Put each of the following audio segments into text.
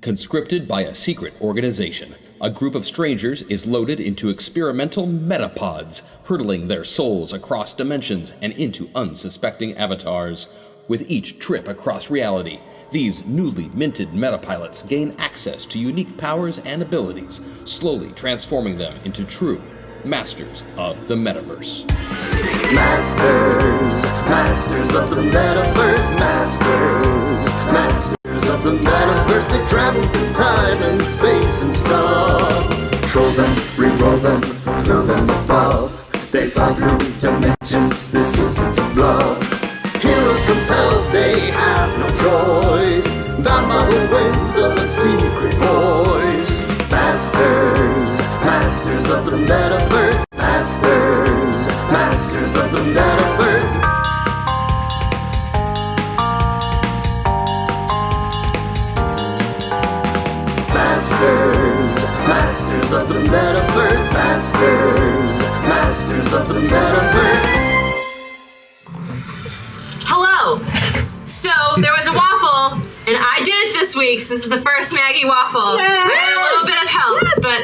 Conscripted by a secret organization, a group of strangers is loaded into experimental metapods, hurtling their souls across dimensions and into unsuspecting avatars. With each trip across reality, these newly minted metapilots gain access to unique powers and abilities, slowly transforming them into true masters of the Metaverse. Masters of the Metaverse, masters of the Metaverse. They travel through time and space and stuff. Control them, re-roll them, throw them above. They fly through dimensions, this isn't bluff. Heroes compelled, they have no choice. Bound by the winds of a secret voice. Masters of the Metaverse. Masters of the Metaverse. Masters of the Metaverse. Masters of the Metaverse. Hello. So there was a waffle, and I did it this week. So this is the first Maggie waffle. Yay! I had a little bit of help,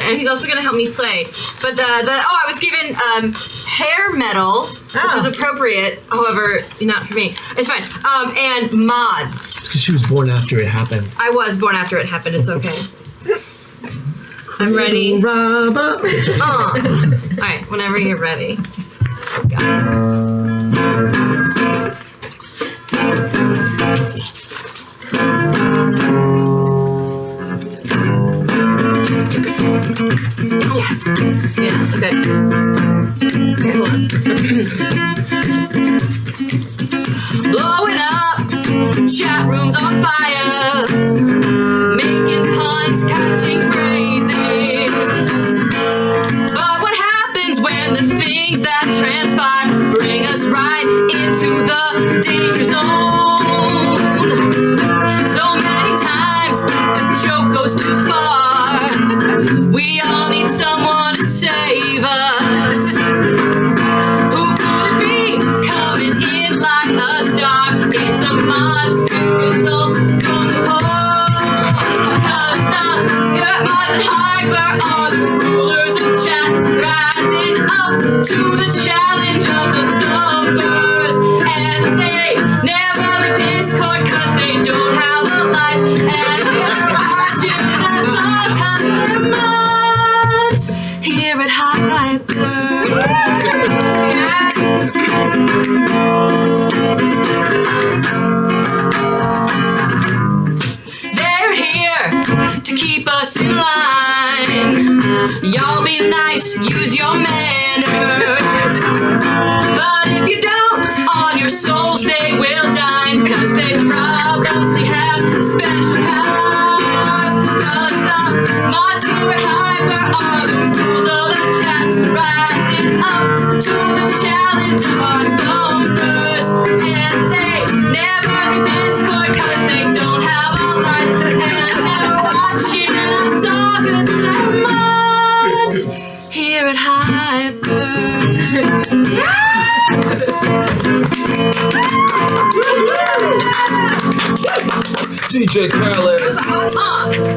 and he's also going to help me play. But I was given hair metal, which was appropriate. However, not for me. It's fine. And mods. Because she was born after it happened. I was born after it happened. It's okay. I'm ready. All right, whenever you're ready. Yes. Yeah, okay. Okay, hold on. Blowing up, chat rooms on fire, making puns, catching phrases. But what happens when the things that transpire bring us right into the danger zone? So many times the joke goes too far. We all need someone to save us. Who could it be coming in like a star? It's a mod with results from the poll. Cause the mods and hyper are the rulers of chat, rising up to the challenge of the thumpers. And they never leave Discord cause they don't have a life. And they're watching us all cause they're mods here at Hyper. They're here to keep us in line. Y'all be nice, use your manners. But if you don't, on your souls they will dine. Cause they probably have special powers. Cause the mods here at Hyper are the rules of the chat, rising up to the challenge of our thumpers. And they never leave Discord cause they don't have a life. And they're watching us all good mods here at Hyper. DJ Khaled.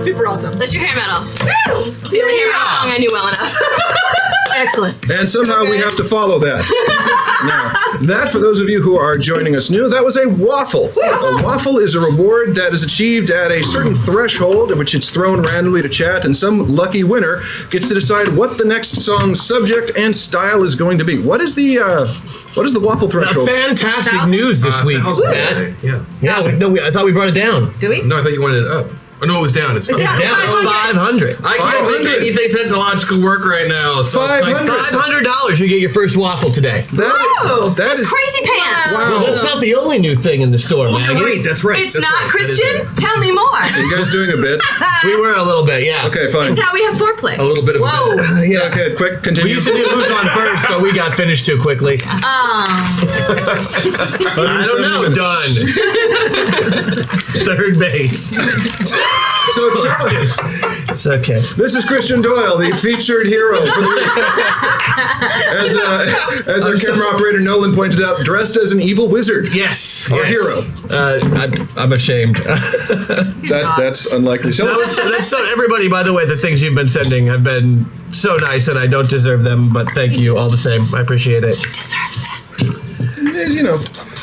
Super awesome. That's your hair metal. Woo! It's the only hair metal song I knew well enough. Excellent. And somehow we have to follow that. Now, that, for those of you who are joining us new, that was a waffle. A waffle is a reward that is achieved at a certain threshold in which it's thrown randomly to chat, and some lucky winner gets to decide what the next song's subject and style is going to be. What is the waffle threshold? Fantastic news this week, Matt. Yeah. Yeah, I thought we brought it down. Do we? No, I thought you wanted it up. Oh, no, it was down. It's It's down. down. It's 500. I can't make anything technological work right now. So it's like $500 you get your first waffle today. Whoa! That That's is crazy pants. Well, that's not the only new thing in the store, Oh, Maggie. you're right. That's right. It's That's not right. Christian? Tell me more. Are you guys doing a bit? We were a little bit, yeah. Okay, fine. It's how we have foreplay. A little bit of a Whoa. bit. Yeah, okay, quick, continue. We used to do moved on first, but we got finished too quickly. I don't know. Done. Third base. So It's okay. This is Christian Doyle, the featured hero for the week. As our camera operator Nolan pointed out, dressed as an evil wizard. Yes. Or hero. I'm ashamed. That's unlikely. So That's everybody, by the way, the things you've been sending have been so nice, and I don't deserve them, but thank you all the same. I appreciate it. Deserves that. you know.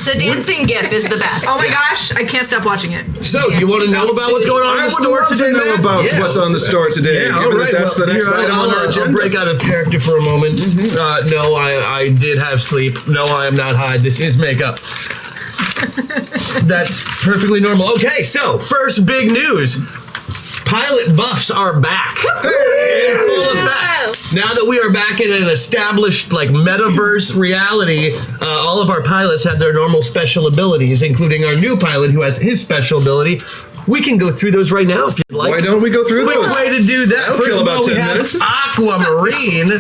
The dancing gif is the best. Oh my gosh, I can't stop watching it. So, you want to know about what's going on in the store today, I would love to know about Yeah, what's on the store today. Yeah, all given right. that that's the next Here, item on our I'll agenda. break out of character for a moment. No, I did have sleep. No, I am not high. This is makeup. That's perfectly normal. Okay, so first big news. Pilot buffs are back. In full effect. Now that we are back in an established like metaverse reality, all of our pilots have their normal special abilities, including our new pilot who has his special ability. We can go through those right now if you'd like. Why don't we go through Quick those? way to do that. That'll First kill of about all, we 10 have minutes. Aquamarine.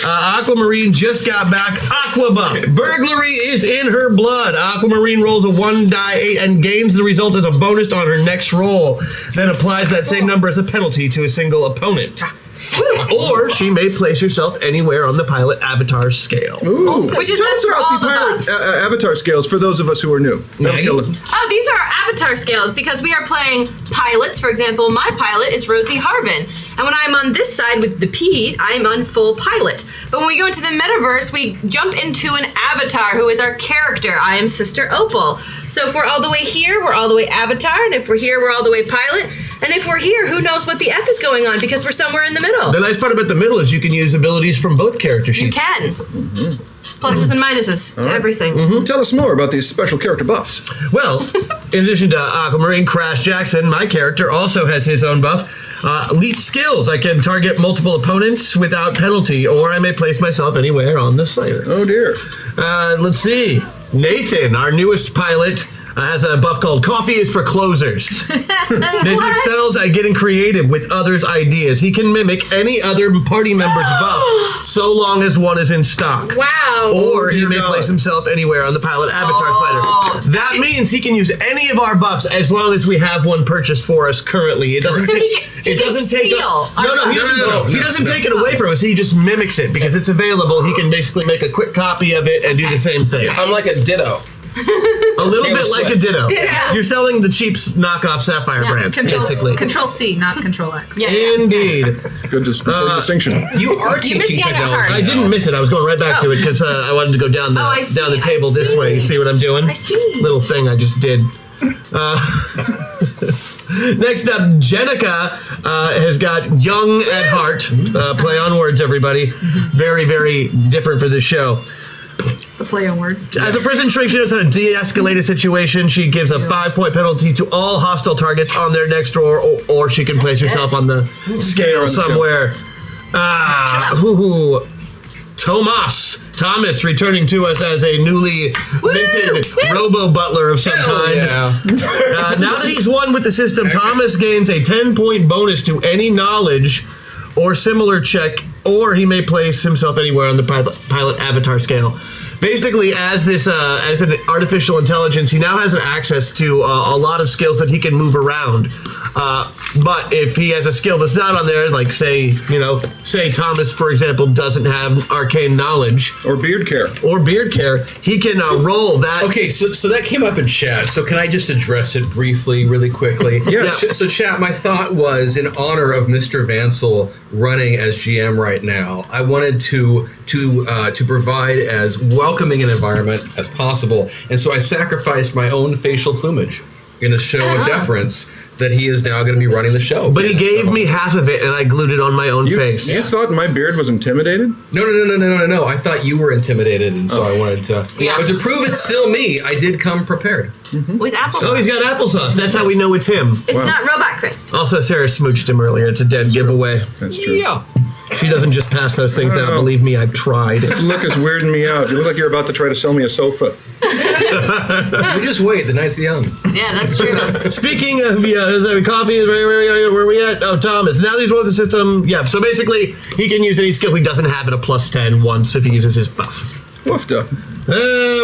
Aquamarine just got back Aqua buff. Burglary is in her blood. Aquamarine rolls a 1d8 and gains the result as a bonus on her next roll. Then applies that same number as a penalty to a single opponent. Or she may place herself anywhere on the pilot avatar scale. Ooh. Which is Tell best us for about all the the pirate buffs. avatar scales for those of us who are new. That'll Maggie? kill it. Oh, these are avatar scales because we are playing pilots. For example, my pilot is Rosie Harvin. And when I'm on this side with the P, I'm on full pilot. But when we go into the metaverse, we jump into an avatar who is our character. I am Sister Opal. So if we're all the way here, we're all the way avatar. And if we're here, we're all the way pilot. And if we're here, who knows what the F is going on because we're somewhere in the middle. The nice part about the middle is you can use abilities from both character You sheets. can. Pluses and minuses to everything. Tell us more about these special character buffs. Well, in addition to Aquamarine, Crash Jackson, my character also has his own buff. Elite skills. I can target multiple opponents without penalty, or I may place myself anywhere on the slider. Oh dear. Let's see. Nathan, our newest pilot, has a buff called Coffee is for Closers. Nathan excels at getting creative with others' ideas. He can mimic any other party member's buff, so long as one is in stock. Wow. Or he dear may God. place himself anywhere on the pilot avatar Oh. slider. That means he can use any of our buffs as long as we have one purchased for us currently. It doesn't So take. he It can doesn't take. steal our No, he buffs. doesn't. No, He doesn't take it away from us. He just mimics it because it's available. He can basically make a quick copy of it and do the same thing. I'm like a ditto. A little Taylor bit like a Swift. ditto. Ditto. You're selling the cheap knockoff Sapphire brand, basically. Control C, not Control X. Yeah. Indeed. Good distinction. You are You missed teaching young at technology. heart. I didn't miss it. I was going right back to it because I wanted to go down the Oh, I see, down the I table this see. way. You see what I'm doing? I see. Little thing I just did. Next up, Jenica has got Young at Heart. Play on words, everybody. Very, very different for this show. The play on words. As a prison shrink, she knows how to de-escalate a situation. She gives a 5-point penalty to all hostile targets on their next roll, or she can place herself on the scale somewhere. Thomas returning to us as a newly minted robo butler of some kind. Yeah. Now that he's won with the system, Thomas gains a 10-point bonus to any knowledge or similar check, or he may place himself anywhere on the pilot avatar scale. Basically, as an artificial intelligence, he now has an access to a lot of skills that he can move around. But if he has a skill that's not on there, like say Thomas, for example, doesn't have arcane knowledge Or beard care. or beard care, he can roll that. Okay, so that came up in chat. So can I just address it briefly, really quickly? Yes. So chat, my thought was in honor of Mr. Vansel running as GM right now, I wanted to provide as welcoming an environment as possible, and so I sacrificed my own facial plumage in a show of deference that he is now going to be running the show. But he gave me half of it, and I glued it on my own face. You thought my beard was intimidated? No. I thought you were intimidated, and so I wanted to. Yeah. But to prove it's still me, I did come prepared. With apple. Oh, he's got applesauce. That's how we know it's him. It's not Robot Chris. Also, Sarah smooched him earlier. It's a dead giveaway. That's true. Yeah. She doesn't just pass those things I don't out. know. Believe me, I've tried. This look is weirding me out. You look like you're about to try to sell me a sofa. You just wait. The night's young. Yeah, that's true. Speaking of coffee, where are we at? Oh, Thomas. Now that he's rolled the system. Yeah, so basically, he can use any skill he doesn't have at a +10 once if he uses his buff. Woofda.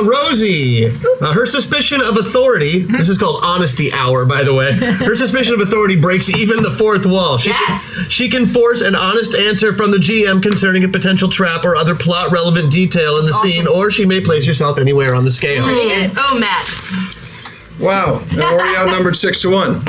Rosie. Her suspicion of authority. This is called Honesty Hour, by the way. Her suspicion of authority breaks even the fourth wall. She can force an honest answer from the GM concerning a potential trap or other plot-relevant detail in the scene, or she may place herself anywhere on the scale. Oh, Matt. Wow. And we're already outnumbered 6-1.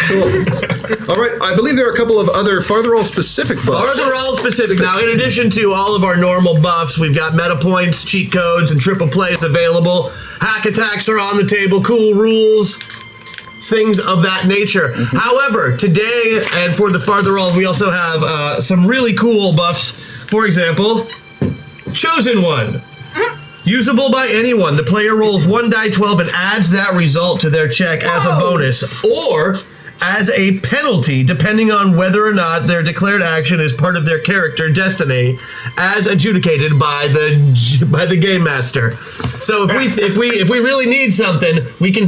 Cool. All right. I believe there are a couple of other Fartherall specific buffs. Fartherall specific. Now, in addition to all of our normal buffs, we've got meta points, cheat codes, and triple plays available. Hack attacks are on the table, cool rules, things of that nature. However, today and for the Fartherall, we also have some really cool buffs. For example, Chosen One. Usable by anyone. The player rolls 1 die 12 and adds that result to their check as a bonus, or as a penalty, depending on whether or not their declared action is part of their character destiny, as adjudicated by the game master. So if we really need something, we can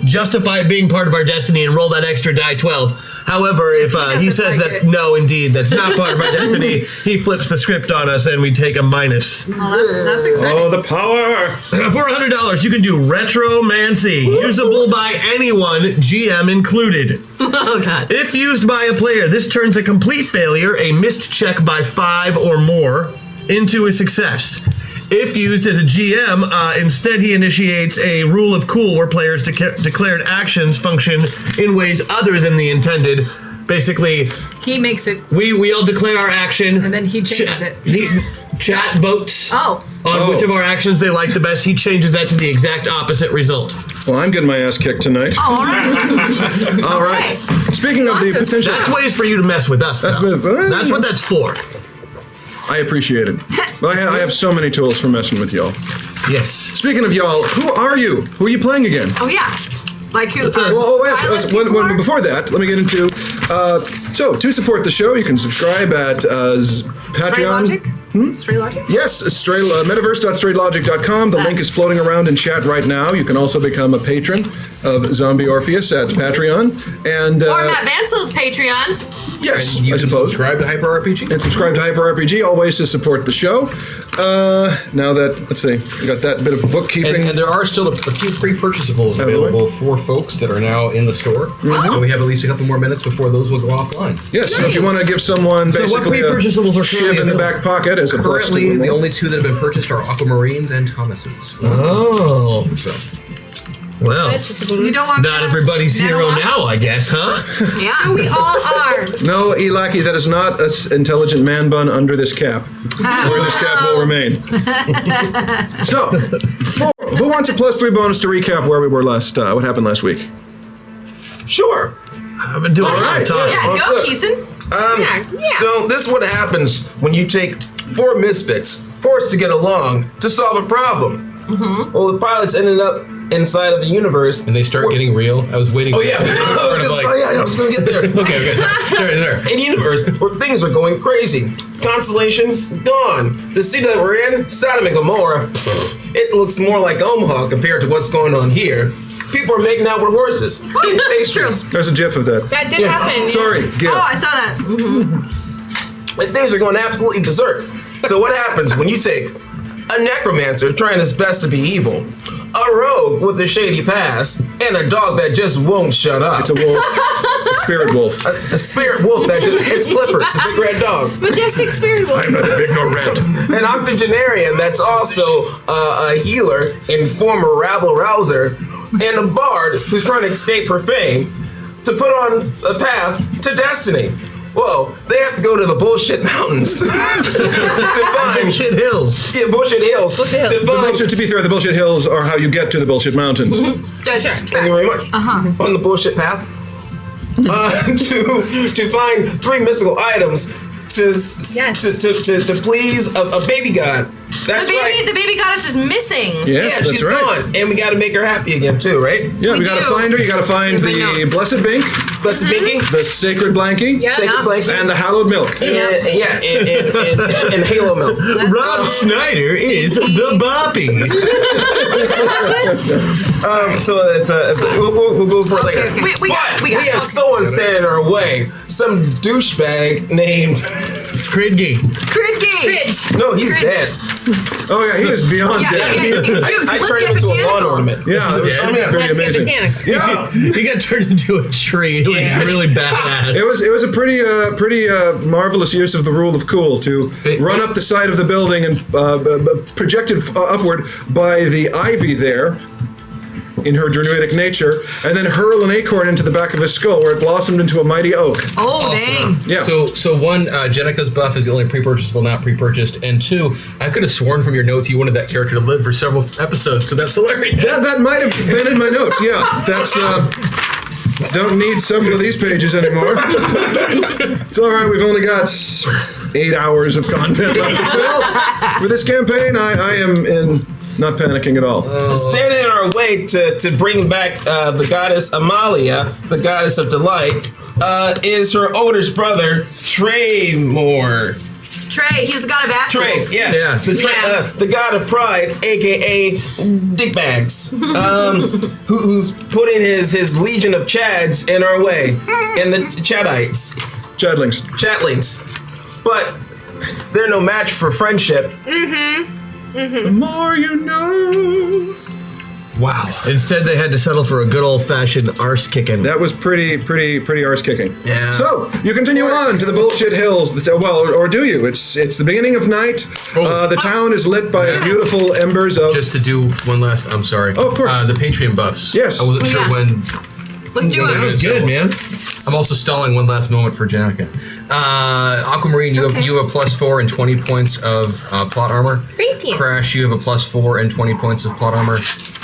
justify it being part of our destiny and roll that extra die 12. However, if he says that no, indeed, that's not part of our destiny, he flips the script on us and we take a minus. Oh, that's exciting. Oh, the power! For $100, you can do Retromancy, usable by anyone, GM included. Oh, God. If used by a player, this turns a complete failure, a missed check by 5 or more, into a success. If used as a GM, instead he initiates a rule of cool where players' declared actions function in ways other than the intended. Basically, He makes it, we all declare our action. and then he changes it. Chat votes Oh. on which of our actions they like the best. He changes that to the exact opposite result. Well, I'm getting my ass kicked tonight. All right. All right. Speaking of the potential... That's ways for you to mess with us. That's what that's for. I appreciate it. I have so many tools for messing with y'all. Yes. Speaking of y'all, who are you? Who are you playing again? Oh, yeah. Like who? Before that, let me get into... so, to support the show, you can subscribe at Patreon. Stray Logic? Stray Logic? Yes, metaverse.straylogic.com. The link is floating around in chat right now. You can also become a patron of Zombie Orpheus at Patreon. And Or Matt Vansel's Patreon. yes, And you I can suppose. subscribe to Hyper RPG. And subscribe to Hyper RPG, all ways to support the show. Now that, let's see, we got that bit of bookkeeping. And there are still a few pre-purchasables available for folks that are now in the store. And we have at least a couple more minutes before those will go offline. Yes, so if you want to give someone So what basically a pre-purchasables are shiv currently in the available? back pocket as a plus Currently, to the only two that have been purchased are Aquamarines and Thomas's. Oh. So, Well, You don't want not everybody's hero now, I guess, huh? Yeah. We all are. No, Elaki, that is not an intelligent man bun under this cap. Where this cap will remain. So, who wants a +3 bonus to recap where we were last, what happened last week? Sure. I've been doing it all the time. Yeah, Well, go, good. Keeson. So this is what happens when you take 4 misfits forced to get along to solve a problem. Well, the pilots ended up inside of a universe. and they start getting real. I was waiting. Oh yeah, I I was gonna get there. Okay. There. A universe where things are going crazy. Constellation gone. The city that we're in, Sodom and Gomorrah, it looks more like Omaha compared to what's going on here. People are making out with horses. Eating pastries. There's a gif of that. That did happen. Sorry, gif. Oh, I saw that. And things are going absolutely berserk. So what happens when you take a necromancer trying his best to be evil, a rogue with a shady past, and a dog that just won't shut up? It's a wolf. A spirit wolf. A spirit wolf that just, it's Clifford, the big red dog. Majestic spirit wolf. Neither big nor red. An octogenarian that's also a healer and former rabble-rouser, and a bard who's trying to escape her fame to put on a path to destiny. Well, they have to go to the bullshit mountains to find Bullshit hills. Yeah, bullshit hills. To The find. bullshit, to be fair, the bullshit hills are how you get to the bullshit mountains. Thank you very much. On the bullshit path. To find 3 mystical items to please a baby god. That's right. The baby goddess is missing. Yes, Yeah, that's she's right. gone, and we got to make her happy again too, right? Yeah, we We gotta do. find her. You gotta find My the notes. blessed bink, Blessed Binky, the sacred blankie, sacred blanket, and the hallowed milk. and Halo milk. Rob Schneider is the Boppy. So it's we'll go for it later. Okay. We got We it. have someone standing in our way. Some douchebag named. Cridgy. Cridgy. Fridge. No, he's dead. Oh yeah, he is beyond dead. I turned into a lawn ornament. Yeah, it was pretty Let's get amazing. botanical. Yeah, He got turned into a tree. It was really badass. it was a pretty marvelous use of the rule of cool to run up the side of the building and projected upward by the ivy there in her druidic nature, and then hurl an acorn into the back of his skull where it blossomed into a mighty oak. Oh, dang. Yeah. So one, Jenica's buff is the only pre-purchasable, not pre-purchased, and two, I could have sworn from your notes you wanted that character to live for several episodes, so that's hilarious. That might have been in my notes. Yeah, that's. Don't need several of these pages anymore. It's all right. We've only got 8 hours of content left to fill for this campaign. I am not panicking at all. Standing in our way to bring back the goddess Amalia, the goddess of delight, is her oldest brother, Treymore. Trey, he's the god of assholes. Trey, yeah. The god of pride, aka Dickbags, who's putting his legion of Chads in our way, and the Chadites. Chatlings. But they're no match for friendship. The more you know. Wow. Instead, they had to settle for a good old-fashioned arse kicking. That was pretty arse kicking. Yeah. So you continue on to the bullshit hills. Well, or do you? It's the beginning of night. The town is lit by beautiful embers of. Just to do one last, I'm sorry. Oh, of course. The Patreon buffs. Yes. I wasn't sure when. Let's do That it. was good, man. I'm also stalling one last moment for Jenica. Aquamarine, you have a +4 and 20 points of plot armor. Thank you. Crash, you have a +4 and 20 points of plot armor.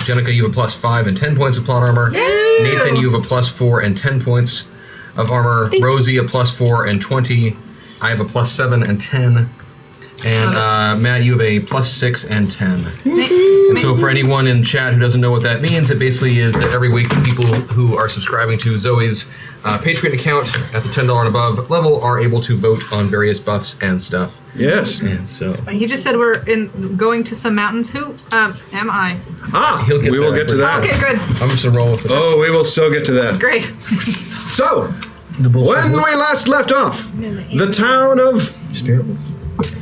Jenica, you have a +5 and 10 points of plot armor. Nathan, you have a +4 and 10 points of armor. Rosie, a +4 and 20. I have a +7 and 10. And Matt, you have a +6 and 10. And so for anyone in chat who doesn't know what that means, it basically is that every week the people who are subscribing to Zoe's Patreon account at the $10 and above level are able to vote on various buffs and stuff. Yes. And so You just said we're going to some mountains. Who am I? he'll get We will get to that. Okay, good. I'm just gonna roll with it. Oh, we will so get to that. Great. So, when we last left off, the town of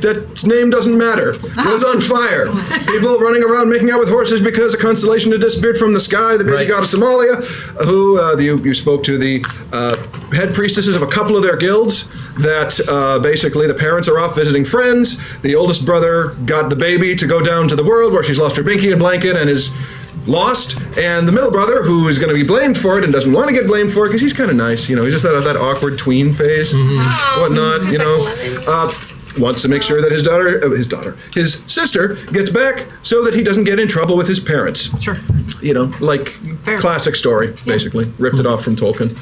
that name doesn't matter. Was on fire. People running around making out with horses because a constellation had disappeared from the sky. The baby goddess Amalia, who you spoke to the head priestesses of a couple of their guilds. That basically the parents are off visiting friends. The oldest brother got the baby to go down to the world where she's lost her binky and blanket and is lost, and the middle brother, who is going to be blamed for it and doesn't want to get blamed for it because he's kind of nice, he's just that awkward tween phase, whatnot, wants to make sure that his sister gets back so that he doesn't get in trouble with his parents. Sure. Like Fair. classic story, basically ripped it off from Tolkien.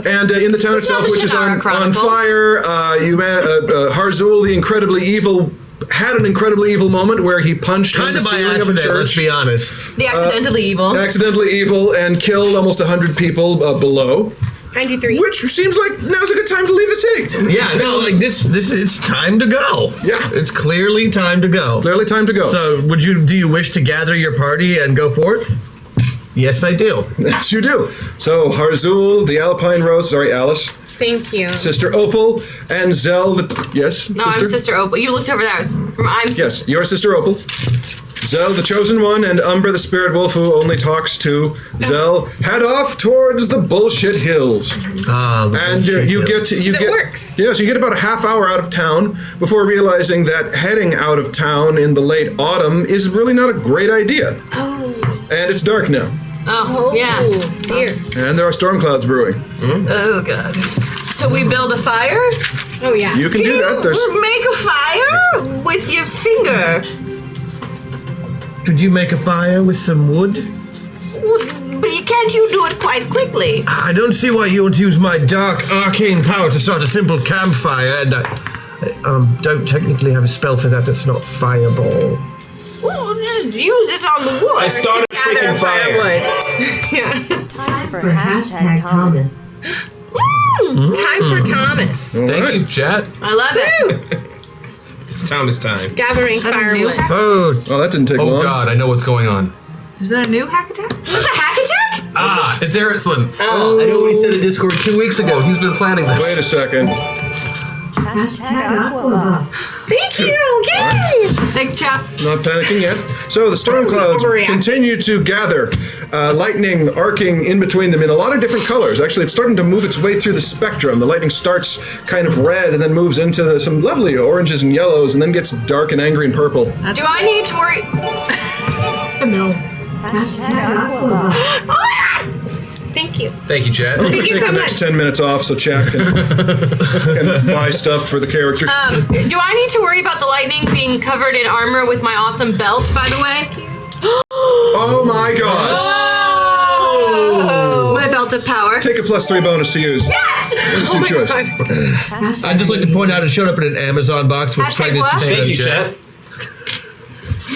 And in the town itself, which is on fire, Harzul, the incredibly evil. Had an incredibly evil moment where he punched Kind the of by ceiling of a accident, church. let's be honest. The accidentally evil. Accidentally evil and killed almost 100 people below. 93. Which seems like now's a good time to leave the city. Yeah, no, like this it's time to go. Yeah. It's clearly time to go. Clearly time to go. So, do you wish to gather your party and go forth? Yes, I do. Yes, you do. So Harzul, the Alpine Rose, Alice, Thank you. Sister Opal, and Zell, yes, No, I'm Sister Opal. You looked over there. I'm Yes, your Sister Opal. Zell, the Chosen One, and Umbra, the Spirit Wolf, who only talks to Zell, head off towards the Bullshit Hills. And you get works. Yes, you get about a half hour out of town before realizing that heading out of town in the late autumn is really not a great idea. Oh. And it's dark now. Oh, yeah. Dear. And there are storm clouds brewing. Oh, God. So we build a fire? Oh, yeah. You can do that. There's Make a fire with your finger. Could you make a fire with some wood? But can't you do it quite quickly? I don't see why you want to use my dark arcane power to start a simple campfire, and I don't technically have a spell for that. That's not fireball. Well, just use it on the wood. I started freaking fire. Yeah. For hashtag Thomas. Time for Thomas. Thank you, chat. I love it. It's Thomas time. Gathering that a new firewood. hack? Oh, that didn't take long. Oh God, I know what's going on. Is that a new hack attack? That's a hack attack? Ah, it's Erislin. I know what he said in Discord 2 weeks ago. He's been planning this. Wait a second. Thank you! Yay! Thanks, chap. Not panicking yet. So the storm clouds Overreact. continue to gather, lightning arcing in between them in a lot of different colors. Actually, it's starting to move its way through the spectrum. The lightning starts kind of red and then moves into some lovely oranges and yellows and then gets dark and angry and purple. Do I need to worry? No. Thank you. Thank you, Chad. We're going to you take so the next much. 10 minutes off so Chad can buy stuff for the characters. Do I need to worry about the lightning being covered in armor with my awesome belt, by the way? Oh my god! My belt of power. Take a +3 bonus to use. Yes! Let's Oh my choice. God. I'd just like to point out it showed up in an Amazon box with Hashtag pregnancy what? Thank you, test. Chad.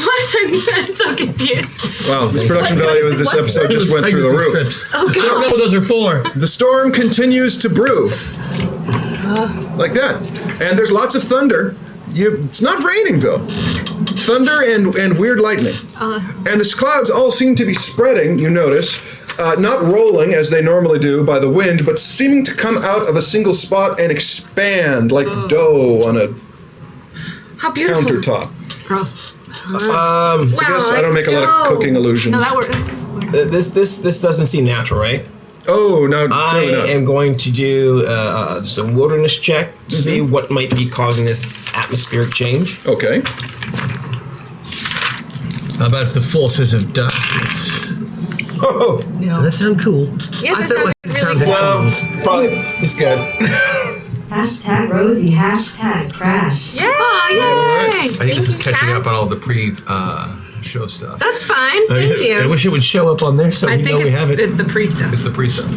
What? I'm so confused. Wow, this production value of this episode just went through the roof. Oh, I don't know God. what those are for. The storm continues to brew. Like that. And there's lots of thunder. It's not raining, though. Thunder and weird lightning. And the clouds all seem to be spreading, you notice. Not rolling as they normally do by the wind, but seeming to come out of a single spot and expand like dough on a How beautiful. countertop. Gross. I guess I don't make a lot of cooking illusions. No, that worked. This doesn't seem natural, right? Oh, no, I totally not. am going to do some wilderness check to see what might be causing this atmospheric change. Okay. How about the forces of darkness? Oh, Does that sound cool? Yeah, I that felt like it sounded sounded well, cool. probably it's good. Hashtag Rosie, hashtag crash. Yeah. Oh, yay. I think this is Thank you, catching Chad. up on all the pre-show stuff. That's fine. Thank I you. wish it would show up on there so I we know think we have it. it's the pre-stuff. It's the pre-stuff.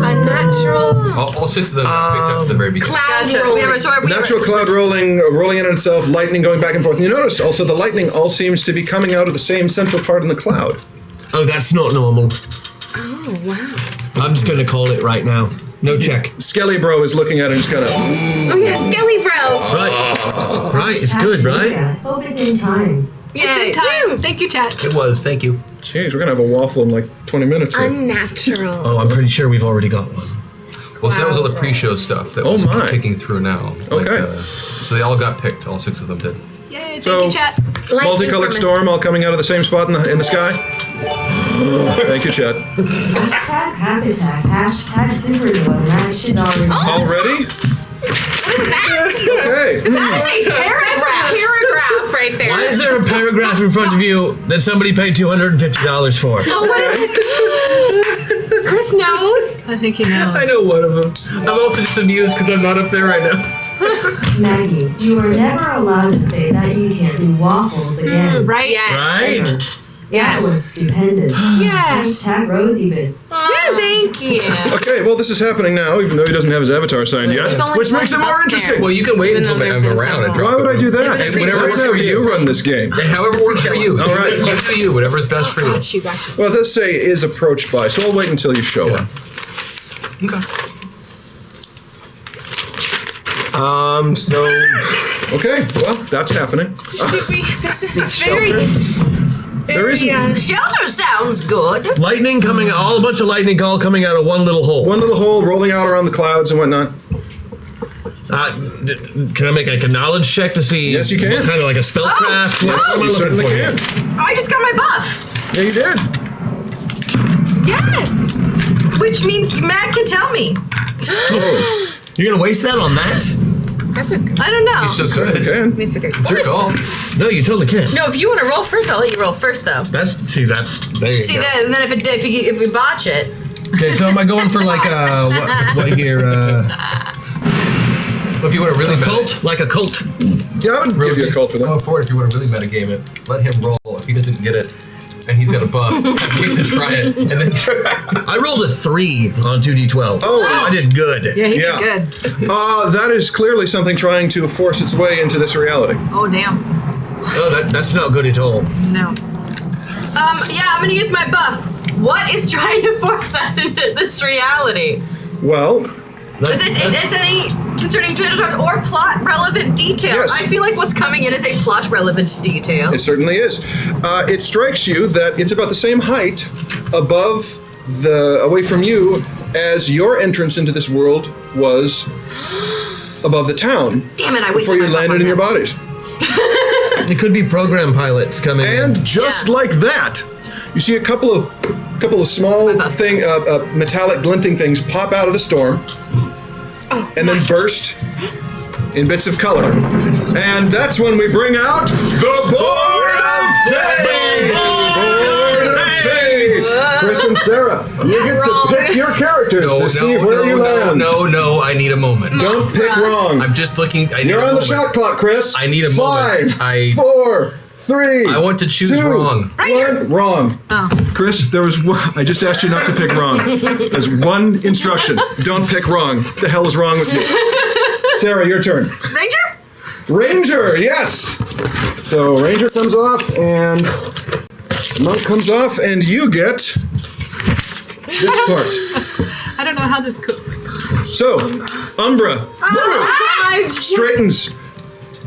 Unnatural All six of them got picked up at the very beginning. cloud Gotcha. rolling. We have a sword. Natural cloud rolling in on itself, lightning going back and forth. And you notice also the lightning all seems to be coming out of the same central part in the cloud. Oh, that's not normal. Oh, wow. I'm just going to call it right now. No check. Skelly Bro is looking at it and just kind of. Oh, yeah, Skelly Bro. Right. Right, it's good, right? Hope it's in time. It's in time. Thank you, chat. It was. Thank you. Jeez, we're going to have a waffle in like 20 minutes. Here. Unnatural. Oh, I'm pretty sure we've already got one. Well, so that was all the pre-show stuff that was my. kicking through now. Okay. So they all got picked. All six of them did. Yay. Thank So- you, chat. Multicolored storm all coming out of the same spot in the sky. Thank you, Chad. Hashtag hack attack. Hashtag superhero. That should already. Already? What is that? Okay. That is a That's a paragraph. paragraph right there. Why is there a paragraph in front of you that somebody paid $250 for? Oh, what is it? Chris knows. I think he knows. I know one of them. I'm also just amused because I'm not up there right now. Maggie, you are never allowed to say that you can't do waffles again. Right? Yes. Right? That was stupendous. Yes. Hashtag Rosie bit. Oh, thank you. Okay, well, this is happening now, even though he doesn't have his avatar signed yet, There's only which makes it one more up interesting. there. Well, you can wait until Another I'm around and drop Why would I do that? Hey, whatever That's works how for you run this game. However works for you. All right. You do you. Whatever's best for you. Got you, got you. Well, it does say is approached by, so I'll wait until you show up. Okay. So Okay, well, that's happening. This is very. There isn't The shelter sounds good. Lightning coming, a bunch of lightning all coming out of one little hole. one little hole rolling out around the clouds and whatnot. Can I make like a knowledge check to see? Yes, you can. Kind of like a spellcraft. Yes, What am I you looking certainly for? can. I just got my buff, Yeah, you did. Yes. which means Matt can tell me. Oh, You're gonna waste that on that? That's a good. I don't know. He's so good. you can. It's a good. It's your call. No, you totally can. No, if you want to roll first, I'll let you roll first, though. There you See go. that, and then if we botch it, Okay, so am I going for like what here? Well, if you want to really A cult? Like a cult? Yeah, I would give you a call for that. Going forward, if you want to really metagame it, let him roll. If he doesn't get it, and he's got a buff, we can try it, and then I rolled a 3 on 2d12. Oh. I did good. Yeah, he Yeah. did good. That is clearly something trying to force its way into this reality. Oh, damn. Oh, that's not good at all. No. yeah, I'm gonna use my buff. What is trying to force us into this reality? Well, It's any concerning tabletop or plot relevant details. Yes. I feel like what's coming in is a plot relevant detail. it certainly is. It strikes you that it's about the same height away from you as your entrance into this world was above the town. Damn it! I before wasted you my landed in your bodies. It could be program pilots coming in. And just like that, you see a couple of small metallic glinting things pop out of the storm, and then burst in bits of color. And that's when we bring out the Board of Fate! Board of Fate! Chris and Sarah, you get to pick your characters to see where you land. No, I need a moment. Don't pick wrong. I'm just looking. I need You're a on the moment. shot clock, Chris. I need a moment. 5, 4, 3. I want to choose 2, wrong. Ranger. 1, wrong. Oh. Chris, there was one. I just asked you not to pick wrong. There's one instruction. Don't pick wrong. What the hell is wrong with you? Sarah, your turn. Ranger? Ranger, yes. So Ranger comes off, and Monk comes off, and you get this part. I don't know how this could. So, Umbra straightens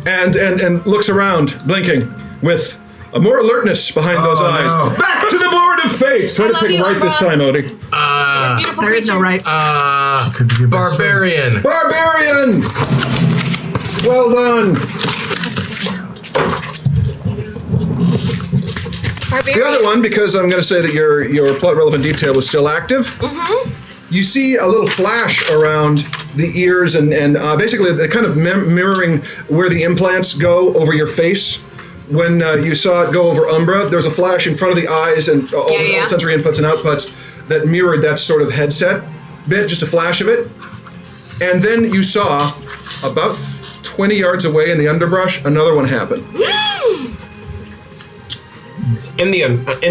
and looks around, blinking, with more alertness behind those eyes. no. Back to the Board of Fate. Try to love pick you, right this Umbra. time, Odie. Beautiful There is no creature. right. Could be your best Barbarian. Barbarian. Well done. The other one, because I'm going to say that your plot relevant detail is still active. Mm-hmm. You see a little flash around the ears and basically they're kind of mirroring where the implants go over your face. When you saw it go over Umbra, there's a flash in front of the eyes and all the sensory inputs and outputs that mirrored that sort of headset bit, just a flash of it. And then you saw about 20 yards away in the underbrush, another one happen. In the underbrush,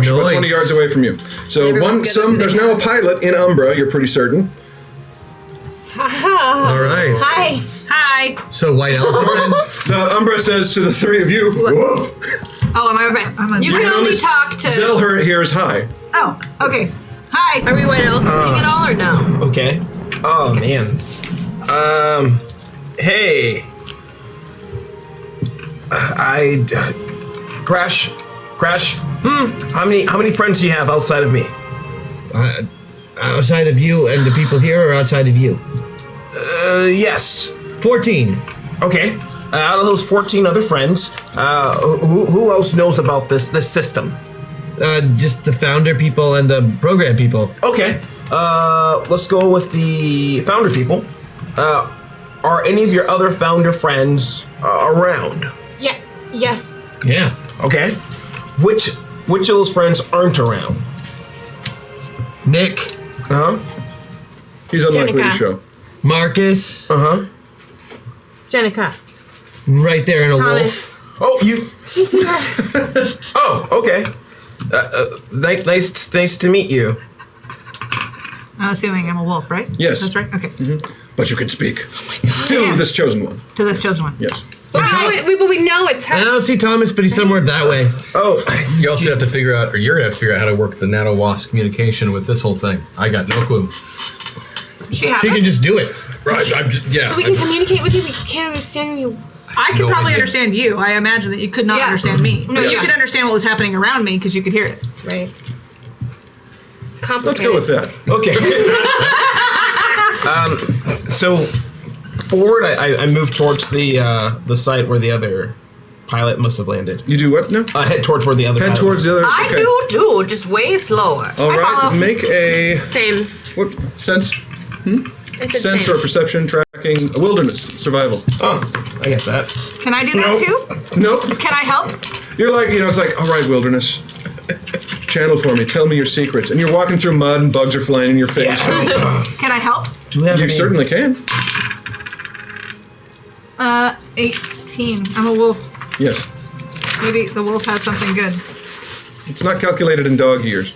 about 20 Nice. yards away from you. So there's now a pilot in Umbra, you're pretty certain. All right. Hi. Hi. So white elephant. The Umbra says to the three of you, woof. Oh, am I right? I'm You can only talk to. Zell hears hi. Oh, okay. Hi. Are we white elephants at all or no? Okay. Oh man. Hey. Crash. How many friends do you have outside of me? Outside of you and the people here, or outside of you? Yes. 14. Okay. Out of those 14 other friends, who else knows about this system? Just the founder people and the program people. Okay. Let's go with the founder people. Are any of your other founder friends around? Yeah. Yes. Yeah. Okay. Which of those friends aren't around? Nick, He's unlikely to Jenica. show. Marcus, Jenica. right there in a Thomas. wolf. Oh, you. She's here. Oh, okay. Nice to meet you. I'm assuming I'm a wolf, right? Yes. That's right? Okay. But you can speak to Yeah. this chosen one. To this chosen one. Yes. But we know it's I her. don't see Thomas, but he's somewhere that way. Oh, You also have to figure out, or you're gonna have to figure out how to work the nano wasp communication with this whole thing. I got no clue. She has She can just do it. Right? So we can communicate with you. We can't understand you. I could No probably idea. understand you. I imagine that you could not Yeah. understand me. No, You yeah. could understand what was happening around me because you could hear it. Right. Let's Complicated. go with that. okay. So forward, I move towards the site where the other pilot must have landed. You do what now? Head towards where the other. Head pilot towards was. the other. I okay. do too, just way slower. All right. follow. Make a Sames. what sense? I said Sense same. or perception tracking wilderness survival. Oh, I get that. Can I do that too? Nope. Can I help? You're like, it's like, all right, wilderness. Channel for me. Tell me your secrets. And you're walking through mud and bugs are flying in your face. Can I help? Do we have You any? certainly can. 18. I'm a wolf. Yes. Maybe the wolf has something good. It's not calculated in dog years.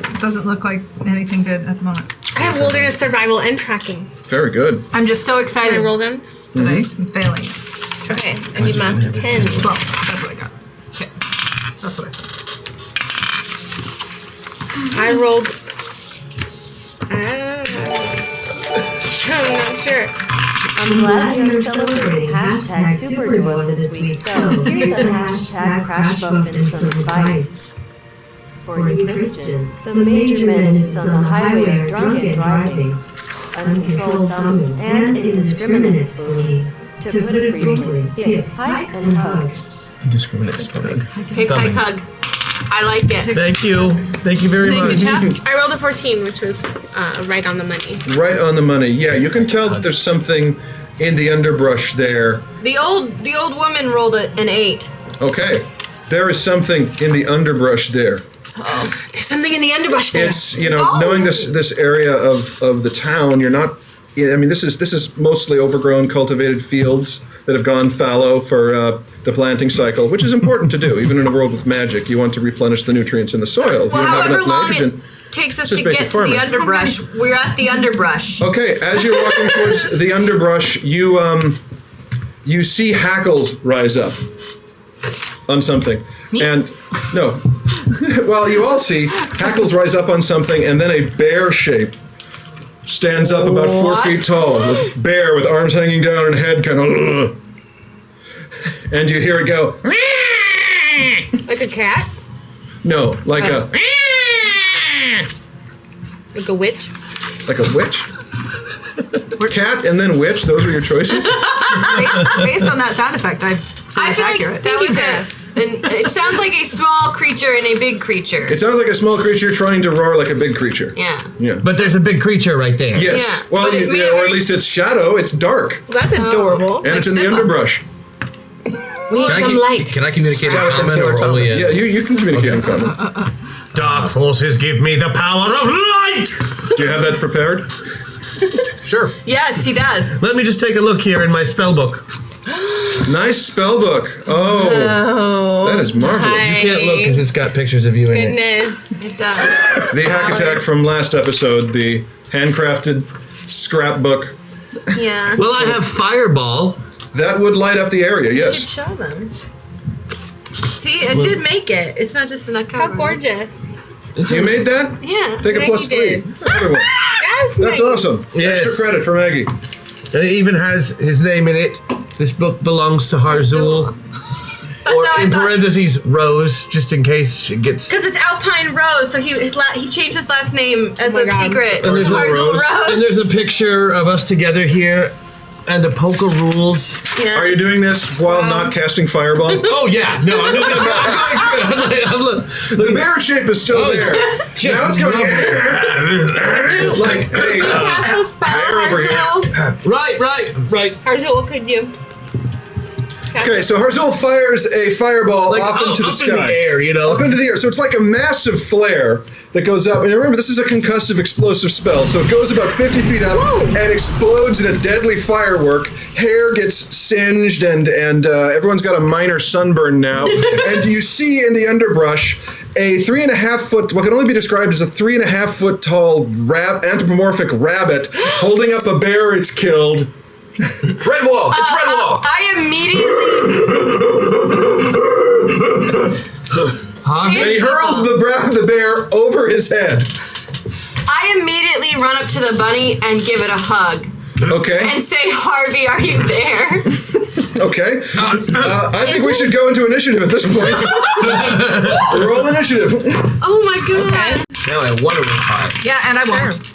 It doesn't look like anything good at the moment. I have wilderness survival and tracking. Very good. I'm just so Can excited I roll them? today. I'm failing. Okay. I need my 10. 12. That's what I got. Okay. That's what I said. I rolled. I'm not sure. I'm glad you're celebrating hashtag Superduo this week, so here's a hashtag Crash Bump and some advice. For you, Christian, the major menaces on the highway are drunken driving, uncontrolled thumbing, and indiscriminate spooning. To put it briefly, hip, hike, and hug. Indiscriminate spooning. Hip, hike, hug. I like it. Thank you. Thank you very much. I rolled a 14, which was right on the money. Right on the money. Yeah, you can tell that there's something in the underbrush there. The old woman rolled an 8. Okay. There is something in the underbrush there. There's something in the underbrush there. It's, knowing this area of the town, you're not, I mean, this is mostly overgrown, cultivated fields that have gone fallow for the planting cycle, which is important to do. Even in a world with magic, you want to replenish the nutrients in the soil. If Well, you don't have however enough long nitrogen, it takes us it's to just get basic to the farming. underbrush, we're at the underbrush. Okay, as you're walking towards the underbrush, you see hackles rise up on something. And no. Well, you all see hackles rise up on something, and then a bear shape stands up about 4 feet tall. A bear with arms hanging down and head kind of. And you hear it go. Like a cat? No, like a Like a witch? like a witch. Cat and then witch. Those were your choices. Based on that sound effect, I'd say I it's feel accurate. like that was it sounds like a small creature and a big creature. It sounds like a small creature trying to roar like a big creature. Yeah. Yeah. But there's a big creature right there. Yes. Yeah, Well, but it or at mirrors- least its shadow. It's dark, That's adorable. and it's in the Simba. underbrush. We need some light. Can I communicate Shout a out to comment Taylor or only Thomas. Yeah, you can communicate in common. Dark forces give me the power of light! Do you have that prepared? Sure. Yes, he does. Let me just take a look here in my spell book. Nice spell book. Oh, that is marvelous. Hi. You can't look because it's got pictures of you in it. Goodness. It does. The hack attack from last episode, the handcrafted scrapbook. Yeah. Well, I have Fireball. That would light up the area, You should yes. show them. See, it did make it. It's not just an How cover. gorgeous. You made that? Yeah. Take a Maggie +3. did. Everyone. Yes, That's Maggie. awesome. Yes. Extra credit for Maggie. And it even has his name in it. This book belongs to Harzul. That's Or how I in thought. parentheses, Rose, just in case it gets. Because it's Alpine Rose, so he changed his last name as my a God. secret. And there's, Harzul and there's a picture of us together here, and a poker rules. Yeah. Are you doing this while not casting fireball? Oh yeah, no, I'm going The bear shape is still there. Now it's going like, hey, Cast a spell, bear over here. Harzul. Right. Harzul, what could you? Okay, so Harzul fires a fireball Like off into the up sky. in the air, you know. Up into the air. So it's like a massive flare that goes up. And remember, this is a concussive explosive spell. So it goes about 50 feet up and explodes in a deadly firework. Hair gets singed and everyone's got a minor sunburn now. And you see in the underbrush a 3.5 foot, what can only be described as a 3.5 foot tall anthropomorphic rabbit holding up a bear it's killed. Redwall. It's Redwall. I immediately. And he hurls the bear over his head. I immediately run up to the bunny and give it a hug Okay. and say, "Harvey, are you there?" Okay. I think we should go into initiative at this point. Roll initiative. Oh my god! Now I wonder why. Yeah, and I won't.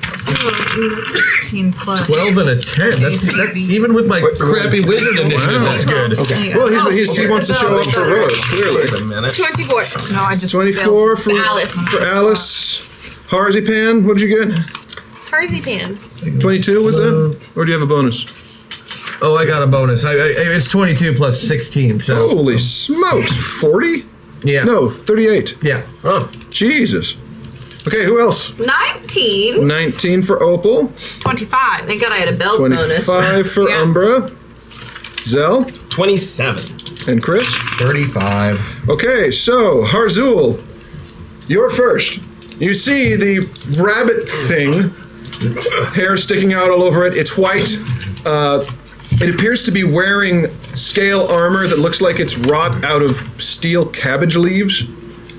18 plus. 12 and a 10. That's even with my crappy wizard initiative. That's good. Okay. Well, he wants to show up for Rose, clearly. Wait a minute. 24. No, I just 24 for Alice. Alice. Harzipan, what did you get? Marzipan. 22 was that? Or do you have a bonus? Oh, I got a bonus. It's 22 plus 16. So Holy smokes. 40? yeah, No, 38. yeah. Oh, Jesus. Okay, who else? 19. 19 for Opal. 25. Thank God I had a belt bonus. 25 for Yeah. Umbra. Zell. 27. And Chris. 35. Okay, so Harzul, you're first. You see the rabbit thing, hair sticking out all over it. It's white. It appears to be wearing scale armor that looks like it's wrought out of steel cabbage leaves.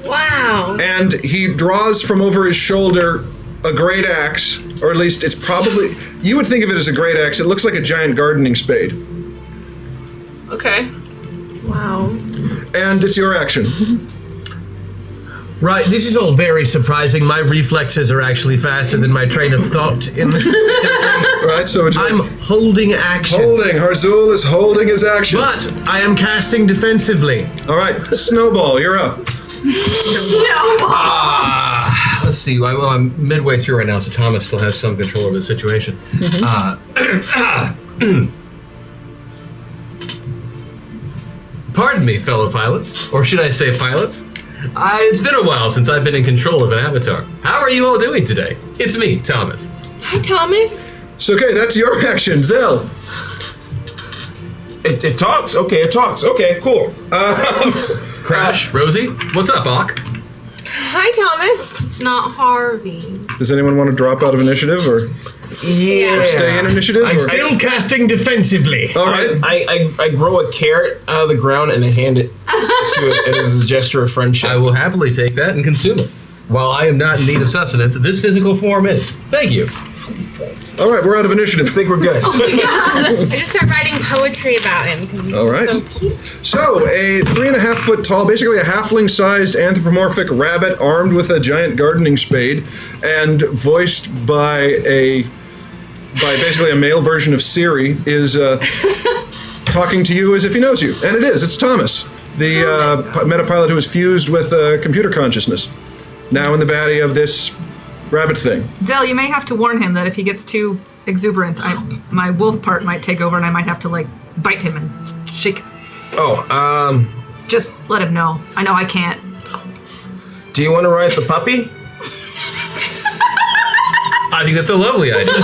Wow. And he draws from over his shoulder a great axe, or at least it's probably, you would think of it as a great axe. It looks like a giant gardening spade. Okay. Wow. And it's your action. Right, this is all very surprising. My reflexes are actually faster than my train of thought in this particular case. Right, so I'm holding action. Harzul is holding his action. But I am casting defensively. All right, Snowball, you're up. Let's see. Well, I'm midway through right now, so Thomas still has some control over the situation. Pardon me, fellow pilots, or should I say pilots? It's been a while since I've been in control of an avatar. How are you all doing today? It's me, Thomas. Hi, Thomas. So, okay, that's your action, Zell. It talks? Okay, it talks. Okay, cool. Crash, Rosie, what's up, Ock? Hi, Thomas. It's not Harvey. Does anyone want to drop out of initiative or stay in initiative? I'm or? still casting defensively. All right. I grow a carrot out of the ground and I hand it to it as a gesture of friendship. I will happily take that and consume it. While I am not in need of sustenance, this physical form is. Thank you. All right, we're out of initiative. I think we're good. I just start writing poetry about him because he's All right. so cute. So, a 3.5 foot tall, basically a halfling-sized anthropomorphic rabbit armed with a giant gardening spade and voiced by basically a male version of Siri is talking to you as if he knows you. And it's Thomas, the metapilot who is fused with computer consciousness, now in the baddie of this rabbit thing. Zell, you may have to warn him that if he gets too exuberant, my wolf part might take over and I might have to, bite him and shake. Just let him know. I know I can't. Do you want to ride the puppy? I think that's a lovely idea.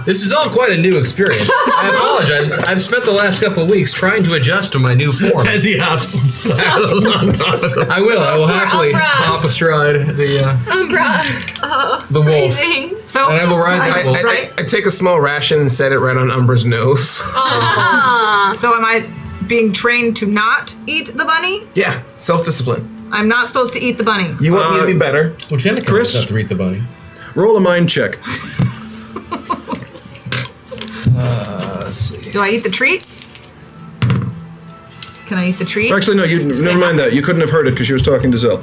This is all quite a new experience. I apologize. I've spent the last couple of weeks trying to adjust to my new form. As he hops and styles on top of them. I will happily hop astride the wolf. So, And I will ride that wolf. I take a small ration and set it right on Umbra's nose. so am I being trained to not eat the bunny? Yeah, self-discipline. I'm not supposed to eat the bunny. You want me to be better? Well, Jenica Chris? doesn't have to eat the bunny. Roll a mind check. Let's see. Do I eat the treat? Can I eat the treat? Actually, no, never mind that. You couldn't have heard it because she was talking to Zell.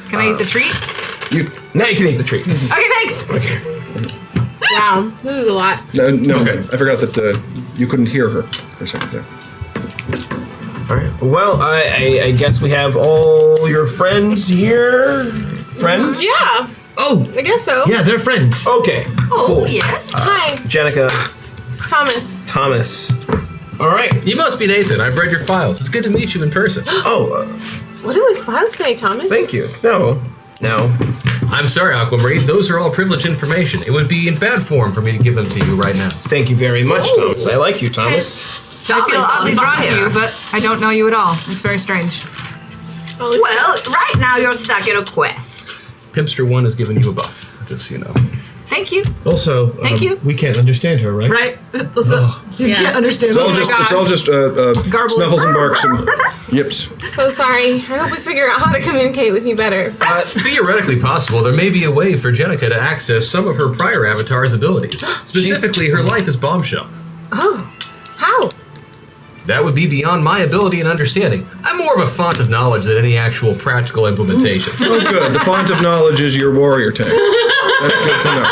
Can I eat the treat? Now you can eat the treat. Okay, thanks. Okay. Wow, this is a lot. No, I forgot that you couldn't hear her for a second there. All right. Well, I guess we have all your friends here. Friends? Yeah, Oh, I guess so. yeah, they're friends. Okay. Oh, Cool. yes. Hi, Jenica, Thomas. All right. You must be Nathan. I've read your files. It's good to meet you in person. Oh, What do his files say, Thomas? thank you. No. I'm sorry, Aquamarine. Those are all privileged information. It would be in bad form for me to give them to you right now. Thank you very much, Thomas. I like you, Thomas. I feel oddly drawn to fire. you, but I don't know you at all. It's very strange. Oh, it's- Well, right now you're stuck at a quest. Pimpster 1 has given you a buff, just so you know. Thank you. Also, Thank you. we can't understand her, right? Right? You Yeah. can't understand. It's all just Garble. snuffles and barks and yips. so sorry. I hope we figure out how to communicate with you better. Theoretically possible, there may be a way for Jenica to access some of her prior avatar's abilities, specifically her life as Bombshell. Oh, how? That would be beyond my ability and understanding. I'm more of a font of knowledge than any actual practical implementation. Oh, good. The font of knowledge is your warrior tank. That's good to know.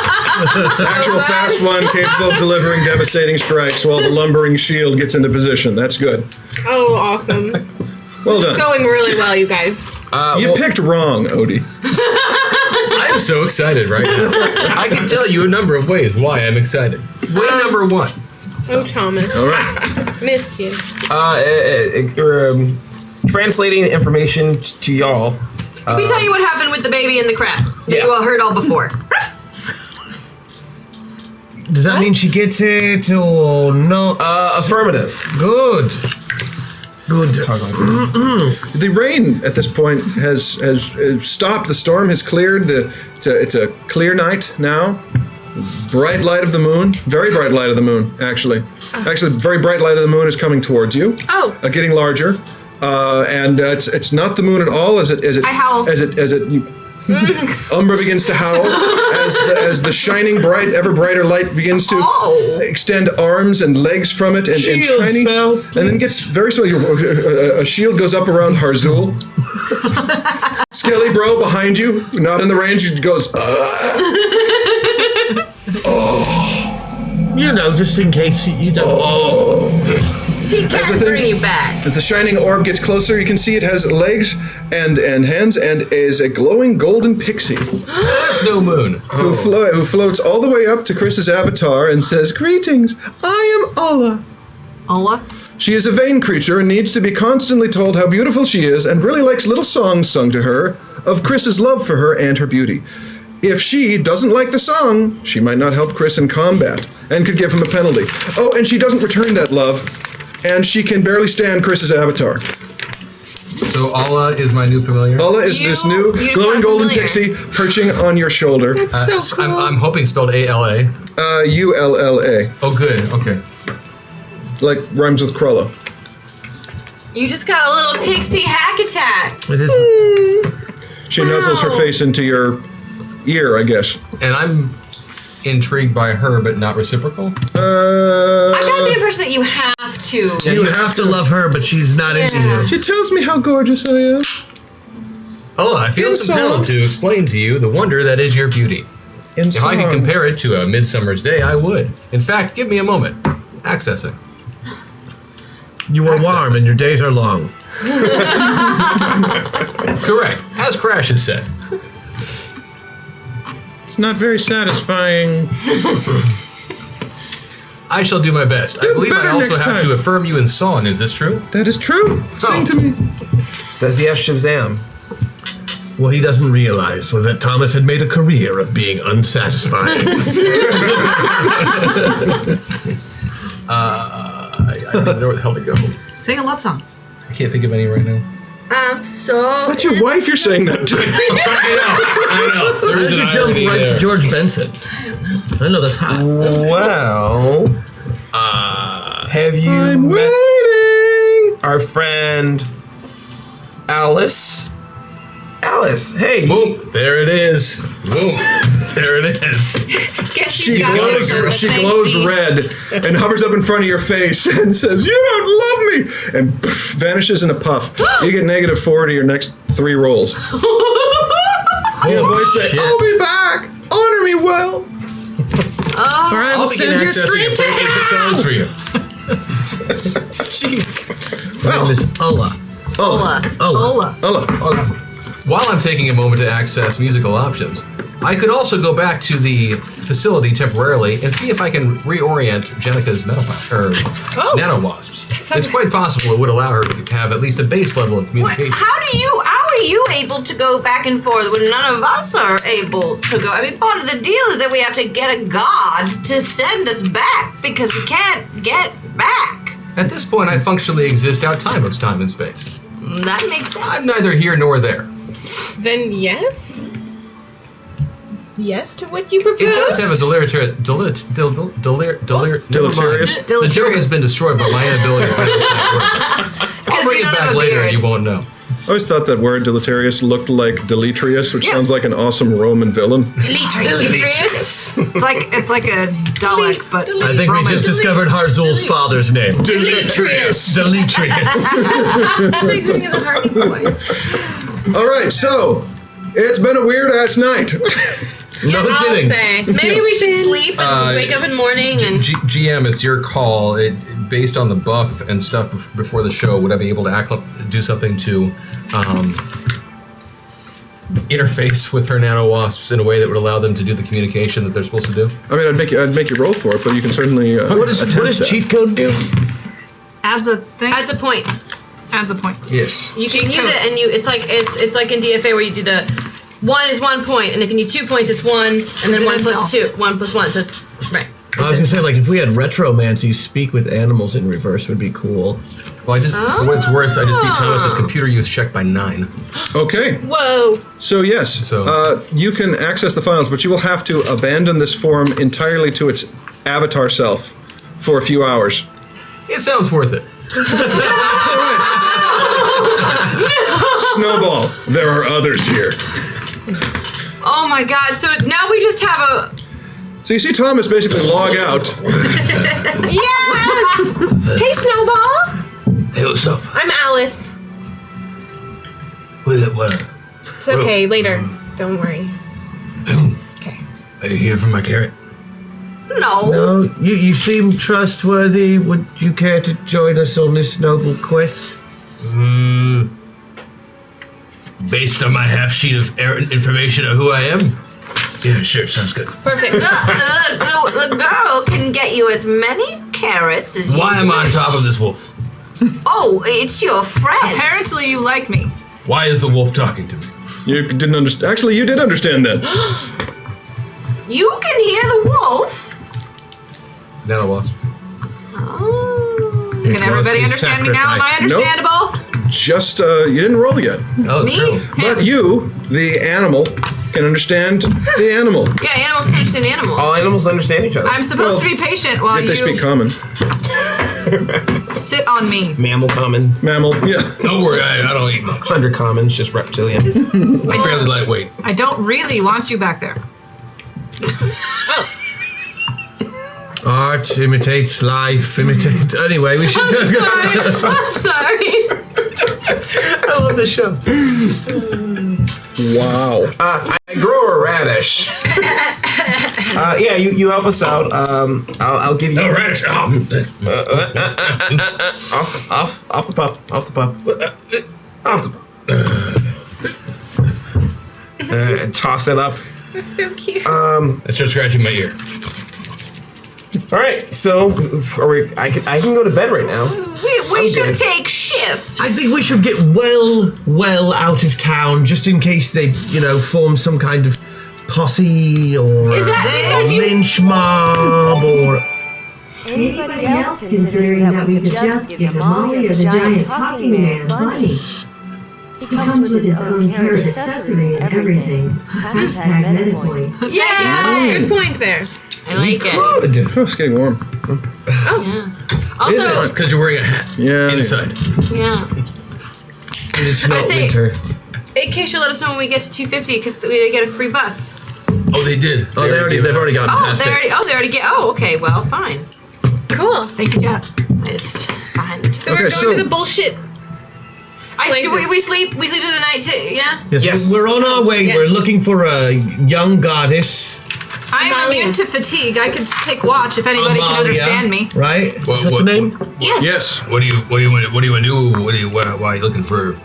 Actual fast one capable of delivering devastating strikes while the lumbering shield gets into position. That's good. Oh, awesome. Well done. Going really well, you guys. You picked wrong, Odie. I am so excited right now. I can tell you a number of ways why I'm excited. Way number 1. Oh, Thomas. All right. Missed you. Translating information to y'all. Let me tell you what happened with the baby and the crab that you all heard all before. Does that mean she gets it or no? Affirmative. Good. Good. The rain at this point has stopped. The storm has cleared. It's a clear night now. Bright light of the moon. Very bright light of the moon, actually. Actually, very bright light of the moon is coming towards you. Oh. Getting larger. And it's not the moon at all as it I howl. Umbra begins to howl as the shining bright, ever brighter light begins to extend arms and legs from it, and Shield tiny, spell. and then gets very small. A shield goes up around Harzul. Skelly bro behind you, not in the range. He goes. You know, just in case you don't. He can't bring you back. As the shining orb gets closer, you can see it has legs and hands and is a glowing golden pixie That's no moon. who floats all the way up to Chris's avatar and says, "Greetings, I am Allah." Allah? She is a vain creature and needs to be constantly told how beautiful she is and really likes little songs sung to her of Chris's love for her and her beauty. If she doesn't like the song, she might not help Chris in combat and could give him a penalty. Oh, and she doesn't return that love, and she can barely stand Chris's avatar. So Allah is my new familiar. Allah is this new just glowing got golden familiar. pixie perching on your shoulder. That's so cool. I'm hoping spelled A-L-A. ULLA, Oh, good. Okay. like rhymes with Crulla. You just got a little pixie hack attack. It is. She nuzzles her face into your ear, I guess. And I'm intrigued by her, but not reciprocal. I got the impression that you have to. You have to love her, but she's not into you. She tells me how gorgeous I am. Oh, I feel In compelled song. to explain to you the wonder that is your beauty. In If I could song. compare it to a midsummer's day, I would. In fact, give me a moment. Accessing. You are warm and your days are long. Correct. As Crash has said. It's not very satisfying. I shall do my best. I believe I better also next have time. to affirm you in song. Is this true? That is true. Sing to me. Does he have Shazam? What he doesn't realize was that Thomas had made a career of being unsatisfying. I don't even know where the hell to go. Sing a love song. I can't think of any right now. I'm so. That's your wife you're saying that to. I know. There is an You jumped irony right there. to George Benson. I know that's hot. Well, have you I'm met waiting. our friend Alice? Alice, hey. Boom. There it is. Boom. There it is. Guess She you got glows, it. she glows red and hovers up in front of your face and says, "You don't love me," and poof, vanishes in a puff. You get -4 to your next 3 rolls. You hear a voice say, shit. "I'll be back. Honor me well." Or I will I'll begin send you accessing straight to appropriate personas for you. Her name is Allah. Ola. Allah. Allah. While I'm taking a moment to access musical options, I could also go back to the facility temporarily and see if I can reorient Jenica's nano wasps. It's quite possible it would allow her to have at least a base level of communication. How are you able to go back and forth when none of us are able to go? I mean, part of the deal is that we have to get a god to send us back because we can't get back. At this point, I functionally exist outside of time and space. That makes sense. I'm neither here nor there. Then yes? Yes to what you proposed? It does have a deleterious. The joke has been destroyed by my inability to finish that word. I'll bring you it don't back have a later beard. and you won't know. I always thought that word deleterious looked like deleterious, which sounds like an awesome Roman villain. Demetrius. It's like a Dalek, but I think we just discovered Harzul's father's name. Demetrius. Demetrius. That's what you're doing in the Hardy Boy. All right, so it's been a weird ass night. No I'll kidding. say. Maybe we should sleep and wake up in the morning and. GM, it's your call. Based on the buff and stuff before the show, would I be able to do something to interface with her nano wasps in a way that would allow them to do the communication that they're supposed to do? I mean, I'd make you roll for it, but you can certainly. What does cheat code do? adds a thing. Adds a point. Adds a point. Yes. You can use it, and it's like in DFA where you do the 1 is 1 point, and if you need 2 points, it's 1, and then It's 1 an plus intel. 2, 1 plus 1. So it's right. I was gonna say, like, if we had retromancy, speak with animals in reverse would be cool. Well, for what it's worth, I just beat Thomas's computer use check by 9. Okay. Whoa. So yes, you can access the files, but you will have to abandon this form entirely to its avatar self for a few hours. It sounds worth it. Snowball, there are others here. Oh my god, so now we just have a... So you see Thomas basically log out. Yes! Hey, Snowball! Hey, what's up? I'm Alice. What? It's okay, later. Don't worry. Okay. Are you here for my carrot? No. No, you seem trustworthy. Would you care to join us on this noble quest? Based on my half sheet of information of who I am? Yeah, sure, sounds good. Perfect. The girl can get you as many carrots as you Why am I on top of this wolf? Oh, it's your friend. Apparently you like me. Why is the wolf talking to me? You didn't understand. Actually, you did understand that. You can hear the wolf. Not a wasp. Can everybody understand me now? Am I understandable? Just, you didn't roll yet. Oh, it's true. But you, the animal, can understand the animal. Yeah, animals can understand animals. All animals understand each other. I'm supposed to be patient while If you they speak common. sit on me. Mammal common. Mammal, yeah. Don't worry, I don't eat much. Undercommon, just reptilian. I'm fairly lightweight. I don't really want you back there. Art imitates life, imitates... Anyway, we should go. I'm sorry. I love this show. Wow. I grow a radish. Yeah, you help us out. I'll give you. No, radish. Off the pup. Off the pup. Toss it up. That's so cute. Let's start scratching my ear. All right, so I can go to bed right now. We should take shifts. I think we should get well out of town, just in case they, form some kind of posse or Is that because you- lynch mob or... Anybody else considering that we could just give Molly or the giant talking man money? He comes with his own carrot accessory and everything. Hashtag MetaPoint. Yeah. Good point there. I like it. Good. Oh, it's getting warm. Also, Because you're wearing a hat. Yeah. Inside. Yeah. It's not say- winter. in case you let us know when we get to 250, because they get a free buff. Oh, they did. Oh, they've already gotten Oh, past they it. already get. Oh, okay. Well, fine. Cool. Thank you, Jet. I just behind this. So we're going to the bullshit. We sleep through the night too. Yeah. Yes, we're on our way. Yeah. We're looking for a young goddess. I'm Amalia. immune to fatigue. I could take watch if anybody can Amalia, understand me. Right? What- Is that what- the name? Yes. What do you want to do? Why are you looking for?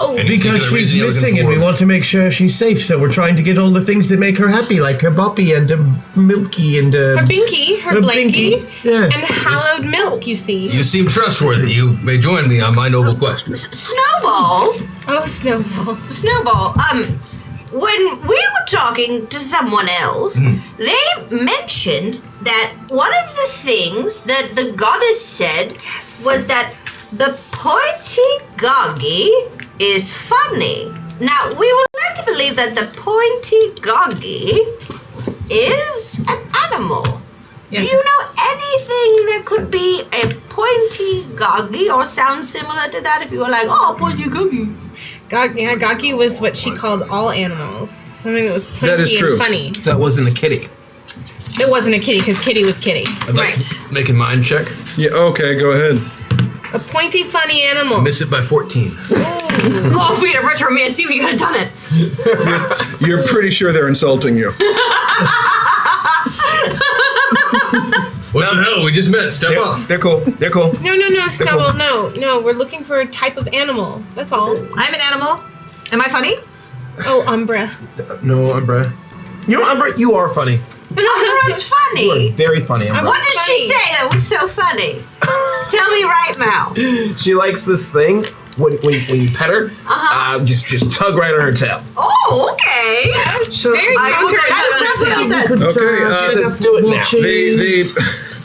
Oh, Any Because particular she's reason you're looking missing and for? we want to make sure she's safe, so we're trying to get all the things that make her happy, like her boppy and her milky and her binky, her blankie, Yeah. and hallowed milk, you see. You seem trustworthy. You may join me on my noble quest. Snowball. Oh, Snowball. Snowball. When we were talking to someone else, they mentioned that one of the things that the goddess said was that the pointy goggy is funny. Now, we would like to believe that the pointy goggy is an animal. Yes. Do you know anything that could be a pointy goggy or sound similar to that if you were like, oh, pointy goggy? Gaki was what she called all animals. Something that was pointy That is true. and funny. That wasn't a kitty. It wasn't a kitty, because kitty was kitty. I'd like to make a mind check. Yeah. Okay. Go ahead. A pointy, funny animal. Miss it by 14. Oh, if we had a retro man, see, we could have done it. You're pretty sure they're insulting you. What the hell? We just met. Step off. They're cool. They're cool. No, Snowball, no. We're looking for a type of animal. That's all. I'm an animal. Am I funny? Oh, Umbra. No, Umbra. You know, Umbra, you are funny. Umbra's You are funny. very funny, Umbra. What did she funny. say that was so funny? Tell me right now. She likes this thing when you pet her. Just tug right on her tail. Oh, okay. So, Very I will go counterintuitive. to That's what he said. Okay. She says, do it now.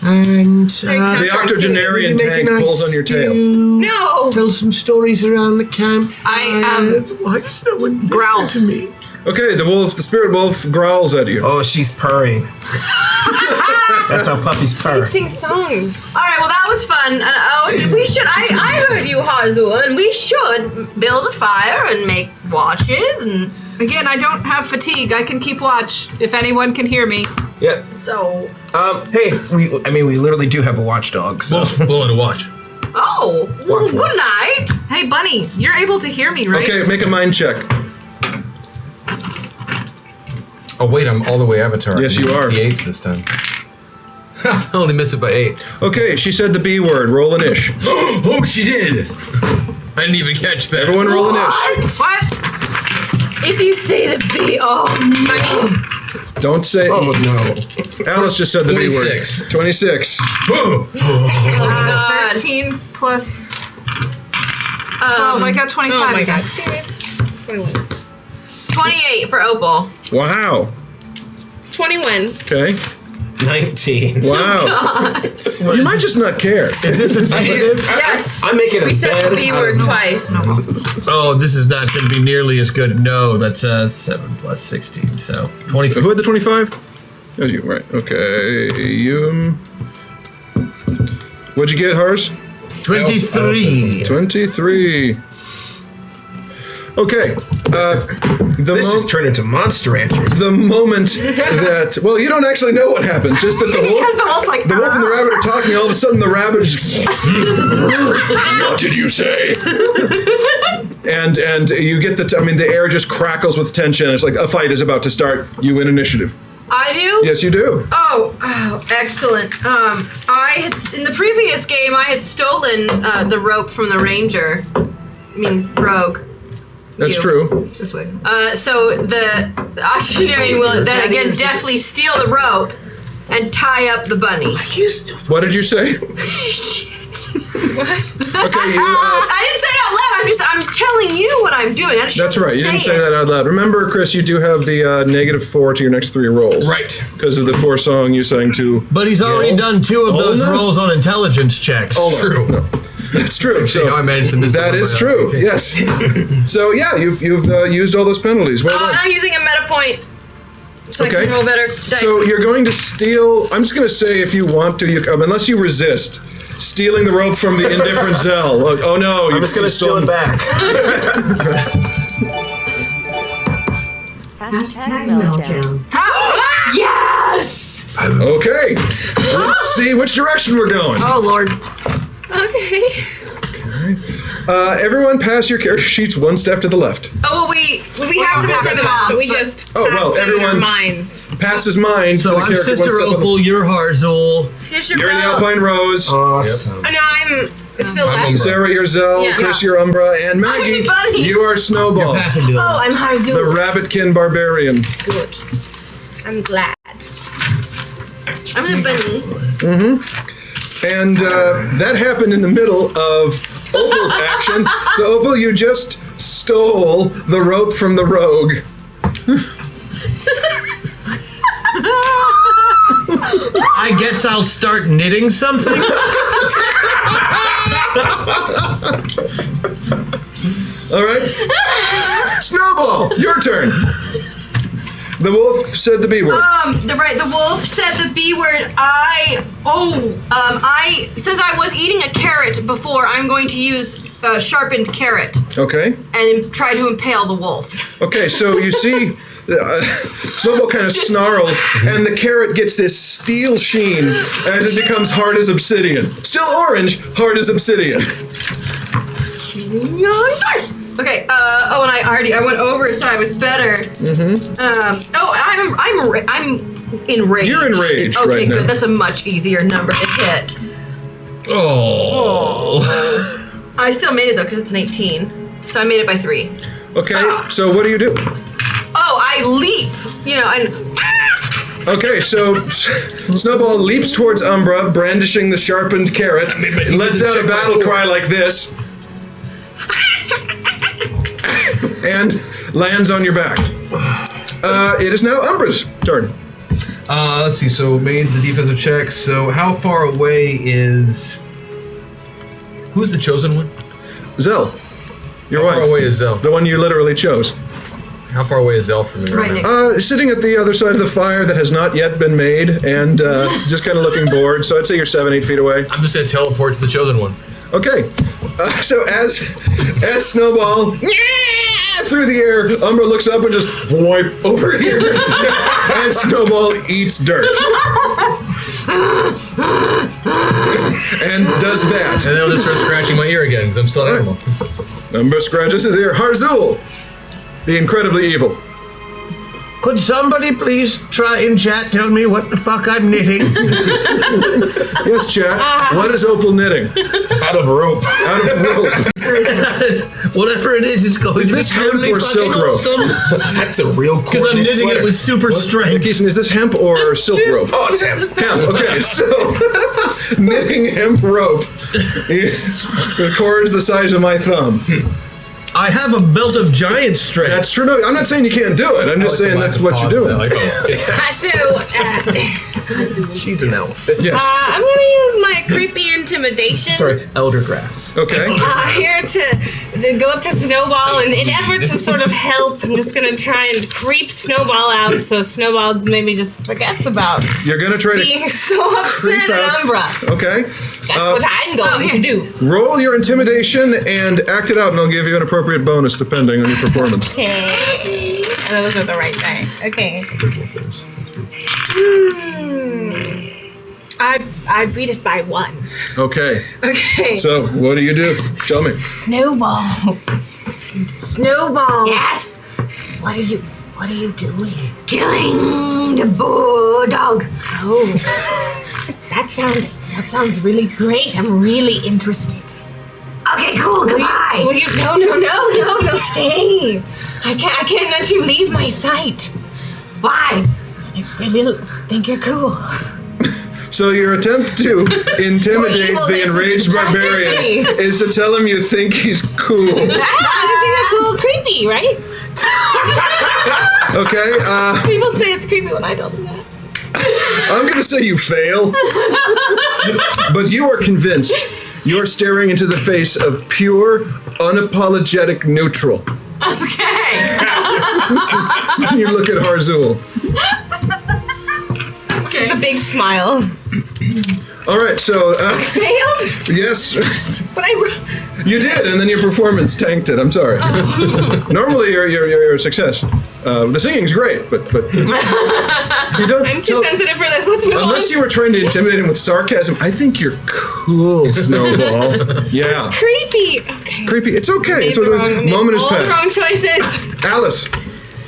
and The octogenarian make a tank nice pulls on your tail. stew, No. Tell some stories around the campfire. I, Why does no one growl. listen to me? Okay. The spirit wolf growls at you. Oh, she's purring. That's how puppies purr. Sing songs. All right, well, that was fun. We should, I heard you, Hazul, and we should build a fire and make watches and Again, I don't have fatigue. I can keep watch if anyone can hear me. Yeah. So. Hey, we literally do have a watchdog. So. Willing to watch. Oh. Well, good night. Hey, Bunny, you're able to hear me, right? Okay, make a mind check. Oh wait, I'm all the way Avatar. Yes, you are. 8s this time. I only miss it by 8. Okay, she said the B word. Roll an ish. Oh, she did. I didn't even catch that. Everyone roll an ish. What? If you say the B, Don't say. Oh no. Alice just said the B word. 26. 26. Oh my god. 13 plus 12. I got 25 Oh my again. god. Serious? 21. 28 for Opal. Wow. 21. Okay. 19. Wow. You might just not care. Is this intuitive? Yes. I'm making a We said bed the B out word of- twice. Oh, this is not going to be nearly as good. No, that's 7 plus 16, so So 25. who had the 25? Oh, you, right. Okay. You. What'd you get, Hars? 23. 23. Okay. This just turned into Monster Ranchers. The moment that, well, you don't actually know what happened. Just that the wolf, Because the wolf's like, the wolf and the rabbit are talking. All of a sudden, the rabbit just, What did you say? and you get the air just crackles with tension. It's like a fight is about to start. You win initiative. I do? Yes, you do. Oh, excellent. I had in the previous game I had stolen the rope from the ranger. I mean rogue. That's You. true. This way. So the octogenarian will then again deftly steal the rope and tie up the bunny. What did you say? What? Okay, you. I didn't say it out loud. I'm telling you what I'm doing. I That's right. You didn't say that out loud. Remember, Chris, you do have the -4 to your next 3 rolls. Right. Because of the poor song you sang to. But he's already done 2 of those no. rolls on intelligence checks. True. It's true. See how I managed to miss That the is number. true. Okay. Yes. So yeah, you've used all those penalties. Well Oh, and done. I'm using a meta point. So Okay. I can roll better dice. So you're going to steal. I'm just going to say, if you want to, unless you resist, stealing the rope from the indifferent Zell. Look, oh no! I'm just gonna steal it back. Hashtag meltdown. Yes! Okay. Let's see which direction we're going. Oh, Lord. Okay. Everyone, pass your character sheets 1 step to the left. Oh, well, we have them in the house. But we just Oh, well, passed it in our everyone- minds. Passes mine. So to the I'm character Sister 1 step on the- Opal, you're Harzul. Here's your You're the belt. Alpine Rose. Awesome. Oh no, it's the left. Umbra. Sarah, you're Zell. Yeah. Chris, you're Umbra. And Maggie, I'm Bunny. you are Snowball. Passing to the Oh, I'm The Harzul. Rabbitkin Barbarian. Good. I'm glad. I'm the bunny. And that happened in the middle of Opal's action. So, Opal, you just stole the rope from the rogue. I guess I'll start knitting something. All right. Snowball, your turn. The wolf said the B word. The wolf said the B word. Since I was eating a carrot before, I'm going to use a sharpened carrot Okay. and try to impale the wolf. Okay, so you see, Snowball kind of snarls, and the carrot gets this steel sheen as it becomes hard as obsidian. Still orange, hard as obsidian. Okay. And I went over it, so I was better. I'm enraged. You're enraged Okay, right good. now. That's a much easier number to hit. Oh. I still made it though because it's an 18, so I made it by 3. Okay, so what do you do? Oh, I leap. And Okay, so Snowball leaps towards Umbra, brandishing the sharpened carrot, lets out a battle cry like this, and lands on your back. It is now Umbra's turn. Let's see. So made the defensive check. So how far away is? Who's the chosen one? Zell, your How wife. far away is Zell? The one you literally chose. How far away is Zell from me right, Right now? next. Sitting at the other side of the fire that has not yet been made, and just kind of looking bored. So I'd say you're 7-8 feet away. I'm just gonna teleport to the chosen one. Okay, so as Snowball through the air. Umbra looks up and just voip over here. And Snowball eats dirt. And does that. And then I'll just start scratching my ear again because I'm still an animal. Umbra scratches his ear. Harzul, the incredibly evil. Could somebody please try in chat tell me what the fuck I'm knitting? Yes, chat. What is Opal knitting? Out of rope. Out of rope. Whatever it is, it's going Is to be this hemp totally or fucking silk rope? awesome. That's a real Because I'm knitting it with super strength. Keeson, is this hemp or silk rope? Oh, it's hemp. Hemp, okay, so knitting hemp rope records the size of my thumb. I have a belt of giant strength. That's true. No, I'm not saying you can't do it. I'm just saying that's what you're doing. She's an elf. Yes. I'm gonna use my creepy intimidation. Sorry, eldergrass. Okay. Here to go up to Snowball, and in effort to sort of help, I'm just gonna try and creep Snowball out so Snowball maybe just forgets about You're gonna try to being so creep upset at out. Umbra. Okay. That's what I'm going to do. Roll your intimidation and act it out, and I'll give you an appropriate bonus depending on your performance. Okay. And those are the right die. Okay. I beat it by 1. Okay. Okay. So what do you do? Show me. Snowball. Snowball. Yes. What are you doing? Killing the bulldog. Oh. That sounds really great. I'm really interested. Okay, cool. Goodbye. Will you, no, stay. I can't let you leave my sight. Why? I really think you're cool. So your attempt to intimidate Evil the is enraged attracted to barbarian me. is to tell him you think he's cool. I think that's a little creepy, right? Okay. People say it's creepy when I tell them that. I'm gonna say you fail, but you are convinced. You're staring into the face of pure, unapologetic neutral. Okay. When you look at Harzul. It's a big smile. All right, so Failed? yes, But you did, and then your performance tanked it. I'm sorry. Normally, you're a success. The singing's great, but you don't. I'm too sensitive for this. Let's move Unless on. you were trying to intimidate him with sarcasm, I think you're cool, Snowball. Yeah. It's creepy. Okay. Creepy. It's okay. Made It's the what wrong- moment is all the passed. wrong choices. Alice,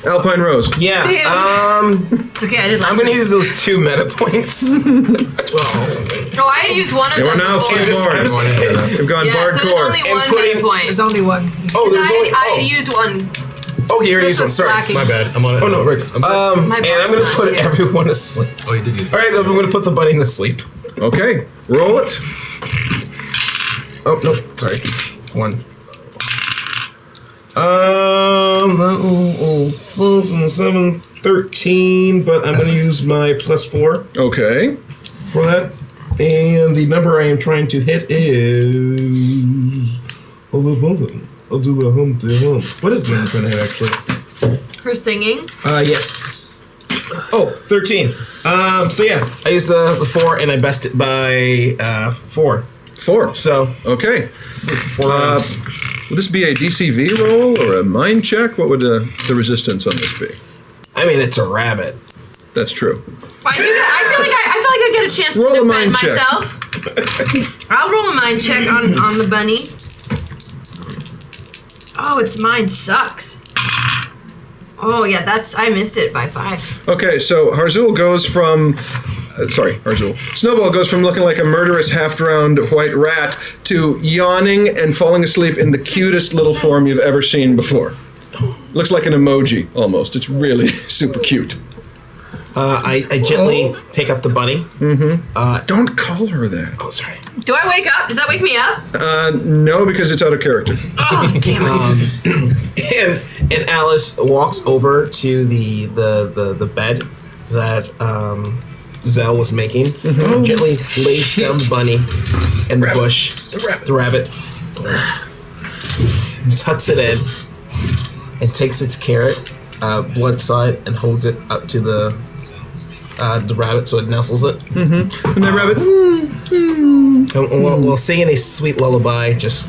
Alpine Rose. Yeah. It's okay. I did last I'm gonna week. use those 2 meta points. Oh, I had used one of They them. were now before. full bard. They've gone Yeah, so there's bardcore. only And one putting- meta point. There's only one. Oh, there's only. I had used one. Oh, you already This used one. was Sorry. slacking. My bad. I'm on it. Oh no, right. My And I'm bar's gonna not put here. everyone to sleep. Oh, you did use All right, I'm gonna put the bunny to sleep. Okay, roll it. Oh no, sorry. 1. That was 6 and 7, 13. But I'm gonna use my +4 Okay. for that. And the number I am trying to hit is. I'll do a home to home. What is the number I'm trying to hit actually? Her singing. Yes. Oh, 13. So yeah, I used the 4 and I bested it by 4. 4. So Okay. 4 rounds. Would this be a DCV roll or a mind check? What would the resistance on this be? I mean, it's a rabbit. That's true. I feel like I get a chance Roll a to defend mind check. myself. I'll roll a mind check on the bunny. Oh, its mind sucks. Oh yeah, I missed it by 5. Okay, so Harzul goes from. Harzul. Snowball goes from looking like a murderous, half-drowned white rat to yawning and falling asleep in the cutest little form you've ever seen before. Looks like an emoji, almost. It's really super cute. I gently pick up the bunny. Don't call her that. Oh, sorry. Do I wake up? Does that wake me up? No, because it's out of character. Oh damn it! And Alice walks over to the bed that Zell was making. Gently lays down the bunny in the bush. The rabbit. Tucks it in and takes its carrot, blunt side, and holds it up to the rabbit so it nestles it. And the rabbit. And we'll sing in a sweet lullaby. Just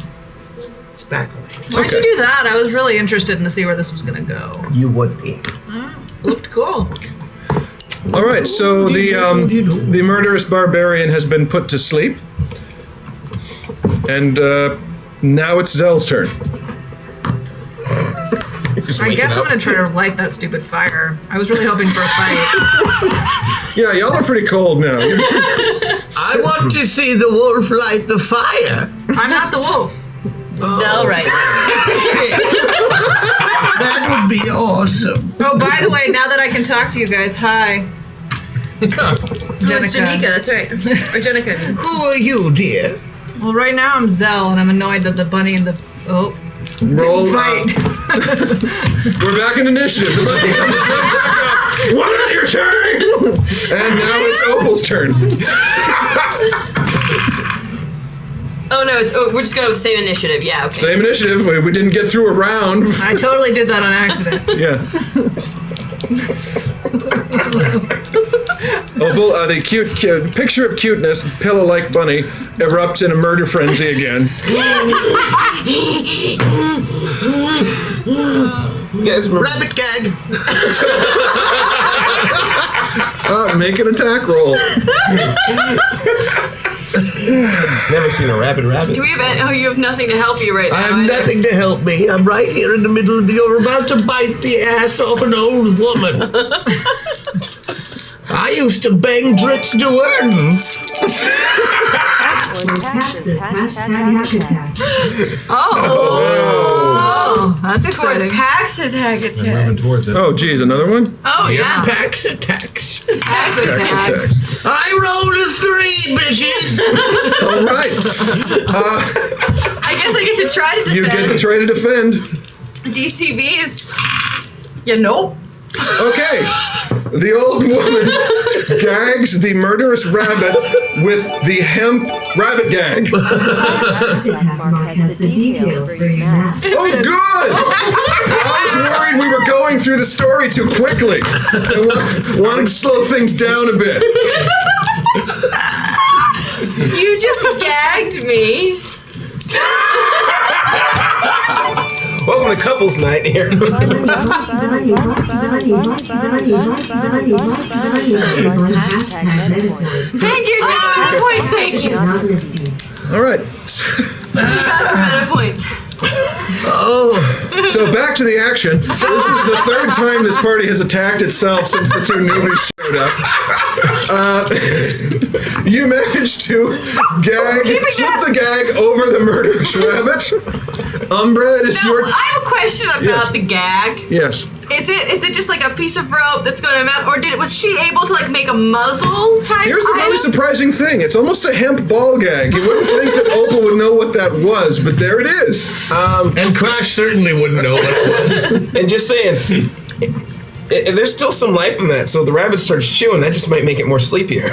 it's back on it. Why should you do that? I was really interested in to see where this was going to go. You would be. Looked cool. All right, so the murderous barbarian has been put to sleep, and now it's Zell's turn. I guess I'm going to try to light that stupid fire. I was really hoping for a fight. Yeah, y'all are pretty cold now. I want to see the wolf light the fire. I'm not the wolf. Zell, right? That would be awesome. Oh, by the way, now that I can talk to you guys, hi. It's Janika, that's right. Or Jenica. Who are you, dear? Well, right now I'm Zell, and I'm annoyed that the bunny and the... Oh. Roll Fight. We're back in initiative. The bunny comes right back up. What are you saying? And now it's Opal's turn. Oh no, we're just going with the same initiative. Yeah. Okay. Same initiative. We didn't get through a round. I totally did that on accident. Yeah. Opal, the cute picture of cuteness, pillow-like bunny, erupts in a murder frenzy again. Yes, rabbit gag. Make an attack roll. Never seen a rabbit. Do we have? You have nothing to help you right now. I have nothing to help me. I'm right here in the middle of you're about to bite the ass off an old woman. I used to bang Dritz DeWerden. Oh, that's exciting. Pax attack attack. Moving towards it. Oh, geez, another one? Oh yeah. Pax attacks. Pax Attack, attack. attack. I rolled a 3, bitches. All right. I guess I get to try to defend. You get to try to defend. DCBs. Yeah, nope. Okay. The old woman gags the murderous rabbit with the hemp rabbit gag. Mark has the details for your map. Oh, good! I was worried we were going through the story too quickly. I wanted to slow things down a bit. You just gagged me. Welcome to couples night here. Thank you, John. Points, thank you. All right. Meta points. Oh. So back to the action. So this is the third time this party has attacked itself since the two newbies showed up. You managed to slip the gag over the murderous rabbit. Umbra, it is Now, your... I have a question about the gag. Yes. Is it just like a piece of rope that's going to mouth, or was she able to like make a muzzle type? Here's the really item? surprising thing. It's almost a hemp ball gag. You wouldn't think that Opal would know what that was, but there it is. And Crash certainly wouldn't know what it was. And just saying, there's still some life in that, so the rabbit starts chewing. That just might make it more sleepier.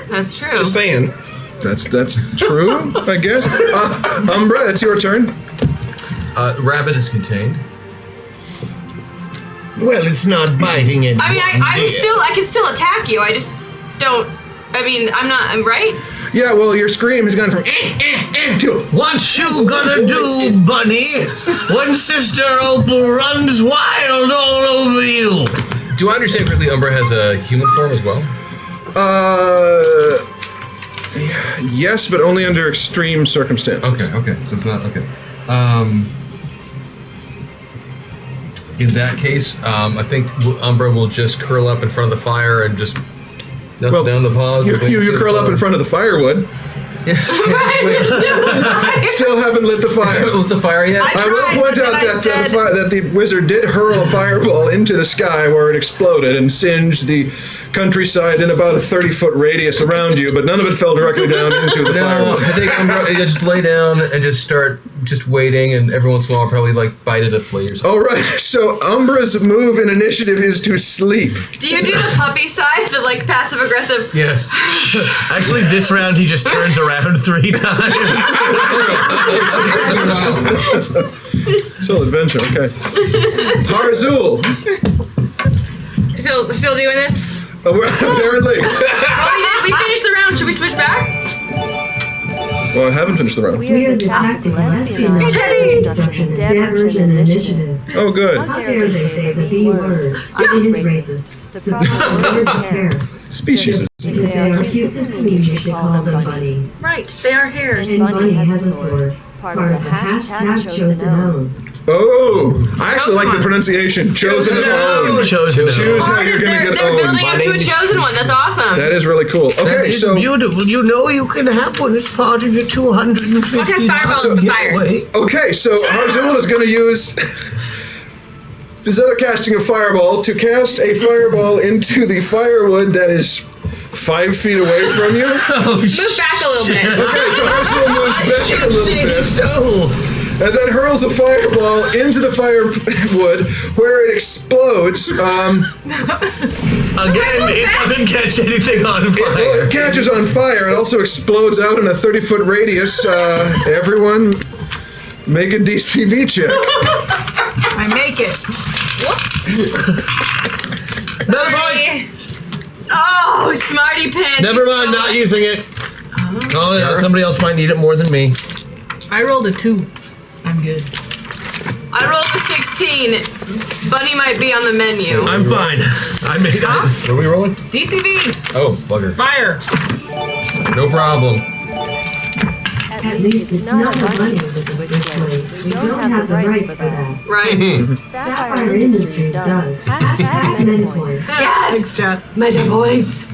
That's true. Just saying. That's true, I guess. Umbra, it's your turn. Rabbit is contained. Well, it's not biting it. I mean, I can still attack you. I just don't. I mean, I'm right. Yeah, well, your scream has gone from to what you gonna do, buddy, when Sister Opal runs wild all over you? Do I understand correctly? Umbra has a human form as well. Yes, but only under extreme circumstances. Okay. So it's not okay. In that case, I think Umbra will just curl up in front of the fire and just nestle down the paws. You curl up in front of the firewood. Still haven't lit the fire. Haven't lit the fire yet? I will point out that the wizard did hurl a fireball into the sky where it exploded and singed the countryside in about a 30-foot radius around you, but none of it fell directly down into the fire. No, I think Umbra just lay down and just start just waiting, and every once in a while I'll probably like bite at a flea or something. All right, so Umbra's move in initiative is to sleep. Do you do the puppy side, the like passive aggressive? Yes. Actually, this round he just turns around 3 times. Still adventure, okay. Harzul. Still doing this? Apparently. We finished the round. Should we switch back? Well, I haven't finished the round. We are the tactical lesbian construction, diversion initiative. Oh, good. How dare they say the B word? It is racist. The proper word is hair. Species. If they are cute siblings, you should call them bunnies. Right, they are hares. And Bunny has a sword. Part of the hashtag chosen own. Oh, I actually like the pronunciation. Chosen as own. Chosen. Choose how you're going to They're get owned. building up to a chosen one. That's awesome. That is really cool. Okay, It's so beautiful. You know you can have one as part of your $250 What has Fireball with the fire? giveaway. okay, so Harzul is going to use his other casting of Fireball to cast a fireball into the firewood that is 5 feet away from you. Move back a little bit. Okay, so Harzul moves back a little bit. So, And then hurls a fireball into the firewood where it explodes. again, it doesn't catch anything on Well, fire. it catches on fire. It also explodes out in a 30-foot radius. Everyone, make a DCV check. I make it. Never mind. Oh, smarty pants. Never mind, not using it. Oh, yeah, somebody else might need it more than me. I rolled a 2. I'm good. I rolled a 16. Bunny might be on the menu. I'm fine. I made it. What are we rolling? DCV, Oh, bugger. fire. No problem. At least it's not a bunny with a switchblade. We don't have the rights for that. Right. Sapphire Industries does. Hashtag Metapoint. Yes. Thanks, chat. Meta points.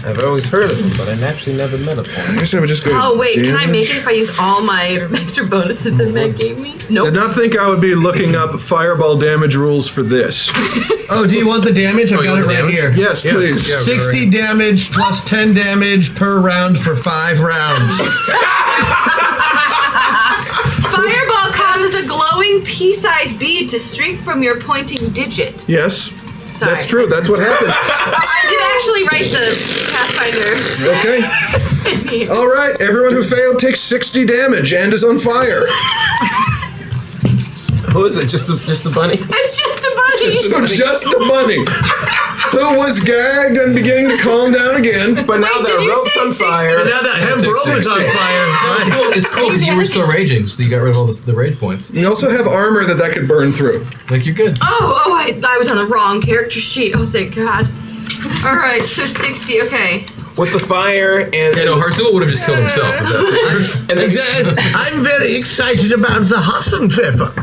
I've always heard of them, but I've actually never met a I guess I would just go. Oh wait, can I make damage. it if I use all my extra bonuses that Meg gave me? Nope. Did not think I would be looking up fireball damage rules for this. Oh, do you want the damage? I've you got want it the right damage? here. Yes, please. Yeah. 60 damage plus 10 damage per round for 5 rounds. Fireball causes a glowing pea-sized bead to streak from your pointing digit. Yes, Sorry. that's true. That's what happened. I did actually write the Pathfinder. Okay. All right. Everyone who failed takes 60 damage and is on fire. Who is it? Just the bunny? It's just a bunny. So just the bunny, who was gagged and beginning to calm down again. But now Wait, their did you rope's say on 60? fire. And now that hemp rope is on fire. It's cool because you were still raging, so you got rid of all the rage points. You also have armor that could burn through. Like, you're good. I was on the wrong character sheet. Oh, thank God. All right, so 60. Okay. With the fire and Yeah, no, Harzul would have just killed himself. If that and Exactly. I'm very excited about the Hassenpfeffer.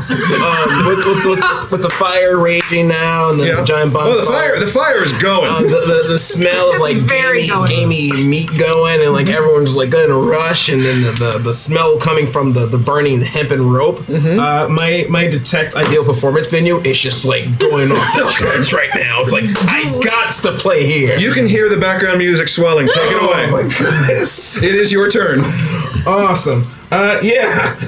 with the fire raging now and the giant bonfire. Oh, the fire is going. The smell of like very gamey meat going, and like everyone's like going to rush, and then the smell coming from the burning hempen rope. My detect ideal performance venue is just like going off the charts right now. It's like I got to play here. You can hear the background music swelling. Take it away. Oh my goodness! It is your turn. Awesome. Yeah. I'm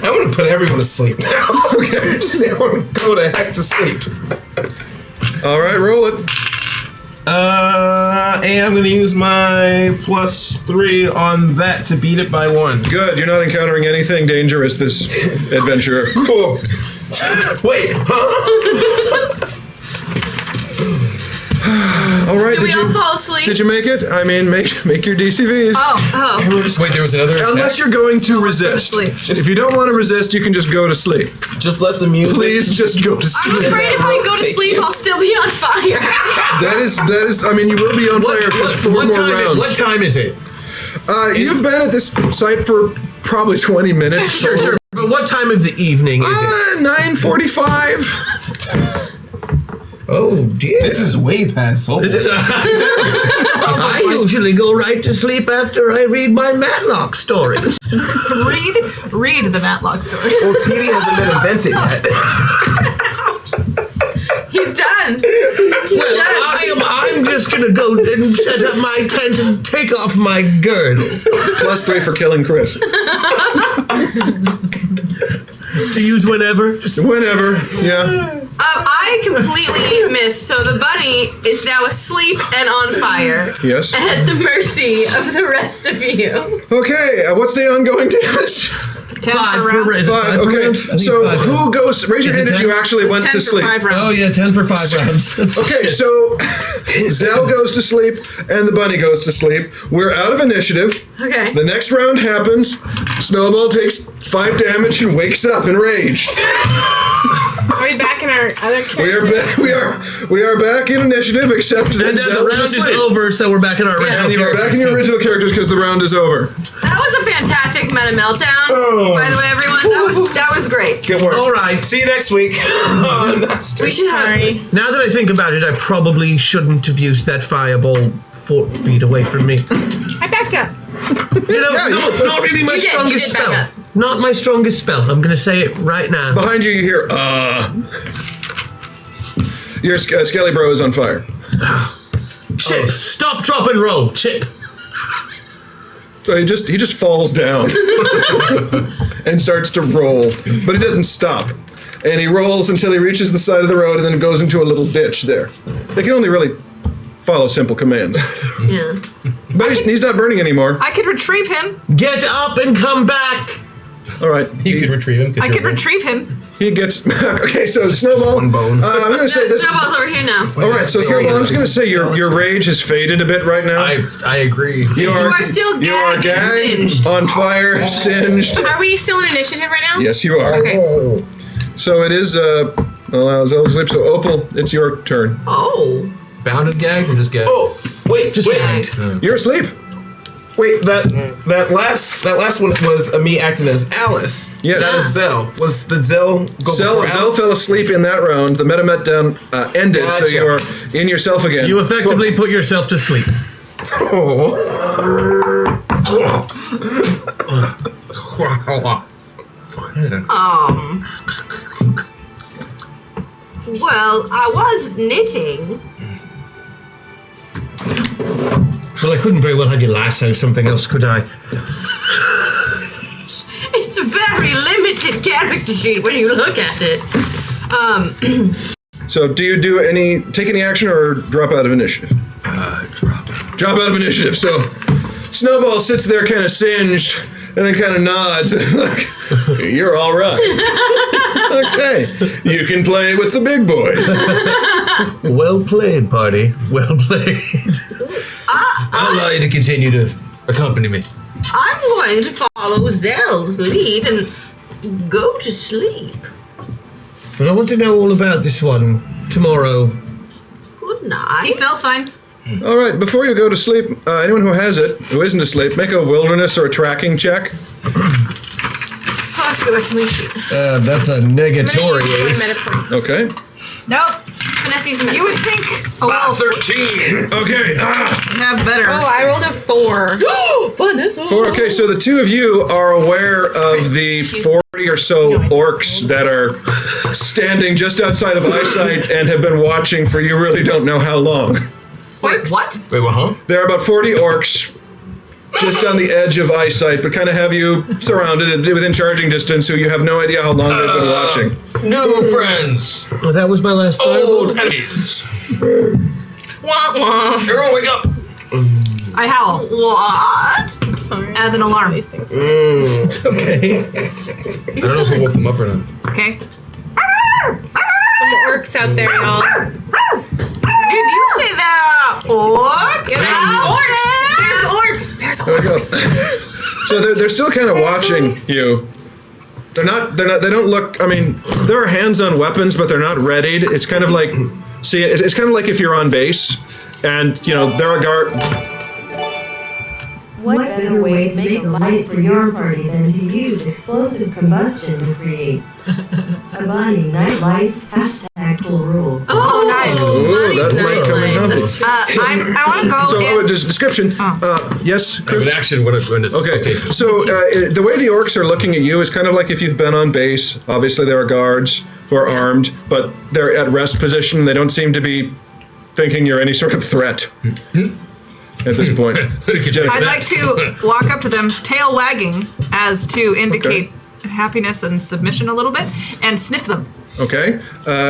gonna put everyone to sleep now. Okay. Just everyone go to heck to sleep. All right, roll it. And I'm gonna use my +3 on that to beat it by 1. Good. You're not encountering anything dangerous this adventure. Cool. Wait, huh? All right. Did we all fall asleep? Did you make it? I mean, make your DCVs. Oh. Wait, there was another. Unless you're going to resist. sleep. If you don't want to resist, you can just go to sleep. Just let the music. Please just go to I'm sleep. afraid if I go to sleep, I'll still be on fire. That is. I mean, you will be on fire for 4 more rounds. What time is it? You've been at this site for probably 20 minutes. Sure. But what time of the evening is it? 9:45. Oh, dear. This is way past soul. I usually go right to sleep after I read my Matlock stories. Read the Matlock story. Well, TV hasn't been invented yet. He's done. Well, I'm just gonna go and set up my tent and take off my girdle. +3 for killing Chris. To use whenever? Just whenever. Yeah. I completely missed. So the bunny is now asleep and on fire. Yes. At the mercy of the rest of you. Okay. What's the ongoing damage? 10 5 per per round? round. Five, okay. So who goes? Raise your Is it hand if 10? you actually went 10 to for sleep. 5 rounds. Oh yeah, 10 for 5 rounds. Okay, so Zell goes to sleep and the bunny goes to sleep. We're out of initiative. Okay. The next round happens. Snowball takes 5 damage and wakes up enraged. Are we back in our other character? We are back in initiative, except that And then Zell the round is is asleep. over, so we're back in our original And you are back in characters, your too. original characters because the round is over. That was a fantastic meta meltdown. Oh. By the way, everyone, that was great. Good work. All right. See you next week. We should have. Now that I think about it, I probably shouldn't have used that fireball 4 feet away from me. I backed up. You know, Yeah, not really my you did strongest back spell. up. Not my strongest spell. I'm going to say it right now. Behind you, you hear, Your Skelly Bro is on fire. Chip, stop, drop, and roll. Chip. So he just falls down and starts to roll, but he doesn't stop. And he rolls until he reaches the side of the road and then goes into a little ditch there. They can only really follow simple commands. Yeah. But he's not burning anymore. I could retrieve him. Get up and come back. All right. You could retrieve him. I could retrieve him. He gets back. Okay, so Snowball. One bone. I'm going to say this. Snowball's over here now. All right, so Snowball, I'm just going to say your rage has faded a bit right now. I agree. You are still you are gagged and gagged, singed. on fire, singed. Are we still in initiative right now? Yes, you are. Okay. So it is. Zell sleep. So Opal, it's your turn. Oh. Bound and gagged or just gagged? Oh, wait, wait. Gagged. You're asleep. Wait, that last one was me acting as Alice. Yes. That is Zell. Did Zell go Zell before Zell Alice? fell asleep in that round. The meta meltdown ended, so Gotcha. you are in yourself again. You effectively put yourself to sleep. Well, I was knitting. Well, I couldn't very well have you lasso something else, could I? It's a very limited character sheet when you look at it. So do you take any action or drop out of initiative? Drop out of initiative. So Snowball sits there kind of singed and then kind of nods. Like, you're all right. Okay. You can play with the big boys. Well played, party. Well played. I'll allow you to continue to accompany me. I'm going to follow Zell's lead and go to sleep. But I want to know all about this one tomorrow. Good night. He smells fine. All right, before you go to sleep, anyone who has it, who isn't asleep, make a wilderness or a tracking check. I'll have to go back to my sheet. That's a negatory ace. Okay. Nope. Vanessa used a You would think a wolf 13. Okay. would have better. Oh, I rolled a 4. Vanessa. 4. Okay, so the two of you are aware of the 40 or so orcs that are standing just outside of eyesight and have been watching for you really don't know how long. Wait, what? Wait, what, huh? There are about 40 orcs just on the edge of eyesight, but kind of have you surrounded and within charging distance, who you have no idea how long they've been watching. New friends. Oh, that was my last Old fireball. enemies. Wah wah. Everyone wake up. I howl What? Sorry. as an alarm. These things. It's okay. I don't know if it woke them up or not. Okay. Some orcs out there, y'all. Did you say there are orcs? There's orcs. There's There we go. So they're still kind of watching you. They don't look, I mean, there are hands on weapons, but they're not readied. It's kind of like, it's kind of like if you're on base and, there are What better way to make a light for your party than to use explosive combustion to create a bunny night light? Hashtag full rule. Oh, nice. Ooh, that might come in handy. I want to go. So, just description. Yes, I have an action when it's Okay, so the way the orcs are looking at you is kind of like if you've been on base. Obviously, there are guards who are armed, but they're at rest position. They don't seem to be thinking you're any sort of threat at this point. I'd like to walk up to them, tail wagging, as to indicate happiness and submission a little bit, and sniff them. Okay,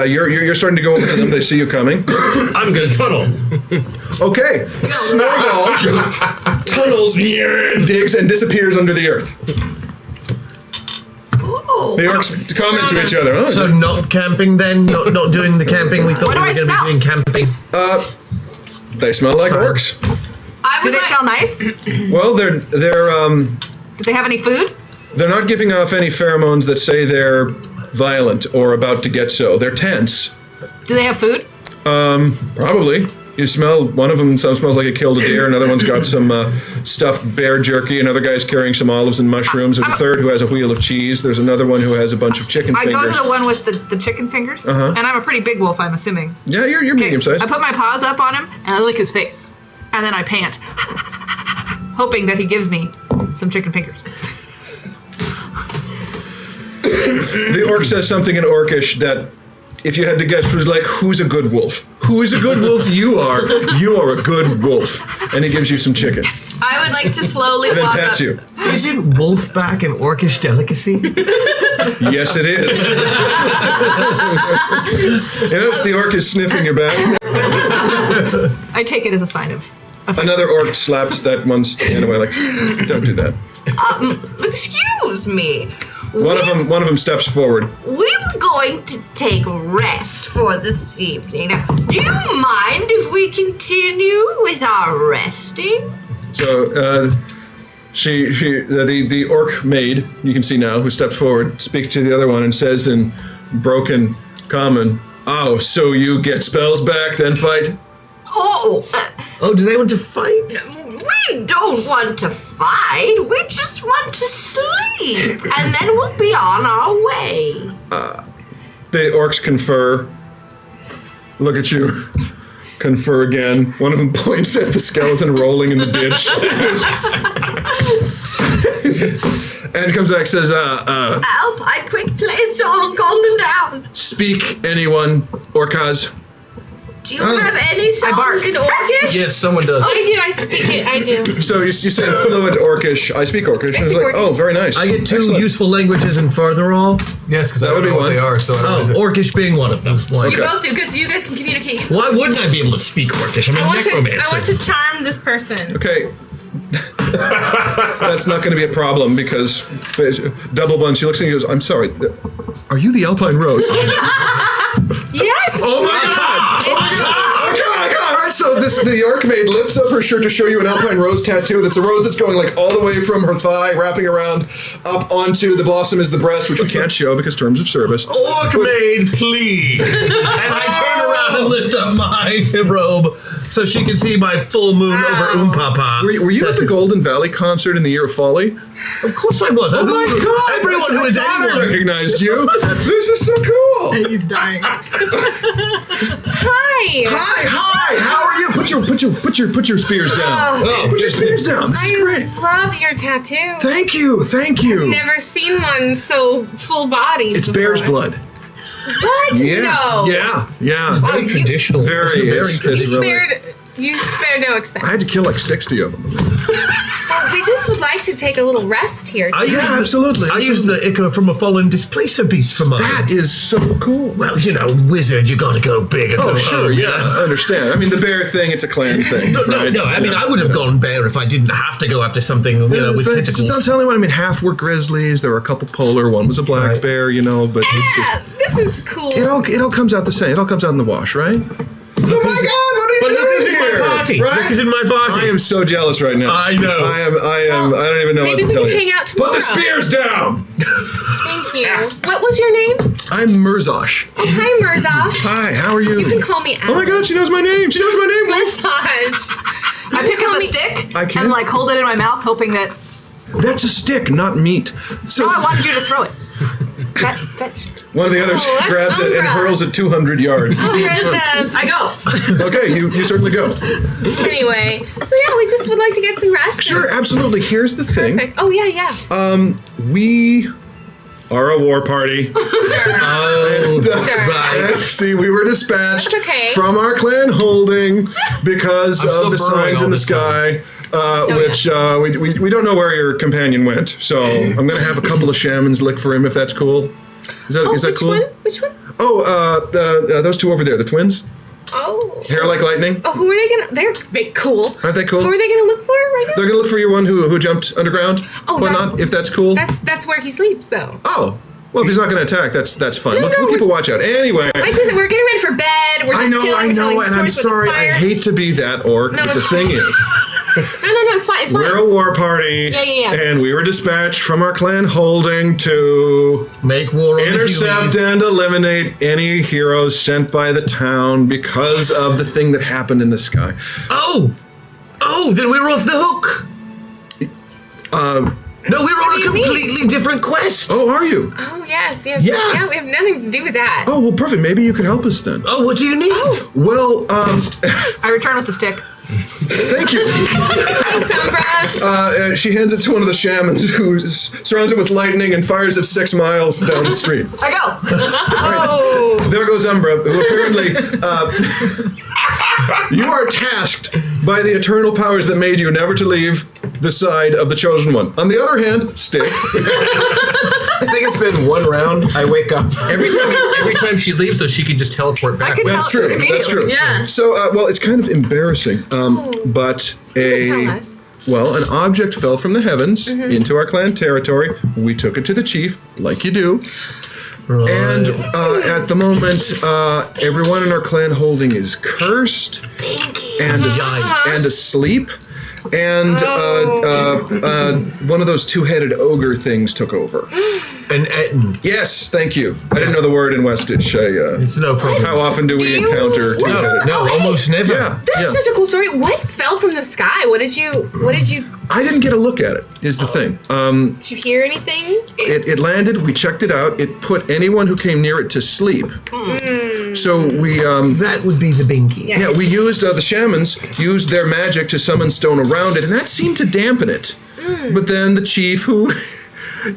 you're starting to go over to them. They see you coming. I'm gonna tunnel. Okay, Snowball tunnels, digs, and disappears under the earth. Oh. The orcs comment to each other. Oh, So not camping then? Not doing the camping we thought What we do were I going to be smell? doing camping. they smell like orcs. Do they smell nice? Well, they're Do they have any food? they're not giving off any pheromones that say they're violent or about to get so. They're tense. Do they have food? Probably. You smell, one of them smells like it killed a deer, another one's got some stuffed bear jerky, another guy's carrying some olives and mushrooms, there's a third who has a wheel of cheese, there's another one who has a bunch of chicken I fingers. go to the one with the chicken fingers, and I'm a pretty big wolf, I'm assuming. Yeah, you're Okay, medium sized. I put my paws up on him, and I lick his face. And then I pant, hoping that he gives me some chicken fingers. The orc says something in Orcish that, if you had to guess, was like, who's a good wolf? Who is a good wolf? You are. You are a good wolf. And he gives you some chicken. I would like to slowly And then walk pats up. you. Isn't wolfback an orcish delicacy? Yes, it is. You notice the orc is sniffing your back. I take it as a sign of affection. Another orc slaps that one's hand away, like, don't do that. Excuse me. One of them steps forward. We were going to take rest for this evening. Now, do you mind if we continue with our resting? So, the orc maid, you can see now, who steps forward, speaks to the other one and says in broken common, "Oh, so you get spells back, then fight?" Oh, Oh, do they want to fight? we don't want to fight. We just want to sleep. And then we'll be on our way. The orcs confer. Look at you. Confer again. One of them points at the skeleton rolling in the ditch. And comes back and says, Alpine, quick, play a song, calm them down. speak, anyone, Orcas. Do you have any songs in Orcish? Yes, someone does. I speak it. I do. So you say fluent Orcish. I speak Orcish. And it's like, Orcish. oh, very nice. I get two Excellent. useful languages in Fartherall. Yes, because I That would don't know be what one. they are, so I Oh, don't know. Orcish being one of them. Why? You both do good, so you guys can communicate. Why wouldn't I be able to speak Orcish? I'm a I want necromancer. to charm this person. Okay. That's not going to be a problem because double bunch. He looks at you and goes, "I'm sorry. Are you the Alpine Rose?" Yes. Oh my god! Oh my god! All right, so the orc maid lifts up her shirt to show you an Alpine Rose tattoo. That's a rose that's going like all the way from her thigh, wrapping around up onto the blossom is the breast, which we can't show because terms of service. Orc maid, please. And I turn around and lift up my robe so she can see my full moon over Umpapa. Were you at the Golden Valley concert in the Year of Folly? Of course I was. Oh my god! Everyone who is I anyone. recognized you. This is so cool. He's dying. Hi. Hi. How are you? Put your spears down. Put your spears down. This is great. I love your tattoo. Thank you. Never seen one so full body. It's bear's blood. What? No. Yeah. Very traditional. Very. You spared no expense. I had to kill like 60 of them. We just would like to take a little rest here. Absolutely. I used the Ichor from a fallen displacer beast for mine. That is so cool. Well, you know, wizard, you gotta go big and Oh, go sure, home, yeah, I understand. I mean, the bear thing, it's a clan thing. No, right? I mean, I would have gone bear if I didn't have to go after something, you know, with But tentacles. don't tell anyone. I mean, half were grizzlies. There were a couple polar. One was a black Right. bear, you know, but it's just... This is cool. It all comes out the same. It all comes out in the wash, right? Oh my God! What are you But look doing who's in here? my party. Right? Look who's in my party. I am so jealous right now. I know. I am. I don't even know what Maybe to we tell can you. hang out tomorrow. Put the spears down. Thank you. What was your name? I'm Murzosh. Oh, hi, Murzosh. Hi. How are you? You can call me Alice. Oh my God! She knows my name. She knows my name. Murzosh. I pick up a stick I can? and like hold it in my mouth, hoping that. That's a stick, not meat. So No, I wanted you to throw it. Fetch. one of the others Oh, that's grabs it and Umbra. hurls it 200 yards. Oh, there's I go. Okay, you certainly go. Anyway, so yeah, we just would like to get some rest. Sure, absolutely. Here's the thing. Perfect. Oh, yeah. We are a war party. Oh, Sure. right. See, we were dispatched That's okay. from our clan holding because I'm still of the burrowing signs all in the this time. sky. Which we don't know where your companion went, so I'm gonna have a couple of shamans look for him if that's cool. Is that Which cool? one? Which one? Oh, those two over there, the twins, Oh. hair like lightning. Oh, who are they gonna? They're big, cool. Aren't they cool? Who are they gonna look for right now? They're gonna look for your one who jumped underground. Oh, Whatnot, if that's cool. That's where he sleeps, though. Oh, Well, if he's not going to attack, that's fine. We'll keep a watch out. Anyway. Like we said, we're getting ready for bed. We're just chilling. I know, and I'm sorry. I hate to be that orc, but the thing is... No, it's fine. It's fine. We're a war party. Yeah. And we were dispatched from our clan holding to... Make war on intercept and eliminate any heroes sent by the town because of the thing that happened in the sky. Oh, then we're off the hook. No, we're on a completely different quest. Oh, are you? Oh, yes. Yeah. Yeah, we have nothing to do with that. Oh, well, perfect. Maybe you could help us then. Oh, what do you need? Oh. Well, I return with the stick. Thank you. Thanks, Umbra. She hands it to one of the shamans who surrounds it with lightning and fires it 6 miles down the street. I go. Oh. There goes Umbra, who apparently... you are tasked by the eternal powers that made you never to leave the side of the chosen one. On the other hand, stick. I think it's been one round. I wake up. Every time she leaves, so she can just teleport back. That's true. That's true. Yeah. So, well, it's kind of embarrassing, but Tell us. well, an object fell from the heavens into our clan territory. We took it to the chief, like you do. Right. And at the moment, everyone in our clan holding is cursed and asleep. And one of those two-headed ogre things took over. An Etten. Yes, thank you. I didn't know the word in Westitch. It's no problem. How often do we encounter two-headed? No, almost never. Yeah. This is such a cool story. What fell from the sky? What did you? I didn't get a look at it, is the thing. Did you hear anything? It landed, we checked it out. It put anyone who came near it to sleep. So we... that would be the binky. Yeah, we used, the shamans used their magic to summon stone around it, and that seemed to dampen it. But then the chief, who...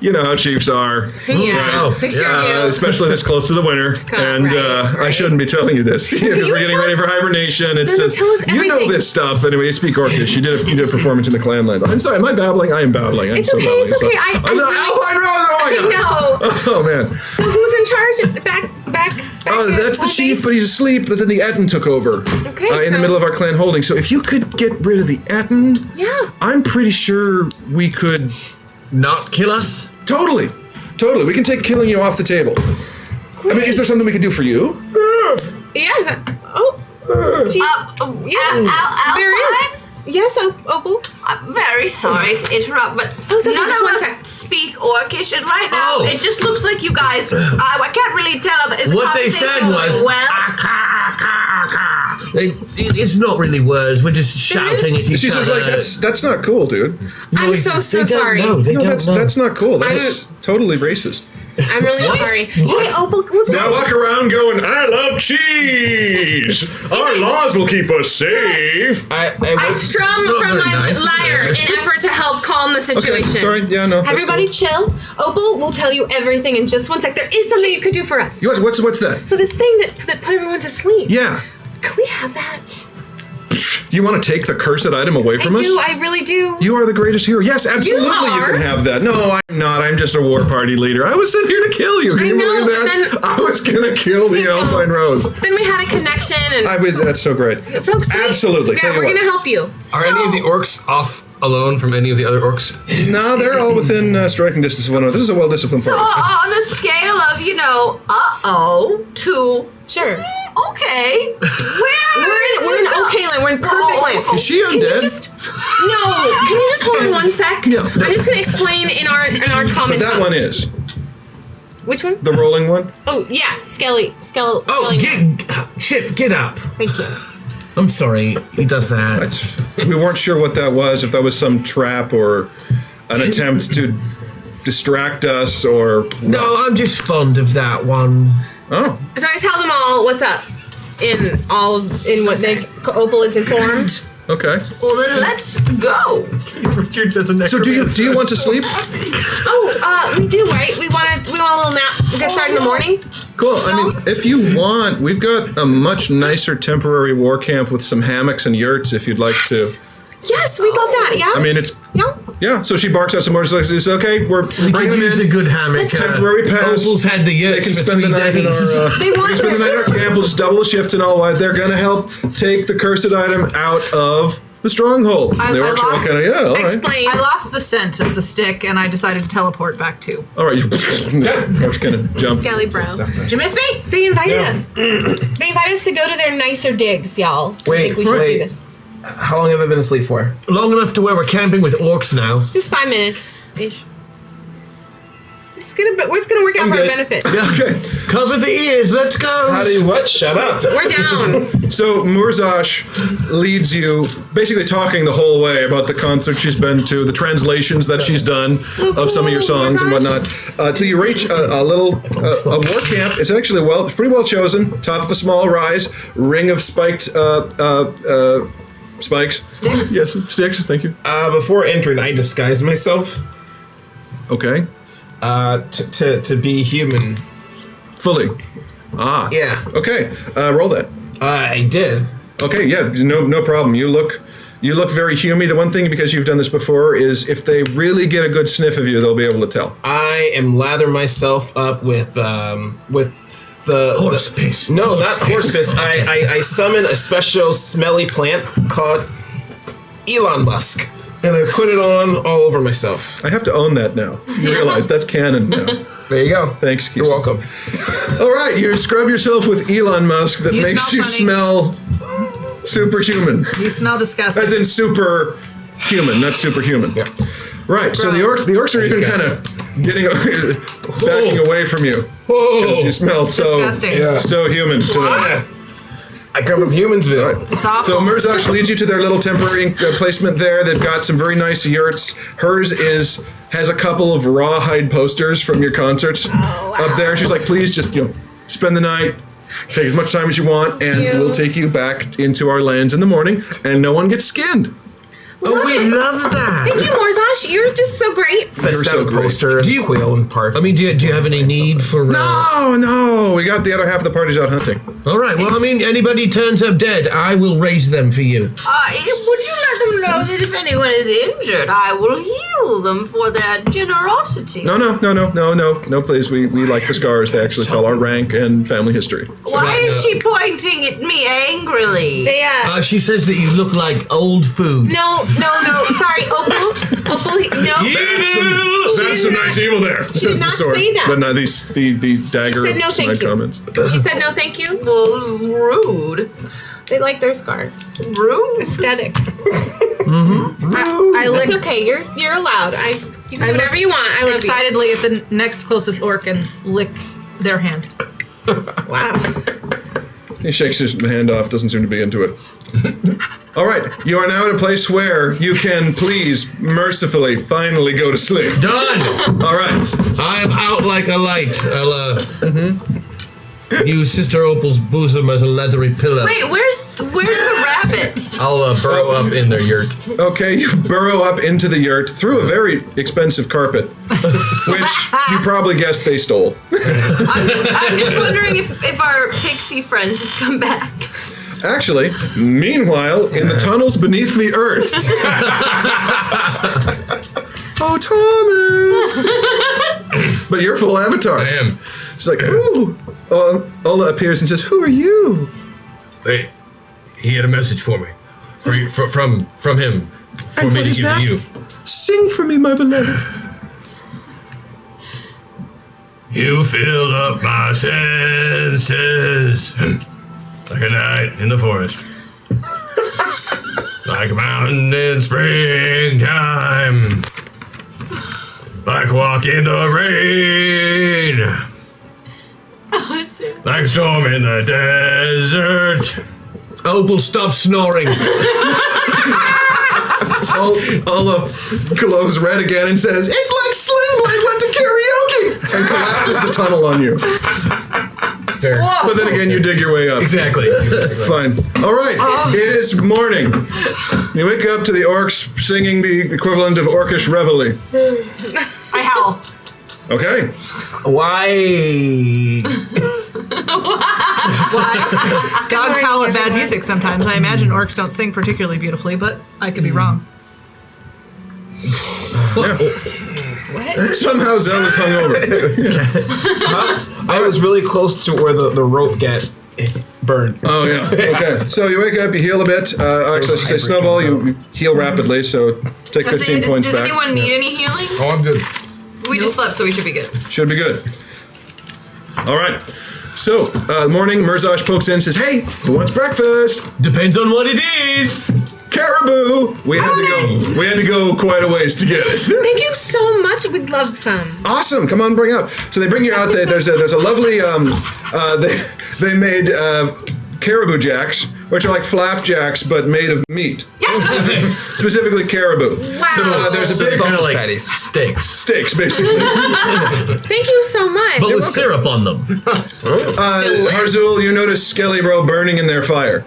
You know how chiefs are. Yeah, Right. sure do. Especially this close to the winter. I shouldn't be telling you this. We're getting ready for hibernation. It's just, tell us you know everything. this stuff. Anyway, you speak Orcish. You did a performance in the Clanland. I'm sorry, am I babbling? I am babbling. It's okay. It's okay. Alpine Rose! Oh my God! know. Oh man. So who's in charge? Back. That's the chief, but he's asleep. But then the Etten took over in the middle of our clan holding. So if you could get rid of the Etten, I'm pretty sure we could not kill us. Totally. We can take killing you off the table. I mean, is there something we could do for you? Yeah. There is. Yes, Opal. I'm very sorry to interrupt, but none of us speak Orcish, and right now it just looks like you guys. I can't really tell. Is What they said was, it's not really words. We're just shouting at each other. She's just like, that's not cool, dude. I'm so sorry. That's not cool. That's totally racist. I'm really sorry. Hey, Opal, now walk around going, I love cheese. Our laws will keep us safe. I strum from my lyre in effort to help calm the situation. Okay, sorry, yeah, no. Everybody chill. Opal will tell you everything in just 1 sec. There is something you could do for us. What's that? So this thing that put everyone to sleep. Yeah. Can we have that? You want to take the cursed item away from us? I really do. You are the greatest hero. Yes, absolutely you are. can have that. No, I'm not. I'm just a war party leader. I was sent here to kill you. Can you believe that? I was going to kill the Alpine Rose. Then we had a connection. And that's so great. So sweet. Absolutely. Yeah, we're going to help you. Are any of the orcs off alone from any of the other orcs? No, they're all within striking distance of one another. This is a well-disciplined So party. on a scale of, to... Sure. Okay. We're in okay land. We're in perfect land. Is she undead? No. Can you just hold on 1 sec? Yeah. I'm just gonna explain in our common But that tongue. one is. Which one? The rolling one? Oh yeah, Skelly. Chip, get up. Thank you. I'm sorry, he does that. We weren't sure what that was, if that was some trap or an attempt to distract us or what. No, I'm just fond of that one. Oh. So I tell them all what's up in what Opal is informed. Okay. Well, then let's go. Richard doesn't. So do you want to sleep? We do, right? We want a little nap. We get started in the morning. Cool. I mean, if you want, we've got a much nicer temporary war camp with some hammocks and yurts if you'd like to. Yes, we got that. Yeah. I mean, it's. Yeah. Yeah, so she barks out some more. She's like, it's okay, We bringing could them use in. a good hammock. Temporary pass. Opal's had the They yurts can for spend the 3 night in days. our. They want they can spend the night in our camp. We'll just double the shift and all. They're gonna help take the cursed item out of the stronghold. I The orcs are all lost- kind of, yeah, all right. Explain. I lost the scent of the stick, and I decided to teleport back too. All right, the orcs kind of jump. Scally Bro. Did you miss me? They invited us. They invited us to go to their nicer digs, y'all. I Wait, think we should wait. do this. How long have I been asleep for? Long enough to where we're camping with orcs now. Just 5 minutes ish. It's gonna work out for our good. benefit. Okay. Cover the ears. Let's go. How do you what? Shut up. We're down. So Murzash leads you, basically talking the whole way about the concert she's been to, the translations that she's done of some of your songs and whatnot, till you reach a little a war camp. It's actually it's pretty well chosen. Top of a small rise, ring of spiked spikes. Sticks? Yes, sticks. Thank you. Before entering, I disguised myself Okay. to be human. Fully. Ah. Yeah. Okay. Roll that. I did. Okay, yeah, no problem. You look very humy. The one thing, because you've done this before, is if they really get a good sniff of you, they'll be able to tell. I am lather myself up with the Horse piss. No, not horse piss. I summon a special smelly plant called Elon Musk, and I put it on all over myself. I have to own that now. You realize that's canon now. There you go. Thanks, Keith. You're welcome. All right, you scrub yourself with Elon Musk that You makes smell you funny. smell superhuman. You smell disgusting. As in superhuman, not superhuman. Yeah. Right, so the gross. orcs are even kind of backing away from you. Because you smell so Disgusting. human to them. I come from Humansville. It's awful. So Murzash leads you to their little temporary placement there. They've got some very nice yurts. Hers has a couple of rawhide posters from your concerts up there. She's like, please just spend the night, take as much time as you want, and we'll take you back into our lands in the morning, and no one gets skinned. Oh, we love that. Thank you, Morzash. You're just so great. Sets so down a great. poster and quail and park. I mean, do you have any need for? No, we got the other half of the parties out hunting. All right. Well, I mean, anybody turns up dead, I will raise them for you. Would you let them know that if anyone is injured, I will heal them for their generosity? No, please. We like the scars to actually tell our rank and family history. Why is she pointing at me angrily? They, She says that you look like old food. no. Sorry, Opal, no. That's some nice evil there. She did not say that. But no, the dagger She said no, of thank snide you. comments. She said no, thank you. Well, rude. They like their scars. Rude. Aesthetic. I It's lick okay. You're allowed. You can do whatever you want. I love excitedly at the next closest orc and lick their hand. you. Wow. He shakes his hand off, doesn't seem to be into it. All right, you are now at a place where you can please, mercifully, finally go to sleep. Done. All right. I am out like a light. I'll use Sister Opal's bosom as a leathery pillow. Wait, where's the rabbit? I'll burrow up in their yurt. Okay, you burrow up into the yurt through a very expensive carpet, which you probably guessed they stole. I'm just wondering if our pixie friend has come back. Actually, meanwhile, in the tunnels beneath the earth. Oh, Thomas! But you're full avatar. I am. She's like, ooh. Ola appears and says, who are you? Hey, he had a message for me. From him. For And me what to is give that? to you. Sing for me, my beloved. You filled up my senses like a night in the forest. Like a mountain in springtime. Like walk in the rain. Like a storm in the desert. Opal, stop snoring. Ola glows red again and says, it's like Slim Blade went to karaoke! And collapses the tunnel on you. Fair. But then again, you dig your way up. Exactly. Fine. All right. It is morning. You wake up to the orcs singing the equivalent of orcish reveille. I howl. Okay. Why? Dogs howl at bad music sometimes. I imagine orcs don't sing particularly beautifully, but I could be wrong. Somehow Zell is hungover. I was really close to where the rope get Bird. Oh yeah. Okay. So you wake up, you heal a bit. Actually, I should say Snowball, you heal rapidly, so take 15 points does back. anyone need any healing? Oh, I'm good. We just slept, so we should be good. Should be good. All right. So, morning, Mirzash pokes in and says, "Hey, who wants breakfast?" Depends on what it is. Caribou. We had to go quite a ways to get it. Thank you so much. We'd love some. Awesome. Come on, bring up. So they bring you out there. There's a lovely. They made caribou jacks, which are like flapjacks but made of meat. Yes. Specifically caribou. Wow. So there's a bit kind of like patties. steaks. steaks, basically. Thank you so much. But with syrup on them. Harzul, you notice Skelly Bro burning in their fire.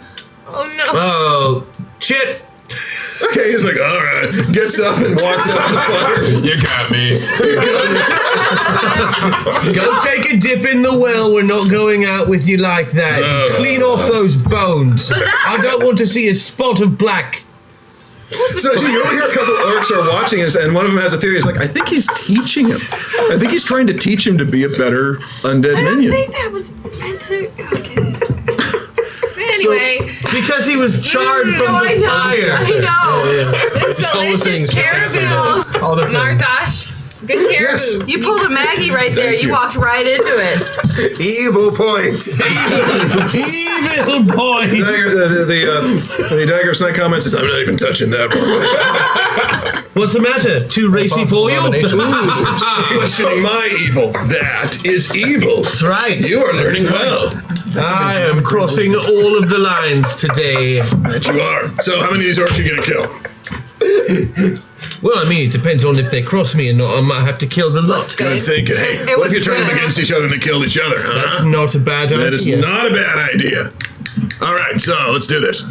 Oh no. Oh, shit. Okay, he's like, all right. Gets up and walks out of the fire. You got me. Go take a dip in the well. We're not going out with you like that. Clean off those bones. I don't want to see a spot of black. So you overhear a couple of orcs are watching us, and one of them has a theory. He's like, I think he's teaching him. I think he's trying to teach him to be a better undead minion. I think that was meant to. Okay. Anyway. Because he was charred from the I know. fire. I know. This all the delicious things. caribou. All the things. Marzash. Good caribou. Yes. You pulled a Maggie right there. Thank You you. walked right into it. Evil points. Evil points. The Dagger of Snake comments says, I'm not even touching that one. What's the matter? Too racy for you? Abomination. Questioning my evil. That is evil. That's right. You are learning well. I am crossing all of the lines today. That you are. So how many of these orcs are you going to kill? Well, I mean, it depends on if they cross me or not. I might have to kill the lot. Good thinking. Hey, It what was if you turn them good. against each other and they killed each other, huh? That's not a bad idea. That is not a bad idea. All right, so let's do this.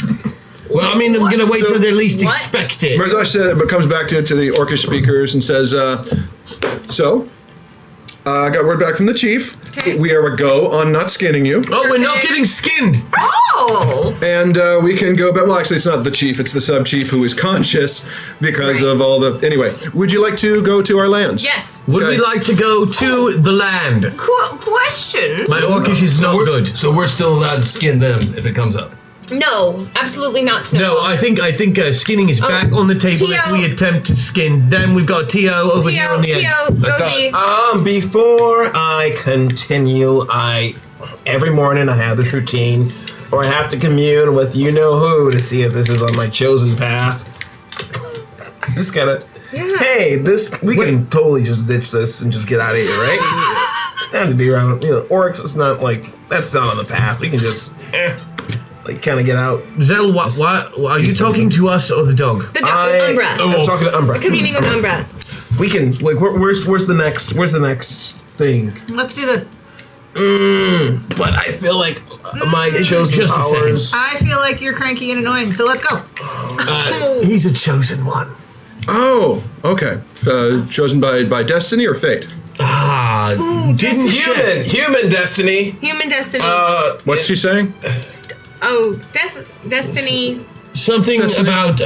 Well, I mean, I'm going to wait till they least What? expect it. Mirzash comes back to the orcish speakers and says, I got word back from the chief. Okay. We are a go on not skinning you. Oh, we're not getting skinned. Oh. And we can go back. Well, actually, it's not the chief. It's the sub-chief who is conscious because of all the... Anyway, would you like to go to our lands? Yes. Would Okay. we like to go to the land? Question. My orcish is not good. So we're still allowed to skin them if it comes up. No, absolutely not. Snowball. No, I think skinning is back on the table if T.O. we attempt to skin. Then we've got T.O. over here on the end. Rosie. Before I continue, every morning I have this routine where I have to commune with you-know-who to see if this is on my chosen path. Just gotta... Yeah. Hey, we can totally just ditch this and just get out of here, right? Don't have to be around, orcs, it's not like, that's not on the path. We can just, kind of get out. Zell, what are you talking to us or the dog? The dog, Umbra. I'm talking to Umbra. Communing with Umbra. We can, where's the next thing? Let's do this. But I feel like my chosen just a powers. I feel like you're cranky and annoying, so let's go. He's a chosen one. Oh, okay. Chosen by destiny or fate? Ooh, Didn't destiny. Human destiny. Human destiny. What's she saying? Destiny. something Destiny. about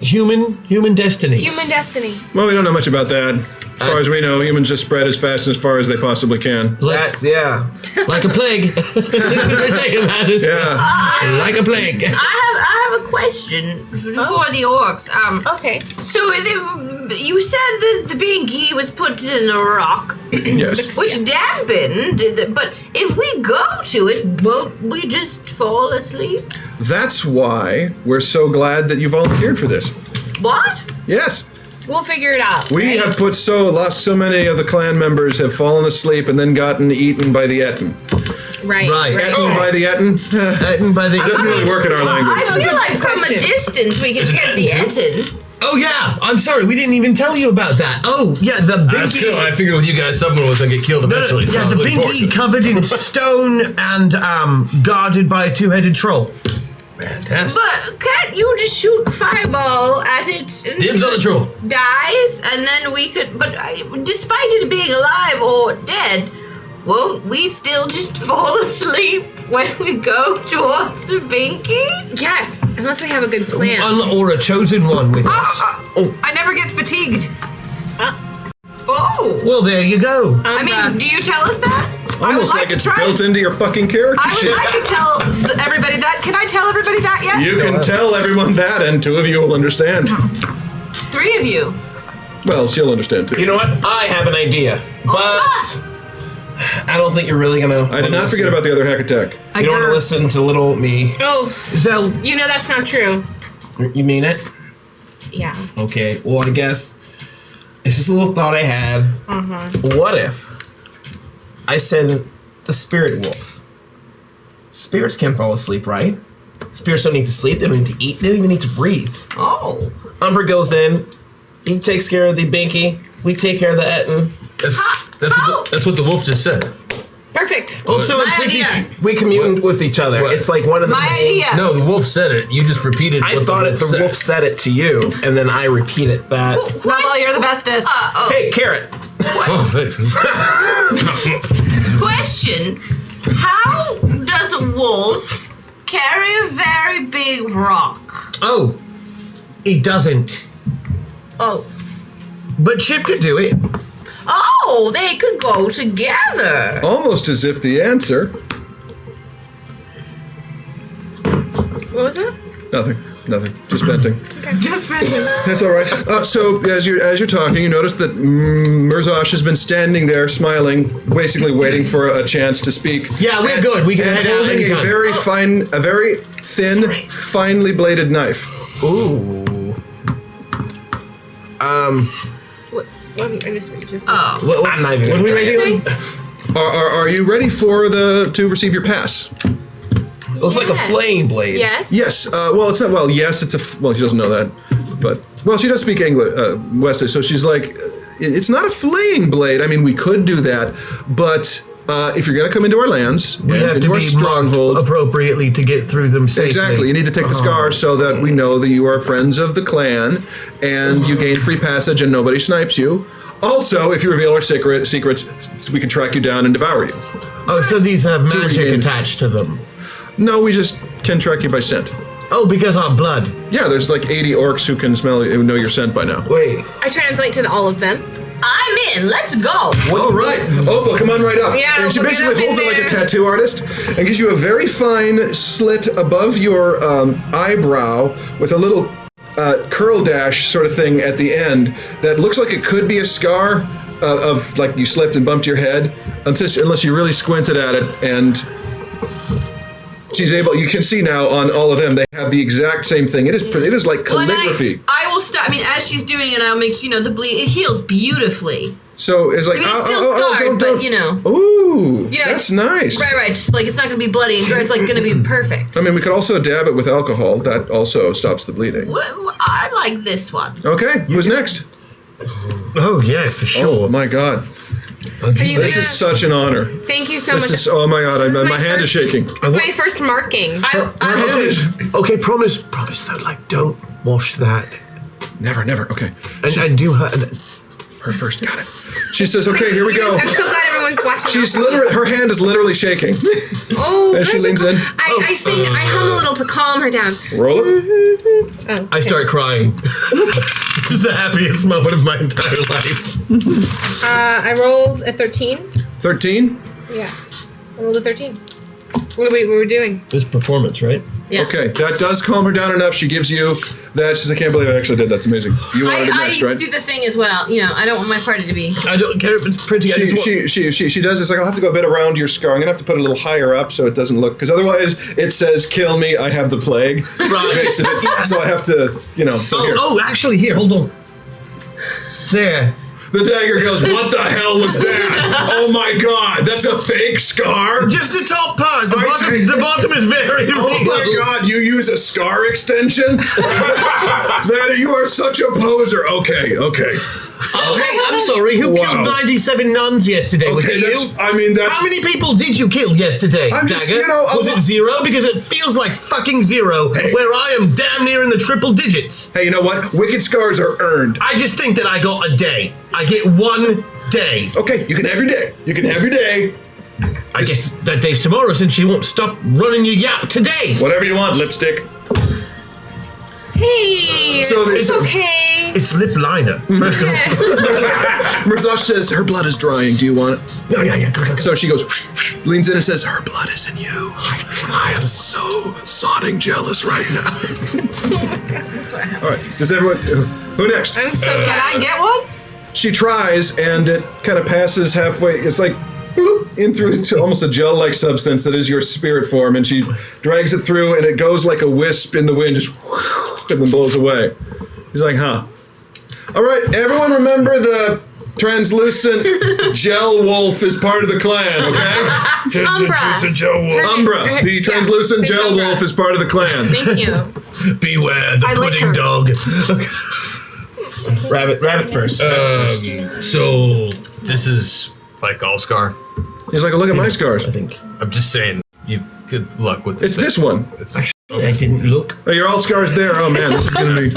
human destiny. Human destiny. Well, we don't know much about that. As far as we know, humans just spread as fast and as far as they possibly can. That's, yeah. Like a plague. They say about us. Yeah. Like a plague. I have a question for the orcs. Okay. So you said that the binky was put in a rock, Yes. which dampened. But if we go to it, won't we just fall asleep? That's why we're so glad that you volunteered for this. What? Yes. We'll figure it out. We have lost so many of the clan members have fallen asleep and then gotten eaten by the Etten. Right. Etten by the Etten? Eaten by the. It doesn't really work in our language. I feel like from a distance we can get the Etten. Oh yeah, I'm sorry, we didn't even tell you about that. Oh yeah, the That's binky. cool. I figured with you guys, someone was gonna get killed eventually. so I Yeah, was the looking forward to binky it. covered in stone and guarded by a two-headed troll. Fantastic. But can't you just shoot fireball at it and Dibs on the troll. dies, and then we could? But despite it being alive or dead, won't we still just fall asleep when we go towards the binky? Yes. Unless we have a good plan. Or a chosen one with us. I never get fatigued. Oh. Well, there you go. I mean, do you tell us that? Almost like it's built into your fucking character I would sheet. like to tell everybody that. Can I tell everybody that yet? You can tell everyone that, and 2 of you will understand. 3 of you. Well, she'll understand too. You know what? I have an idea, but I don't think you're really gonna. I did not forget about the other hack attack. You don't want to listen to little me. Oh, Zell, you know that's not true. You mean it? Yeah. Okay. Well, I guess it's just a little thought I had. What if I send the spirit wolf? Spirits can't fall asleep, right? Spirits don't need to sleep. They don't need to eat. They don't even need to breathe. Oh. Umber goes in. He takes care of the Binky. We take care of the Etten. That's what the wolf just said. Perfect. Also, My idea. we commune with each other. What? It's like one of the My same. idea. No, the wolf said it. You just repeated. I what thought the if the wolf said it to you, and then I repeat it back. Snowball, you're the bestest. Hey, Carrot. Oh, thanks. Question: how does a wolf carry a very big rock? oh, he doesn't. Oh, But Chip could do it. oh, they could go together. Almost as if the answer. What was that? Nothing. Just venting. Just mention. That's all right. So as you're talking, you notice that Mirzosh has been standing there, smiling, basically waiting for a chance to speak. Yeah, we're good. We can And head out holding anytime. a very thin, finely bladed knife. Ooh. What? I just Oh, I'm not even. What are we gonna try ready it. on? Are you ready for to receive your pass? It looks like a flame blade. Yes. Yes. Well, it's not. Well, yes. It's a. Well, she doesn't know that, but well, she does speak English, Wesley. So she's like, it's not a flaying blade. I mean, we could do that, but if you're going to come into our lands, We have into to our be stronghold marked appropriately to get through them safely. Exactly. You need to take the scar so that we know that you are friends of the clan, and you gain free passage, and nobody snipes you. Also, if you reveal our secrets, we can track you down and devour you. Oh, so these have magic regain- attached to them. No, we just can track you by scent. Oh, because our blood. Yeah, there's like 80 orcs who can who know your scent by now. Wait. I translate to all of them. I'm in. Let's go. All right. Opal, come on right up. Yeah, and she Opal, get basically up in holds it like a there. tattoo artist and gives you a very fine slit above your eyebrow with a little curl dash sort of thing at the end that looks like it could be a scar of like you slipped and bumped your head unless you really squinted at it, and she's able. You can see now on all of them they have the exact same thing. It is like Well, and calligraphy. I will stop. I mean, as she's doing it, I'll make the bleed. It heals beautifully. So it's like I mean, it's still scarred, but you know. Ooh, You know, that's it's- nice. Right. Just like it's not gonna be bloody. It's like gonna be perfect. I mean, we could also dab it with alcohol. That also stops the bleeding. I like this one. Okay, who's next? Oh, yeah, for sure. Oh, my God. Are you This gonna? is such an honor. Thank you so much. This is, oh, my God. This is My hand is shaking. It's my first marking. Okay, promise though, like, don't wash that. Never. Okay. And do her. Her first. Got it. She says, okay, here we go. I'm so glad everyone's watching. She's also. literally, her hand is literally shaking. Oh, As she that's so leans cool. in. I sing. I hum a little to calm her down. Roll it. Oh, I start crying. This is the happiest moment of my entire life. I rolled a 13. 13. Yes, I rolled a 13. What were we doing? This performance, right? Yeah. Okay, that does calm her down enough. She gives you that. She says, I can't believe I actually did. That's amazing. You wanted it next, I right? do the thing as well. You know, I don't want my party to be. I don't care if it's pretty. I just want- She does this. Like, I'll have to go a bit around your scar. I'm gonna have to put it a little higher up so it doesn't look, because otherwise it says "kill me, I have the plague." Right. Basically. So I have to, So here. Actually, here, hold on. There. The dagger goes, what the hell was that? Oh my God, that's a fake scar? Just the top part. The bottom is very Oh my God, you use a scar extension? You are such a poser. Okay. Oh, hey, I'm sorry. Who killed 97 nuns yesterday? Was it you? That's... How many people did you kill yesterday, I'm just, Dagger? Was it 0? Because it feels like fucking 0, where I am damn near in the triple digits. Hey, you know what? Wicked scars are earned. I just think that I got a day. I get 1 day. Okay, you can have your day. I guess that day's tomorrow since you won't stop running your yap today. Whatever you want, lipstick. Hey, So it's they- okay. It's lip liner. First of all. Mirzash says, her blood is drying. Do you want it? Yeah. Go. So she goes, leans in and says, her blood is in you. I am so sodding jealous right now. All right. Does everyone... Who next? I'm so Can I get one? She tries, and it kind of passes halfway. It's like bloop, in through to almost a gel-like substance that is your spirit form, and she drags it through, and it goes like a wisp in the wind, just and then blows away. He's like, huh. All right, everyone remember the translucent gel wolf is part of the clan, okay? Umbra, the translucent it's gel Umbra. wolf is part of the clan. Thank you. Beware the I lick pudding her. dog. Rabbit first. So this is like all scar. He's like, look at my scars. I think. I'm just saying, you good luck with this. It's this one. I didn't look. Oh, you're all scars there. Oh man, this is gonna be.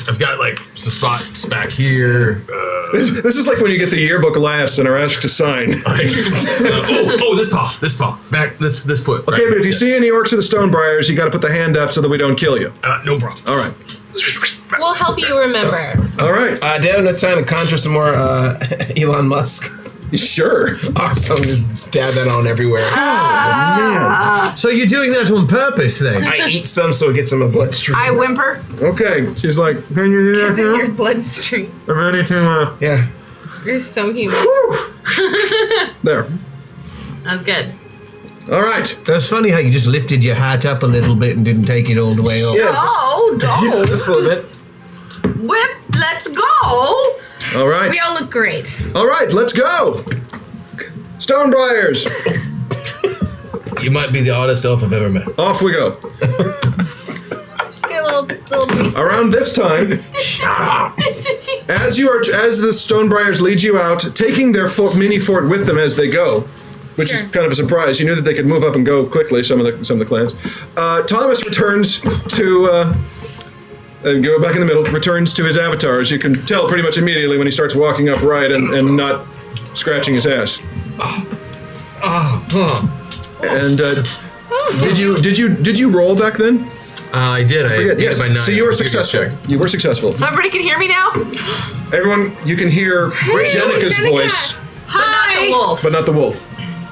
I've got like some spots back here. This is like when you get the yearbook last and are asked to sign. This paw, back this foot. Okay, but if you see any orcs of the Stonebriars, you got to put the hand up so that we don't kill you. No problem. All right. We'll help you remember. All right. Do I have enough time to conjure some more Elon Musk? Sure. Awesome. Just dab that on everywhere. So you're doing that on purpose then? I eat some so it gets in my bloodstream. I whimper. Okay. She's like, can you do It's that in now? your bloodstream. I'm ready to. Yeah. You're so human. There. That's good. All right. That's funny how you just lifted your hat up a little bit and didn't take it all the way up. Yeah. Oh, don't. Just a little bit. Whip, let's go. All right. We all look great. All right. Let's go. Stonebriars. You might be the oddest elf I've ever met. Off we go. Get a little piece. Around this time, as the Stonebriars lead you out, taking their mini fort with them as they go, which is kind of a surprise. You knew that they could move up and go quickly. Some of the clans. Thomas returns to. And go back in the middle. Returns to his avatar, as you can tell pretty much immediately when he starts walking upright and not scratching his ass. And did you roll back then? I did. I Forget. Yes. by 9. So you were successful. You were successful. So everybody can hear me now? Everyone, you can hear Jenica's Jenica. voice, Hi. The wolf. but not the wolf.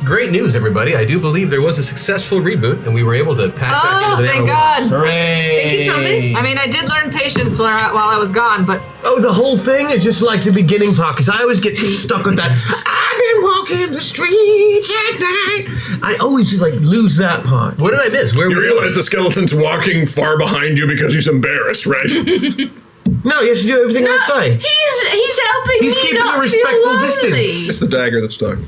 Great news, everybody. I do believe there was a successful reboot, and we were able to pack back Oh, into the thank Outer God. Hooray. Thank you, Thomas. I mean, I did learn patience while I was gone, but Oh, the whole thing is just like the beginning part, because I always get stuck with that. I've been walking the streets at night. I always like lose that part. What did I miss? Where You realize the skeleton's walking far behind you because he's embarrassed, right? No, he has to do everything I say. He's helping He's me keeping not a respectful feel distance. lonely. It's the dagger that's talking.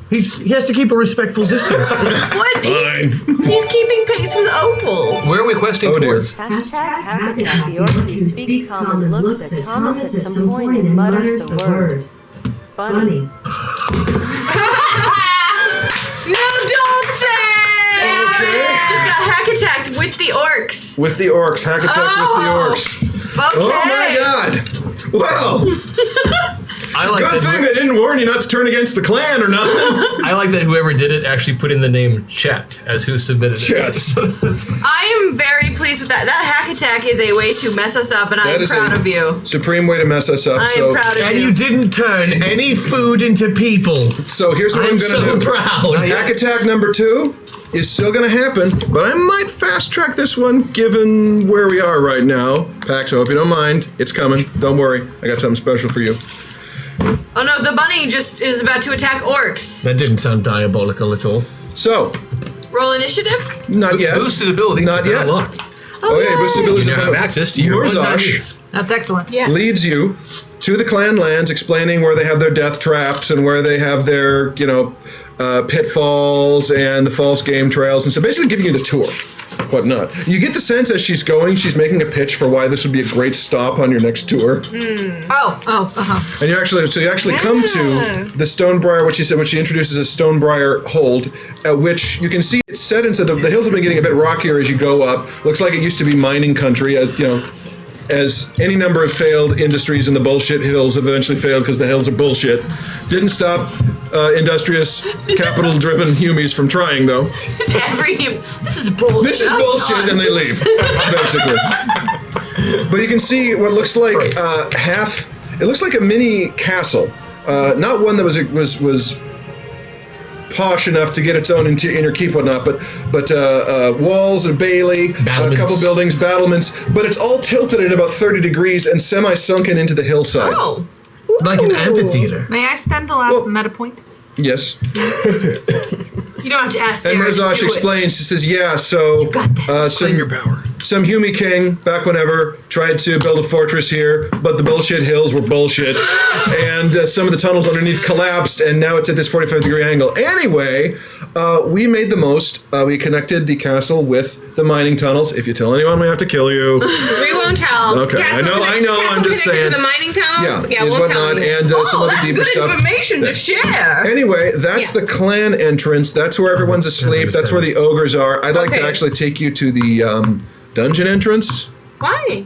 He has to keep a respectful distance. What? Fine. He's keeping pace with Opal. Where are we questing Oh, dear. towards? Habitat, the orc who speaks calm and looks at Thomas at some point and mutters the word. Bunny. No, don't say. Okay. Just got hack attacked with the orcs. With the orcs, hack attack Oh. with the orcs. Okay. Oh my God! Well, I like good thing they didn't warn you not to turn against the clan or nothing. I like that whoever did it actually put in the name Chet as who submitted it. Chet. I am very pleased with that. That hack attack is a way to mess us up, and I That am is proud a of you. Supreme way to mess us up. I so, am proud of And you. you didn't turn any food into people. So here's what I'm I'm gonna so do. proud. Hack attack number 2 is still gonna happen, but I might fast track this one given where we are right now. Pax, I hope you don't mind. It's coming. Don't worry. I got something special for you. Oh no, the bunny just is about to attack orcs. That didn't sound diabolical at all. So, Roll initiative. not yet. Boosted abilities Not have been yet. unlocked. Oh, yeah, boosted abilities You now have access to your Murzash one-time use. that's excellent. Yeah. leads you to the clan lands, explaining where they have their death traps and where they have their, pitfalls and the false game trails, and so basically giving you the tour, whatnot. You get the sense as she's going, she's making a pitch for why this would be a great stop on your next tour. And you actually come to the Stonebriar, which she introduces as Stonebriar Hold, which you can see it's set into the hills have been getting a bit rockier as you go up. Looks like it used to be mining country, as any number of failed industries in the bullshit hills have eventually failed because the hills are bullshit. Didn't stop industrious, capital-driven humies from trying, though. This is bullshit. This is bullshit, and they leave, basically. But you can see what looks like it looks like a mini castle. Not one that was posh enough to get its own inner keep, whatnot, but walls, a bailey, a couple buildings, battlements, but it's all tilted at about 30 degrees and semi-sunken into the hillside. Oh. Like an amphitheater. May I spend the last meta point? Yes. You don't have to ask And Sarah. Mirzash explains, she says, yeah, so Your power. some Hume king, back whenever, tried to build a fortress here, but the bullshit hills were bullshit, and some of the tunnels underneath collapsed, and now it's at this 45-degree angle. Anyway, we made the most. We connected the castle with the mining tunnels. If you tell anyone, we have to kill you. We won't tell. Okay, I know, I'm just saying. To the mining tunnels? Yeah, we'll tell you. and some other That's deeper good stuff. information to share. Anyway, that's the clan entrance. That's where everyone's asleep. That's where the ogres are. I'd like to actually take you to the dungeon entrance. Why?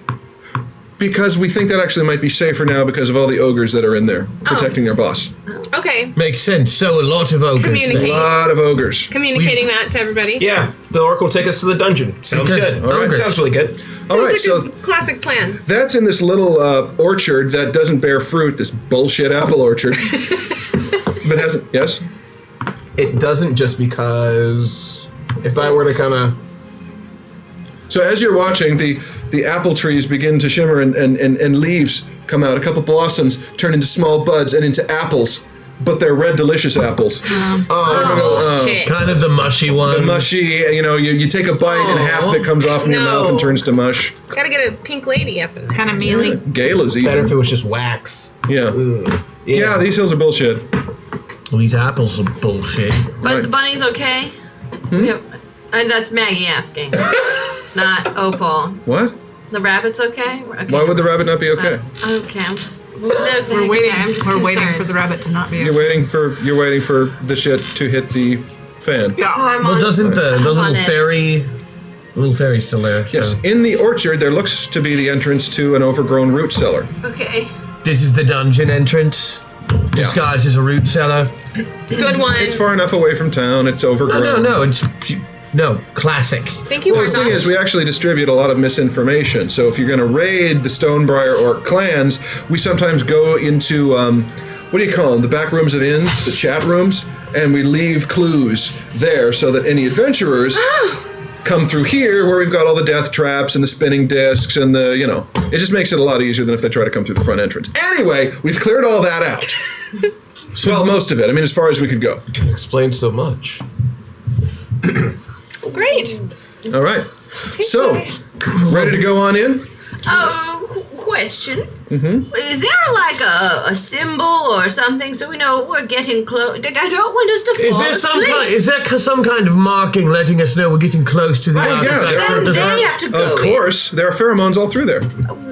Because we think that actually might be safer now because of all the ogres that are in there protecting their boss. Okay. Makes sense. So a lot of ogres. Communicate. A lot of ogres. Communicating that to everybody. Yeah, the orc will take us to the dungeon. Sounds good. All right. Sounds really good. All right, Sounds like a classic plan. That's in this little orchard that doesn't bear fruit, this bullshit apple orchard. But hasn't, yes? It doesn't just because if I were to kind of... So as you're watching, the apple trees begin to shimmer and leaves come out. A couple blossoms turn into small buds and into apples, but they're red, delicious apples. Shit. Kind of the mushy one. The mushy, you take a bite and half of it comes off in your mouth and turns to mush. Gotta get a pink lady up in there. Kind of mealy. Gala's Better if even. it was just wax. Yeah. Yeah, these hills are bullshit. Well, these apples are bullshit. But the bunny's okay? And that's Maggie asking. Not Opal. What? The rabbit's okay? Okay. Why would the rabbit not be okay? Okay, I'm just... There's the We're waiting. I'm just We're waiting concerned. for the rabbit to not be. You're waiting for the shit to hit the fan. Oh, I'm Well, on- doesn't the I'm little on it. fairy's still there? Yes, So. in the orchard there looks to be the entrance to an overgrown root cellar. Okay. This is the dungeon entrance, disguised as a root cellar. Good one. It's far enough away from town. It's overgrown. No, it's classic. Thank you, Well, the thing Marzosh. is, we actually distribute a lot of misinformation. So if you're going to raid the Stonebriar Orc clans, we sometimes go into, what do you call them, the back rooms of inns, the chat rooms, and we leave clues there so that any adventurers come through here where we've got all the death traps and the spinning discs and the, it just makes it a lot easier than if they try to come through the front entrance. Anyway, we've cleared all that out. Well, most of it. I mean, as far as we could go. Explains so much. Great. All right. So, ready to go on in? Question. Mm-hmm. Is there like a symbol or something so we know we're getting close? I don't want us to fall asleep. Is there some kind of marking letting us know we're getting close to the artifact? Then they have to go Of course. There are pheromones all through there.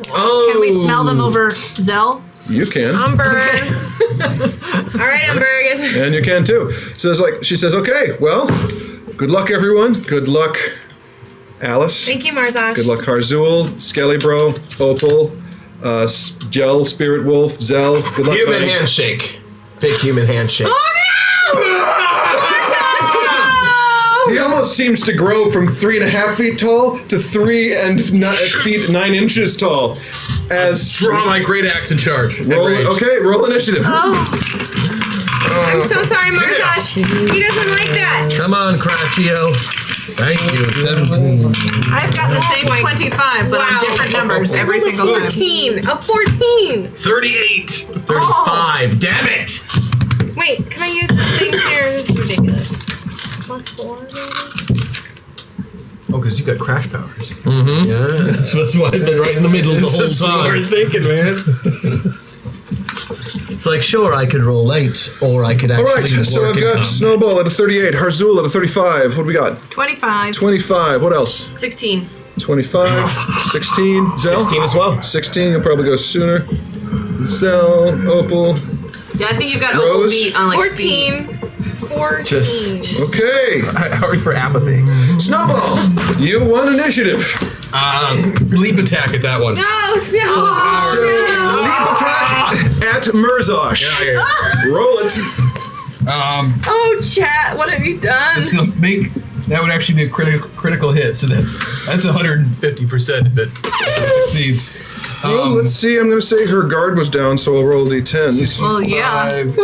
Oh. Can we smell them over Zell? You can. Umber. All right, Umber. I guess. And you can too. So it's like, she says, okay, well, good luck, everyone. Good luck, Alice. Thank you, Marzosh. Good luck, Harzul, Skellybro, Opal, Gel, Spirit Wolf, Zell. Good luck, Human buddy. handshake. Big human handshake. He almost seems to grow from 3.5 feet tall to 3 feet 9 inches tall. As Draw my great axe and charge. roll, okay, roll initiative. I'm so sorry, Marzosh. He doesn't like that. Come on, Crashio. Thank you. 17. I've got the same 25, but on different numbers every single time. 14. A 14. 38. 35. Damn it! Wait, can I use the thing here? This is ridiculous. +4, maybe? Oh, because you got crash powers. Mm-hmm. Yeah. That's why I've been right in the middle the whole time. Smart thinking, man. It's like, sure, I could roll 8, or I could All actually right, so work I've in got combat. Snowball at a 38, Harzul at a 35. What do we got? 25. 25. What else? 16. 25, 16. Zell? 16 as well. 16, you'll probably go sooner. Zell, Opal. Yeah, I think you got Rose? Opal beat on like 14. 14. Okay. How are we for apathy? Snowball, you won initiative. Leap attack at that one. No, Leap attack at Murzosh. Yeah. Roll it. Oh, chat, what have you done? It's gonna make that would actually be a critical hit. So that's 150% if it succeeds. Let's see. I'm going to say her guard was down, so I'll roll d10s. Well, yeah. 85.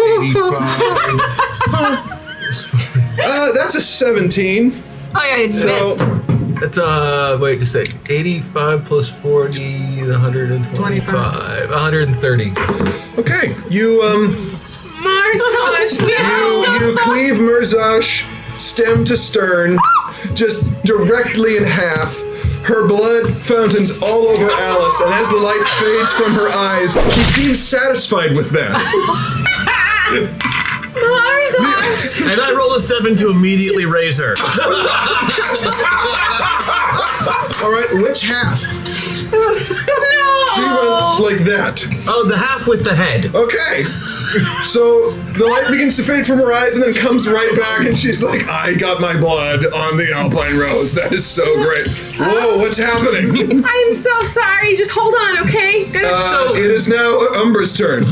That's a 17. Oh, yeah, you missed. That's wait just a sec. 85 plus 40, 125, 130. Okay, you Murzosh, you cleave Murzosh stem to stern, just directly in half. Her blood fountains all over Alice, and as the light fades from her eyes, she seems satisfied with that. Murzosh. And I roll a 7 to immediately raise her. All right, which half? No. She went like that. Oh, the half with the head. Okay. So the light begins to fade from her eyes and then comes right back, and she's like, I got my blood on the Alpine Rose. That is so great. Whoa, what's happening? I'm so sorry. Just hold on, okay? It is now Umbra's turn.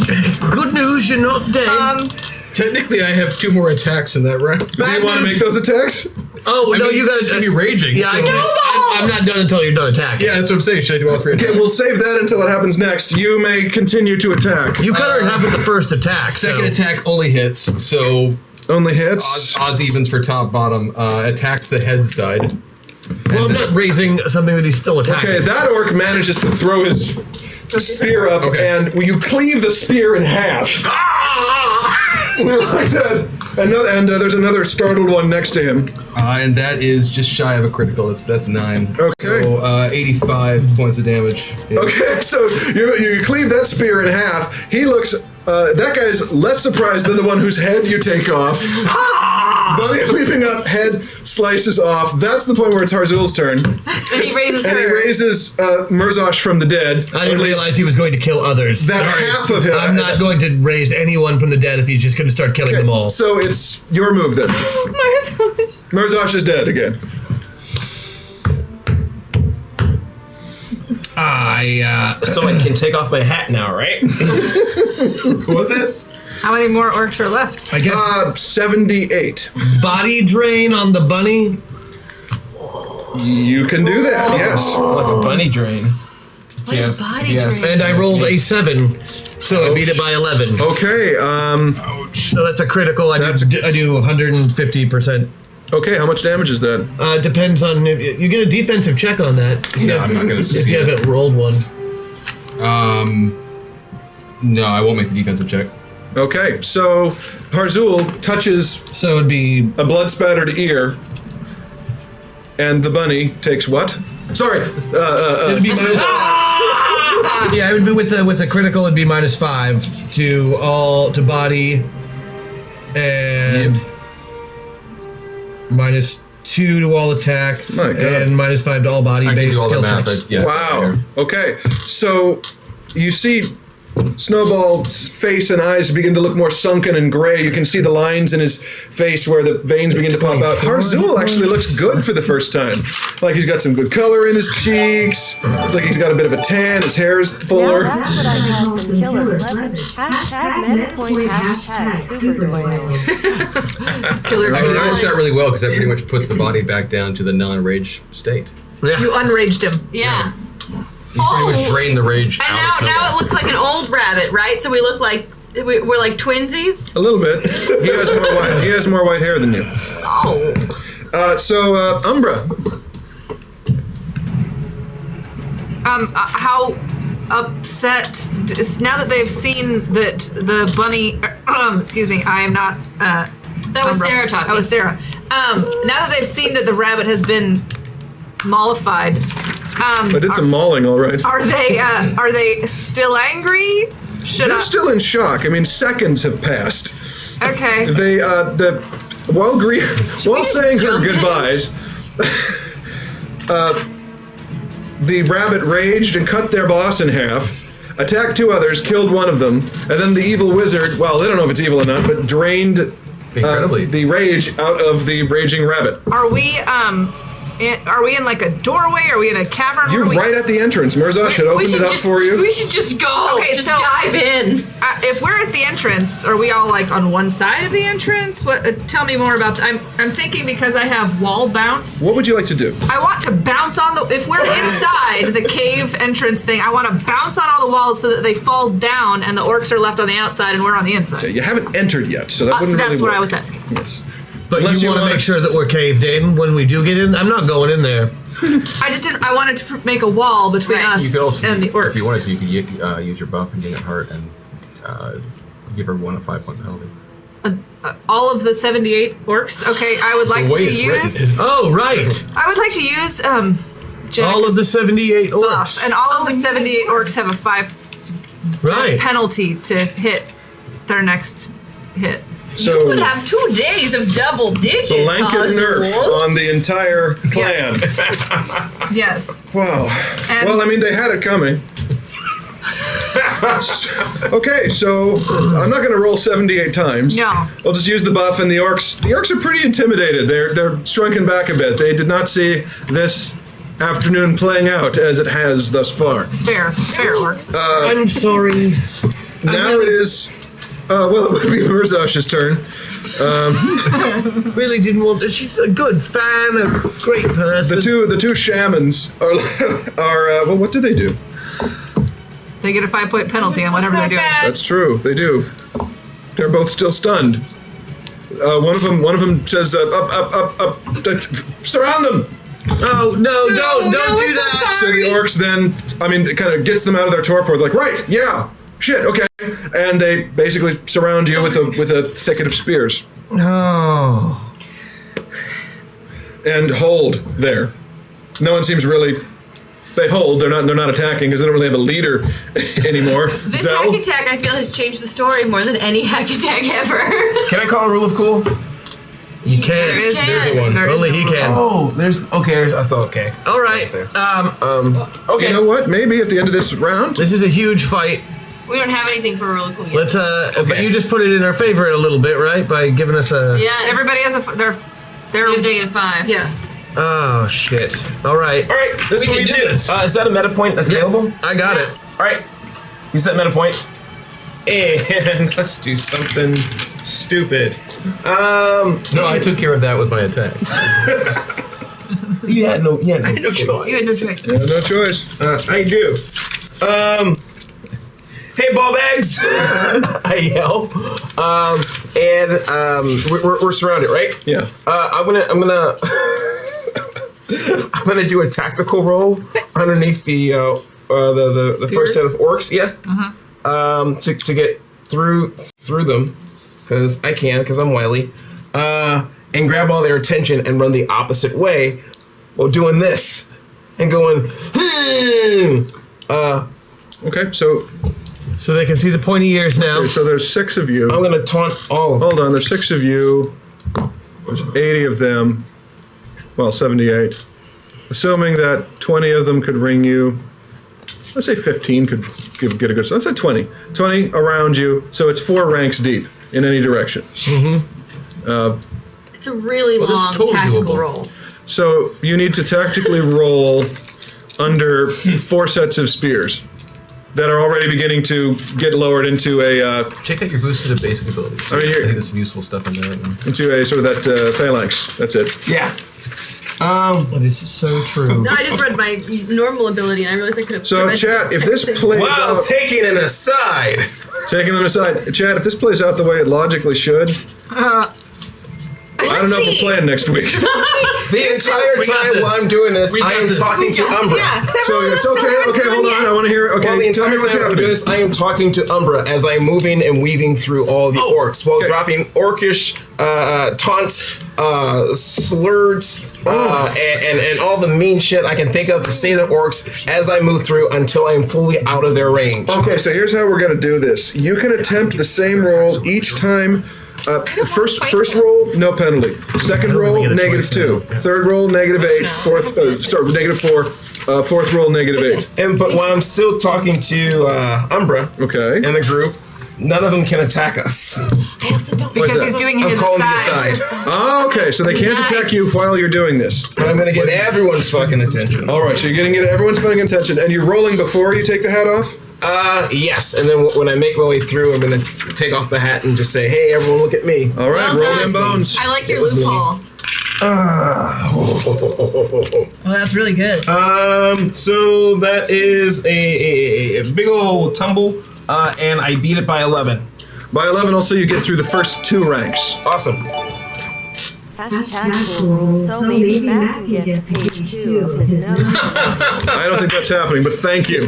Good news, you're not dead. Technically, I have 2 more attacks in that round. Do you want to make those attacks? Oh, no, mean, you gotta should be raging. Yeah, so. I'm not done until you're done attacking. Yeah, that's what I'm saying. Should I do all 3 Okay, attacks? we'll save that until it happens next. You may continue to attack. You cut her in half with the first attack. Second attack only hits, so only hits. Odds evens for top bottom. Attacks the head side. Well, I'm not raising something that he's still attacking. Okay, that orc manages to throw his spear up, and you cleave the spear in half. Like that. And there's another startled one next to him. And that is just shy of a critical. That's 9. Okay. So 85 points of damage. Yeah. Okay, so you cleave that spear in half. He looks. That guy's less surprised than the one whose head you take off. Bunny leaping up, head slices off. That's the point where it's Harzul's turn. And he raises her. And he raises Murzosh from the dead. I didn't realize he was going to kill others. That half of him. I'm not going to raise anyone from the dead if he's just going to start killing them all. So it's your move then. Murzosh. Murzosh is dead again. So I can take off my hat now, right? What's this? How many more orcs are left? I guess 78. Body drain on the bunny. You can do that, yes. Like a bunny drain. What is body drain? And I rolled a 7, so I beat it by 11. Okay, So that's a critical. I do 150%. Okay, how much damage is that? Depends on you get a defensive check on that. No, I'm not going to if you haven't rolled one. No, I won't make the defensive check. Okay, so Harzul touches So it'd be a blood-spattered ear, and the bunny takes what? Sorry. it'd be minus. Yeah, it would be with a critical. It'd be -5 to body, and -2 to all attacks, My God. and -5 to all body-based skill checks. Wow. Okay, so you see Snowball's face and eyes begin to look more sunken and gray. You can see the lines in his face where the veins begin to pop out. Harzul actually looks good for the first time. Like he's got some good color in his cheeks. It's like he's got a bit of a tan. His hair's fuller. Now that's what I call some killer clever. #metapoint #superdoyle. Actually, that works out really well because that pretty much puts the body back down to the non-rage state. You unraged him. Yeah. You pretty much drain the rage And out of now it looks like an old rabbit, right? So we look like we're like twinsies. A little bit. He has more white hair than you. Oh. So Umbra. How upset now that they've seen that the bunny? Excuse me, I am not. That was Sarah talking. That was Sarah. Now that they've seen that the rabbit has been mollified. I did some mauling, all right. Are they still angry? They're still in shock. I mean, seconds have passed. Okay. They while saying her goodbyes, the rabbit raged and cut their boss in half, attacked 2 others, killed one of them, and then the evil wizard, well, they don't know if it's evil or not, but drained the rage out of the raging rabbit. Are we Are we in like a doorway? Are we in a cavern? You're right at the entrance. Mirzaj had opened it up for you. We should just go. Okay, just so dive in. If we're at the entrance, are we all like on one side of the entrance? What? Tell me more about. I'm thinking because I have wall bounce. What would you like to do? I want to bounce on the. If we're inside the cave entrance thing, I want to bounce on all the walls so that they fall down and the orcs are left on the outside and we're on the inside. Okay, you haven't entered yet, so that So wouldn't that's really what work. I was asking. Yes. But Unless you you want to wanna- make sure that we're caved in when we do get in? I'm not going in there. I just didn't. I wanted to make a wall between us You could also, and the orcs. if you wanted to, you could use your buff and gain a heart and give everyone a 5-point penalty. All of the 78 orcs. Okay, I would like The way to it's written use. is- Oh, right. I would like to use All of the 78 orcs. buff, and all of the 78 orcs have a 5 Right. penalty to hit their next hit. So You could have 2 days of double digits. blanket nerf Oswald. on the entire clan. Yes. Wow. And- Well, I mean, they had it coming. Okay, so I'm not going to roll 78 times. No. I'll just use the buff, and the orcs. The orcs are pretty intimidated. They're shrunken back a bit. They did not see this afternoon playing out as it has thus far. It's fair. It's fair, orcs. I'm sorry. Now it is. Well, it would be Mirzaj's turn. Really didn't want. She's a good fan, a great person. The two shamans are well. What do they do? They get a 5-point penalty on whatever they're doing. That's true. They do. They're both still stunned. One of them says, "Up! Surround them!" Oh no! Don't do that. So the orcs then, it kind of gets them out of their torpor. Like, right, yeah, shit, okay, and they basically surround you with a thicket of spears Oh. and hold there. No one seems really. They hold. They're not attacking because they don't really have a leader anymore. This Zell? hack attack, I feel, has changed the story more than any hack attack ever. Can I call a rule of cool? You can't. There's one. Only he can. Oh, there's okay. I thought okay. All right. Okay. You know what? Maybe at the end of this round. This is a huge fight. We don't have anything for rule of cool yet. Let's. But you just put it in our favor a little bit, right? By giving us a. Yeah, Everybody has they're you have -5. yeah. Oh shit! All right. All right. This is what we can do. do this. Is that a meta point that's available? I got it. All right. Use that meta point. And let's do something stupid. No, I took care of that with my attack. You had no choice. You had no choice. Yeah, no choice. I do. Hey, ball bags! I yell. We're surrounded, right? Yeah. I'm gonna do a tactical roll underneath the first set of orcs. Yeah. To get through them, because I can, because I'm wily, and grab all their attention and run the opposite way while doing this and going. Okay, So they can see the pointy ears now. so there's 6 of you. I'm gonna taunt all of them. Hold on, there's 6 of you. There's 80 of them. Well, 78. Assuming that 20 of them could ring you. Let's say 15 could get a good. Let's say 20. 20 around you, so it's 4 ranks deep in any direction. It's a really this is long totally tactical doable. roll. So you need to tactically roll under 4 sets of spears that are already beginning to get lowered into a Check out your boosted basic abilities. I mean, I think there's some useful stuff in there. into a sort of that phalanx. That's it. Yeah. That is so true. No, I just read my normal ability and I realized I could have. So, chat, if this plays Wow, out, taking an aside. taking them aside, Chad, if this plays out the way it logically should, I don't know if we're playing next week. The entire time while I'm doing this, I am talking to Umbra. Yeah, because So it's okay, hold on, I want to hear. Okay, Well, the tell me entire what's time I'm happening. doing this, I am talking to Umbra as I'm moving and weaving through all the orcs while dropping orcish taunts, slurs, and all the mean shit I can think of to say to orcs as I move through until I am fully out of their range. Okay, so here's how we're gonna do this. You can attempt the same roll each time. First roll, no penalty. Second roll, -2. Third roll, -8. Fourth, -4. Fourth roll, -8. But while I'm still talking to Umbra Okay. and the group, none of them can attack us. I also don't Because he's doing I'm his calling you aside. aside. Oh, okay, so they can't attack you while you're doing this. But I'm gonna get everyone's fucking attention. All right, so you're getting everyone's fucking attention, and you're rolling before you take the hat off? Yes, and then when I make my way through, I'm gonna take off the hat and just say, "Hey, everyone, look at me." All right, Well roll done. them bones. I like your was me. loophole. Well, that's really good. So that is a big old tumble, and I beat it by 11. By 11, also, you get through the first 2 ranks. Awesome. Hashtag roll, so maybe Matt can get to page 2 of his notes. I don't think that's happening, but thank you.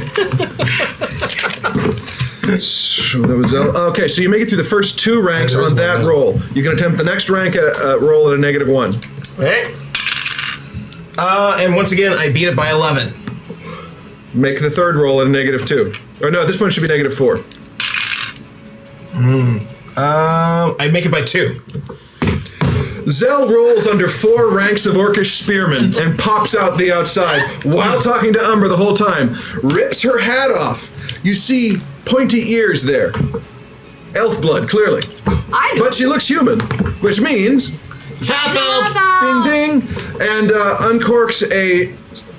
So that was okay. So you make it through the first 2 ranks on that roll. You can attempt the next rank at roll at a -1. All right. And once again, I beat it by 11. Make the 3rd roll at a -2. Or no, this one should be -4. I make it by 2. Zell rolls under 4 ranks of orcish spearmen and pops out the outside while talking to Umber the whole time. Rips her hat off. You see pointy ears there. Elf blood, clearly. I know. But she looks human, which means Half elf. ding ding, and uncorks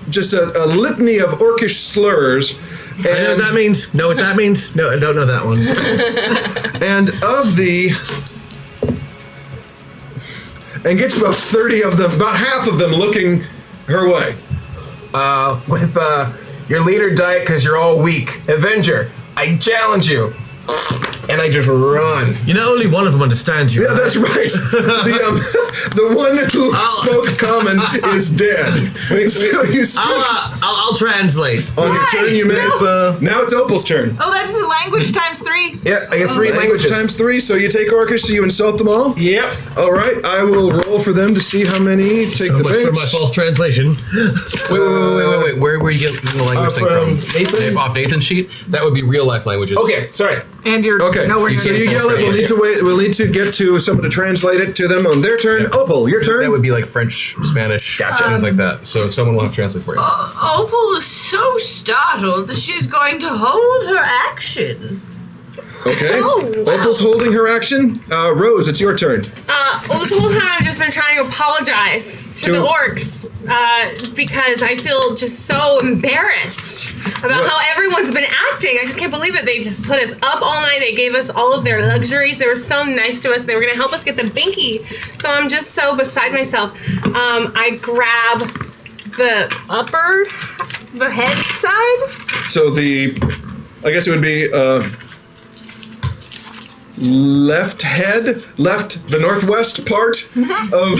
just a litany of orcish slurs. I know what that means. Know what that means? No, I don't know that one. And gets about 30 of them, about half of them looking her way. With your leader died because you're all weak. Avenger, I challenge you. And I just run. You know, only one of them understands you. Yeah, that's right. The one who spoke common is dead. So you speak I'll translate. on your turn. You make now it's Opal's turn. Oh, that's a language times 3. Yeah, I get 3 languages. Times 3. So you take Orcish. So you insult them all. Yep. All right. I will roll for them to see how many take So the much for my baits. false translation. Wait. Where were you getting the language thing from from? Nathan? Off Nathan's sheet? That would be real life languages. Okay, sorry. And you're Okay. nowhere near So you the yell it. We'll need to wait. We'll need to get to someone to translate it to them on their turn. Opal, your turn. That would be like French, Spanish, things like that. So someone will have to translate for you. Opal is so startled that she's going to hold her action. Okay. Oh, wow. Opal's holding her action. Rose, it's your turn. Well, this whole time I've just been trying to apologize to the orcs because I feel just so embarrassed about how everyone's been acting. I just can't believe it. They just put us up all night. They gave us all of their luxuries. They were so nice to us. They were going to help us get the binky. So I'm just so beside myself. I grab the head side. So I guess it would be the northwest part of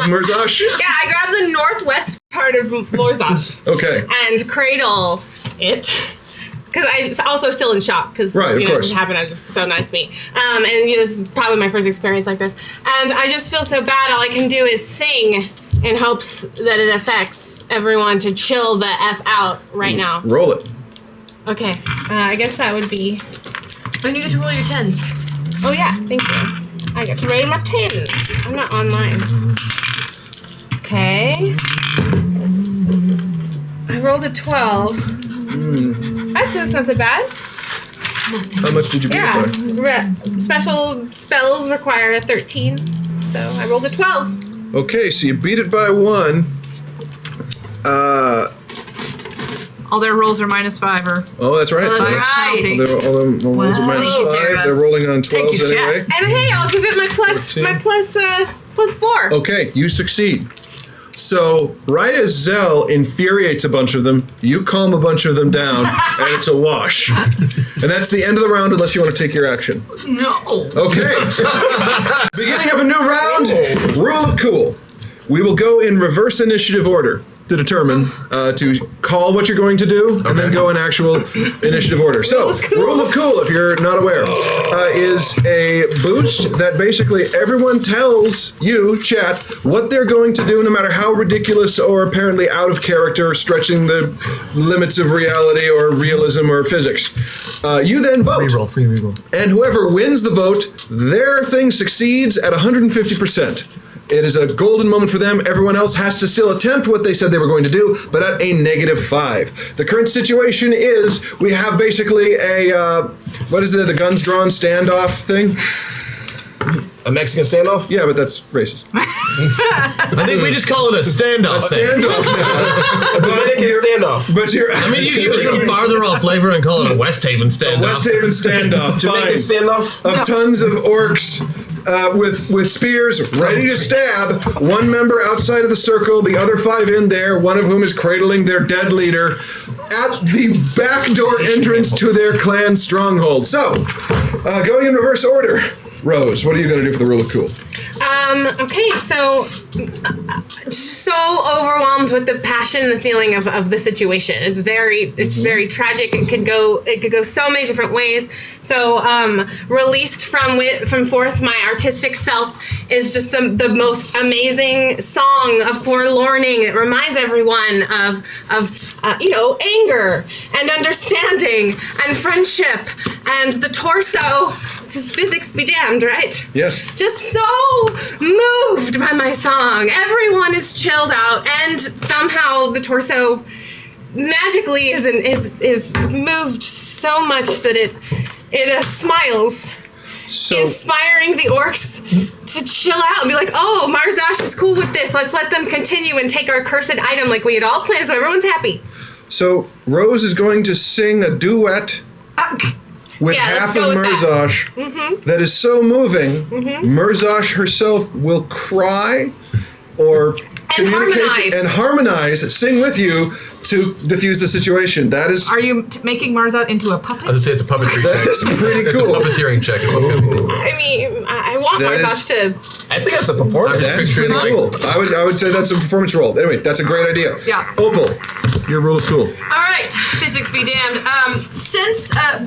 Murzash. Yeah, I grab the northwest part of Morzach. Okay. And cradle it. Because I'm also still in shock because Right, of it course. just happened. It was just so nice to me. And this is probably my first experience like this. And I just feel so bad. All I can do is sing in hopes that it affects everyone to chill the F out right now. Roll it. Okay. I guess that would be... And you get to roll your 10s. Oh, yeah. Thank you. I get to roll my 10. I'm not online. Okay. I rolled a 12. That's not so bad. How much did you beat Yeah. it by? Special spells require a 13. So I rolled a 12. Okay, so you beat it by 1. All their rolls are -5 or... Oh, that's right. That's right. All them rolls are Wow. minus Thank you, 5. Sarah. They're rolling on 12s you, Jack. anyway. And hey, I'll give it my plus 14. plus 4. Okay, you succeed. So, right as Zell infuriates a bunch of them, you calm a bunch of them down, and it's a wash. And that's the end of the round unless you want to take your action. No. Okay. Beginning of a new round. Rule of cool. We will go in reverse initiative order to determine to call what you're going to do and then go in actual initiative order. So, rule of cool, if you're not aware, is a boost that basically everyone tells you, chat, what they're going to do no matter how ridiculous or apparently out of character, stretching the limits of reality or realism or physics. You then vote. Free reroll. And whoever wins the vote, their thing succeeds at 150%. It is a golden moment for them. Everyone else has to still attempt what they said they were going to do, but at a -5. The current situation is we have basically a, what is the guns drawn standoff thing? A Mexican standoff? Yeah, but that's racist. I think we just call it a standoff. A standoff now. A Dominican standoff. But you're, I mean, you give it some Fartherall flavor and call it a West Haven standoff. West Haven standoff. Jamaican standoff? Of tons of orcs with spears ready to stab. One member outside of the circle, the other 5 in there, one of whom is cradling their dead leader at the back door entrance to their clan stronghold. So, going in reverse order. Rose, what are you going to do for the rule of cool? Okay, so overwhelmed with the passion and the feeling of the situation. It's very tragic. It could go so many different ways. So released from forth my artistic self is just the most amazing song of forlorning. It reminds everyone of anger and understanding and friendship and the torso. This is physics be damned, right? Yes. Just so moved by my song. Everyone is chilled out, and somehow the torso magically is moved so much that it smiles. So, inspiring the orcs to chill out and be like, oh, Marzash is cool with this. Let's let them continue and take our cursed item like we had all planned so everyone's happy. So Rose is going to sing a duet with half of Murzosh that is so moving, Murzosh herself will cry or communicate and harmonize, sing with you to diffuse the situation. That is. Are you making Marzat into a puppet? I was going to say it's a puppetry check. That is pretty cool. It's a puppeteering check. Is what's going to be doing. I mean, I want Marzash to. I think that's a performance. That's pretty cool. I would say that's a performance roll. Anyway, that's a great idea. Yeah. Opal, your rule of cool. All right, physics be damned. Since I've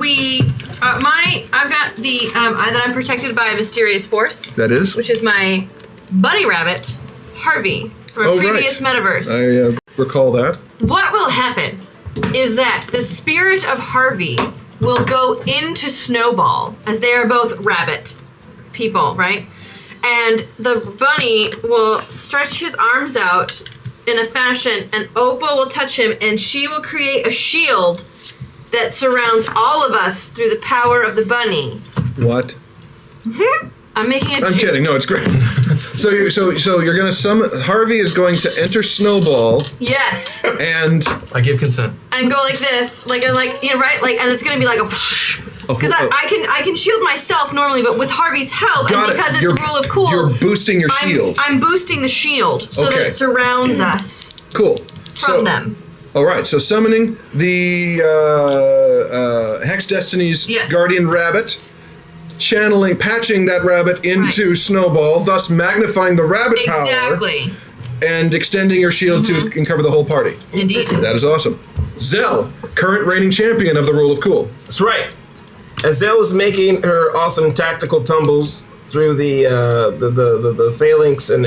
got the that I'm protected by a mysterious force. That is. Which is my bunny rabbit, Harvey, from a previous metaverse. I recall that. What will happen is that the spirit of Harvey will go into Snowball, as they are both rabbit people, right? And the bunny will stretch his arms out in a fashion, and Opal will touch him, and she will create a shield that surrounds all of us through the power of the bunny. What? I'm making a I'm kidding. No, it's great. So you're going to summon. Harvey is going to enter Snowball. Yes. And I give consent. And go like this, right, and it's gonna be like a. Because I can shield myself normally, but with Harvey's help, and because it's a rule of cool, you're boosting your shield. I'm boosting the shield so that it surrounds us. Cool. From them. All right, so summoning the Hex Destiny's Guardian Rabbit, patching that rabbit into Snowball, thus magnifying the rabbit power, and extending your shield to cover the whole party. Indeed. That is awesome. Zell, current reigning champion of the Rule of Cool. That's right. As Zell was making her awesome tactical tumbles through the phalanx of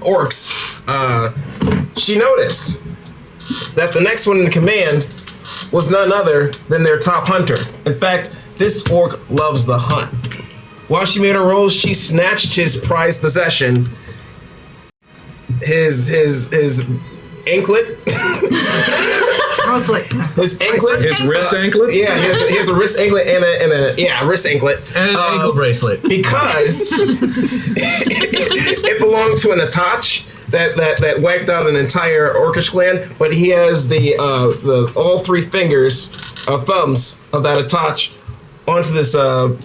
orcs, she noticed that the next one in command was none other than their top hunter. In fact, this orc loves the hunt. While she made her rolls, she snatched his prized possession, his anklet. I was like, his anklet, his wrist anklet. Yeah, he has a wrist anklet and a wrist anklet and an ankle bracelet because it belonged to an Atach that wiped out an entire orcish clan. But he has the all 3 fingers, thumbs of that Atach onto this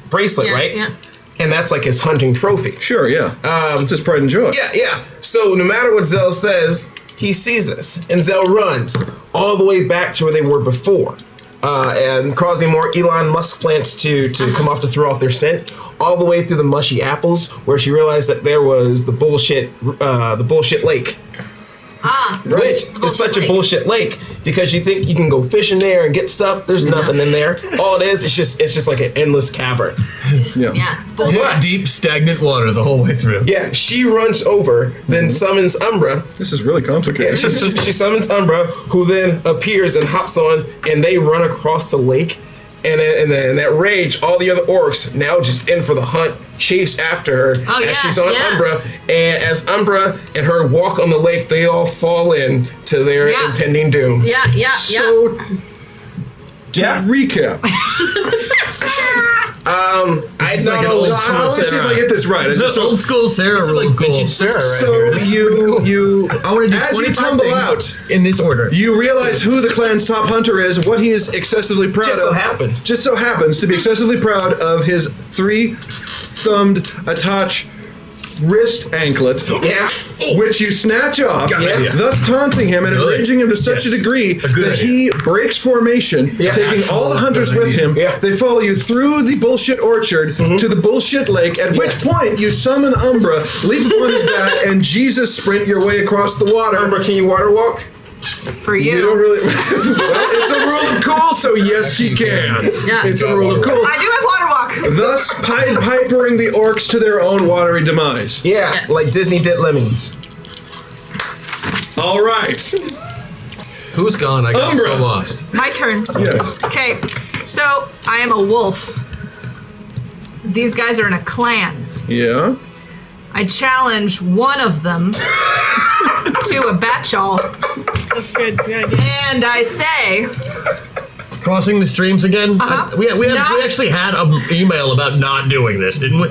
bracelet, right? Yeah. And that's like his hunting trophy. Sure, yeah. It's his pride and joy. Yeah. So no matter what Zell says, he sees this, and Zell runs all the way back to where they were before, and causing more Elon Musk plants to come off to throw off their scent, all the way through the mushy apples, where she realized that there was the bullshit lake. Which is such a bullshit lake because you think you can go fishing there and get stuff. There's nothing in there. All it is, it's just like an endless cavern. It's bullshit. Deep, stagnant water the whole way through. Yeah, she runs over, then summons Umbra. This is really complicated. Yeah, she summons Umbra, who then appears and hops on, and they run across the lake And in that rage, all the other orcs now just in for the hunt, chase after her as she's on Umbra. And as Umbra and her walk on the lake, they all fall in to their impending doom. So, to recap. I It's don't like an know. old school Let's see if I get this right. The old school Sarah This is rule. like vintage Sarah right So here. This is pretty cool. you I want to do as you 25 tumble things out, in this order. you realize who the clan's top hunter is, what he is excessively proud Just of. so happened. Just so happens to be excessively proud of his 3-thumbed attach wrist anklet, which you snatch off, thus taunting him and enraging him to such a degree that he breaks formation, taking all the hunters with him. They follow you through the bullshit orchard to the bullshit lake, at which point you summon Umbra, leap upon his back, and Jesus sprint your way across the water. Umbra, can you water walk? For you. You don't really. Well, it's a rule of cool, so yes, she can. Yeah. It's a rule of cool. I do have water walk. Thus, Pied Pipering the orcs to their own watery demise. Yeah, like Disney did Lemmings. All right. Who's gone? I got Umbra. so lost. My turn. Yes. Okay, so I am a wolf. These guys are in a clan. Yeah. I challenge one of them to a batchall, That's good. Good idea. and I say, Crossing the streams again? Uh-huh. We Not- actually had an email about not doing this, didn't we?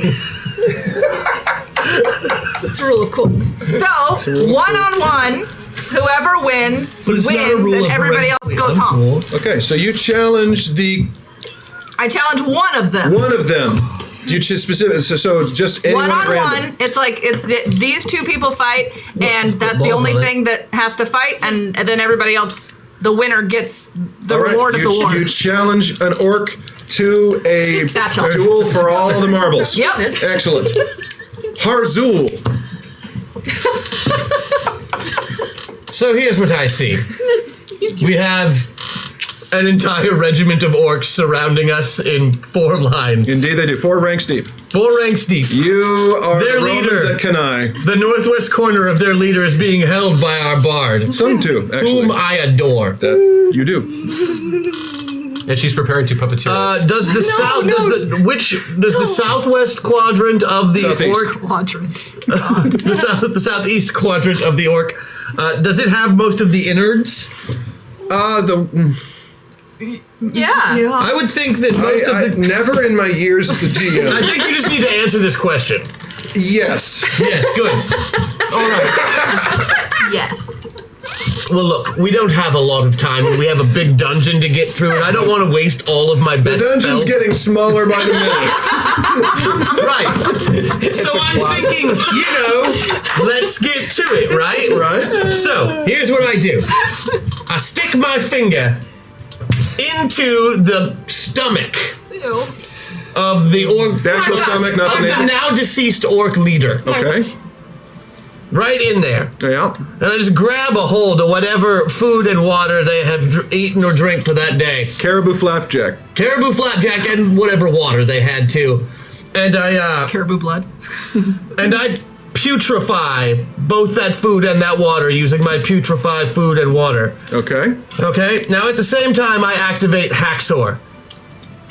it's a rule of cool. So, one-on-one, whoever wins, But it's not a wins, rule and of everybody else heredity. goes I'm home. cool. Okay, so you challenge the I challenge one of them. one of them. Do you just specific? So just anyone at random. One-on-one, it's like these two people fight, and that's the balls only on it. thing that has to fight, and then everybody else, the winner gets the All right, reward of the war. You challenge an orc to a Battle. duel for all the marbles. Yep. Excellent. Harzul. So here's what I see. We have an entire regiment of orcs surrounding us in 4 lines. Indeed, they do. 4 ranks deep. 4 ranks deep. You are Their the Romans leader. at Kanai. The northwest corner of their leader is being held by our bard, Some too, actually. whom I adore. That you do. And she's preparing to puppeteer. Does the the southwest quadrant of the Southeast. orc Quadrant. the southeast quadrant of the orc does it have most of the innards? Yeah. I would think that most I of the. never in my years as a I GM. think you just need to answer this question. Yes. Yes, good. All right. Yes. Well, look, we don't have a lot of time, and we have a big dungeon to get through, and I don't want to waste all of my The best dungeon's spells. getting smaller by the minute. Right. So I'm thinking, let's get to it, right? Right. So here's what I do. I stick my finger into the stomach Ew. of the orc. The actual stomach, not the of the name. now deceased orc leader. Okay. Right in there. Yeah. And I just grab a hold of whatever food and water they have eaten or drank for that day. Caribou flapjack. Caribou flapjack and whatever water they had too. And I Caribou blood. and I putrefy both that food and that water using my putrefy food and water. Okay. Okay? Now at the same time I activate Haxor,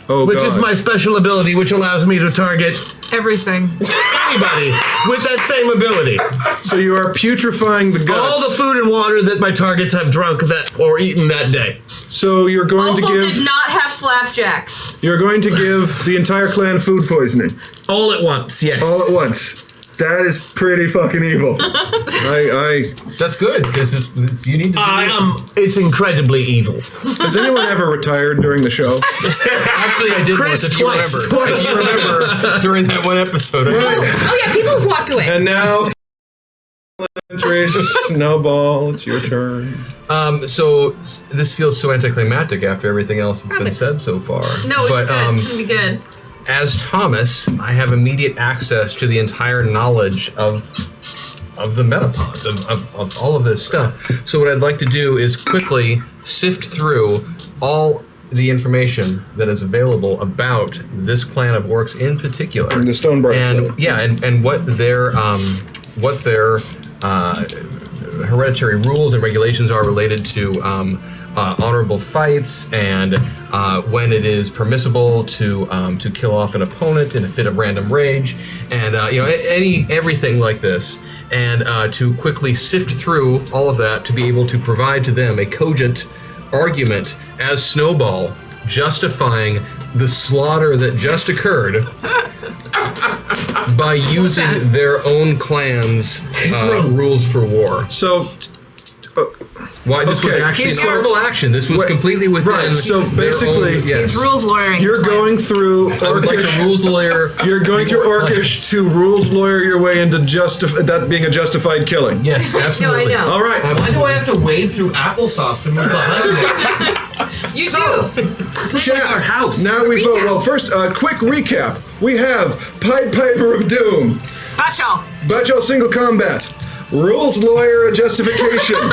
Oh, which God. is my special ability which allows me to target Everything. anybody with that same ability. So you are putrefying the guts. All the food and water that my targets have drunk that or eaten that day. So you're going to Opal give. did not have flapjacks. You're going to give the entire clan food poisoning All at once, yes. all at once. That is pretty fucking evil. That's good because you need to. It's incredibly evil. Has anyone ever retired during the show? Actually, I did Chris once. If you twice. remember, Twice. If you remember during that one episode. I did. Oh yeah, people have walked away. And now, Snowball, it's your turn. So this feels so anticlimactic after everything else that's been said so far. No, it's but, good. It's gonna be good. As Thomas, I have immediate access to the entire knowledge of the metapods, of all of this stuff. So what I'd like to do is quickly sift through all the information that is available about this clan of orcs in particular. The Stonebright And clan. yeah, and what their hereditary rules and regulations are related to honorable fights, and when it is permissible to kill off an opponent in a fit of random rage, and everything like this, and to quickly sift through all of that to be able to provide to them a cogent argument as Snowball, justifying the slaughter that just occurred by using their own clan's rules for war. So, why this was actually an honorable action. This was completely within. Right. So basically, yes. He's rules lawyering. You're going through. I would like to rules lawyer. You're going through Orcish to rules lawyer your way into that being a justified killing. Yes, absolutely. No, I know. All right. Why do I have to wade through applesauce to move behind me? You do. This is like our house. Now we vote. Well, first, quick recap. We have Pied Piper of Doom, Bachal Single Combat, Rules Lawyer Justification,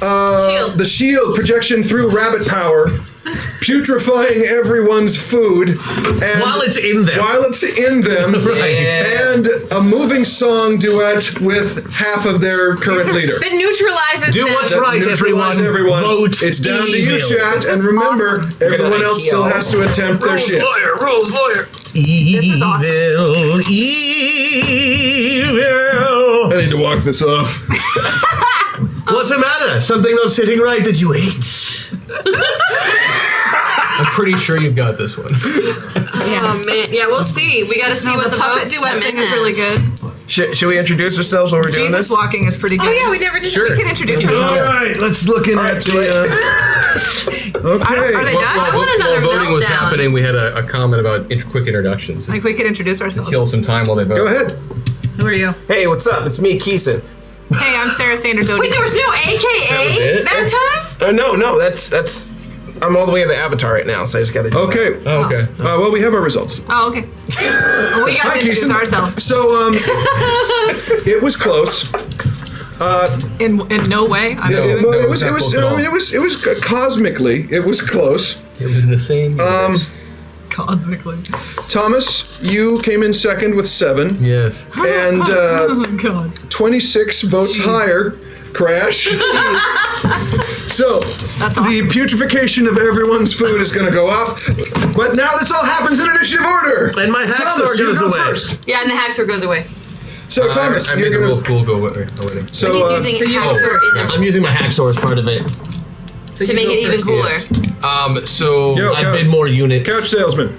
Shield. the Shield projection through rabbit power, putrefying everyone's food, and While it's in them. Right. And a moving song duet with half of their current leader. That neutralizes Do them. what's That right, neutralize everyone. Vote It's down to you, evil. chat. And remember, everyone else still has to attempt their shit. Rules lawyer. Evil, evil. I need to walk this off. What's the matter? Something not sitting right that you ate? I'm pretty sure you've got this one. Oh man, yeah, we'll see. We got to see what the puppet vote duet women thing is really good. Should we introduce ourselves while we're doing Jesus this? walking is pretty good. Oh yeah, we never did. Sure. We can introduce All ourselves. right, let's look in at the. Okay. Are they done? I want another While voting was meltdown. happening, we had a comment about quick introductions. Like we could introduce ourselves. Kill some time while they vote. Go ahead. Who are you? Hey, what's up? It's me, Keeson. Hey, I'm Sarah Sanders. Wait, there was no AKA that time? No, that's. I'm all the way in the Avatar right now, so I just gotta do Okay. Oh, okay. Well, we have our results. Oh, okay. Well, we got Hi, to introduce Keeson. ourselves. So, it was close. In no way. I'm assuming. Well, No, it was. it's not close at all. It was cosmically. It was close. It was in the same universe. Cosmically. Thomas, you came in second with 7, Yes. and Oh God. 26 votes higher. Crash. So, That's the awesome. putrefaction of everyone's food is going to go up. But now this all happens in initiative order. And my Thomas, hacksaw you goes go away. first. Yeah, and the haxor goes away. So, Thomas, I you're made the going rule to. cool go already. So, He's using haxor I'm using my hacksaw as part of it. to make it even cooler. Yes. So Yo, I bid more units. Couch salesman,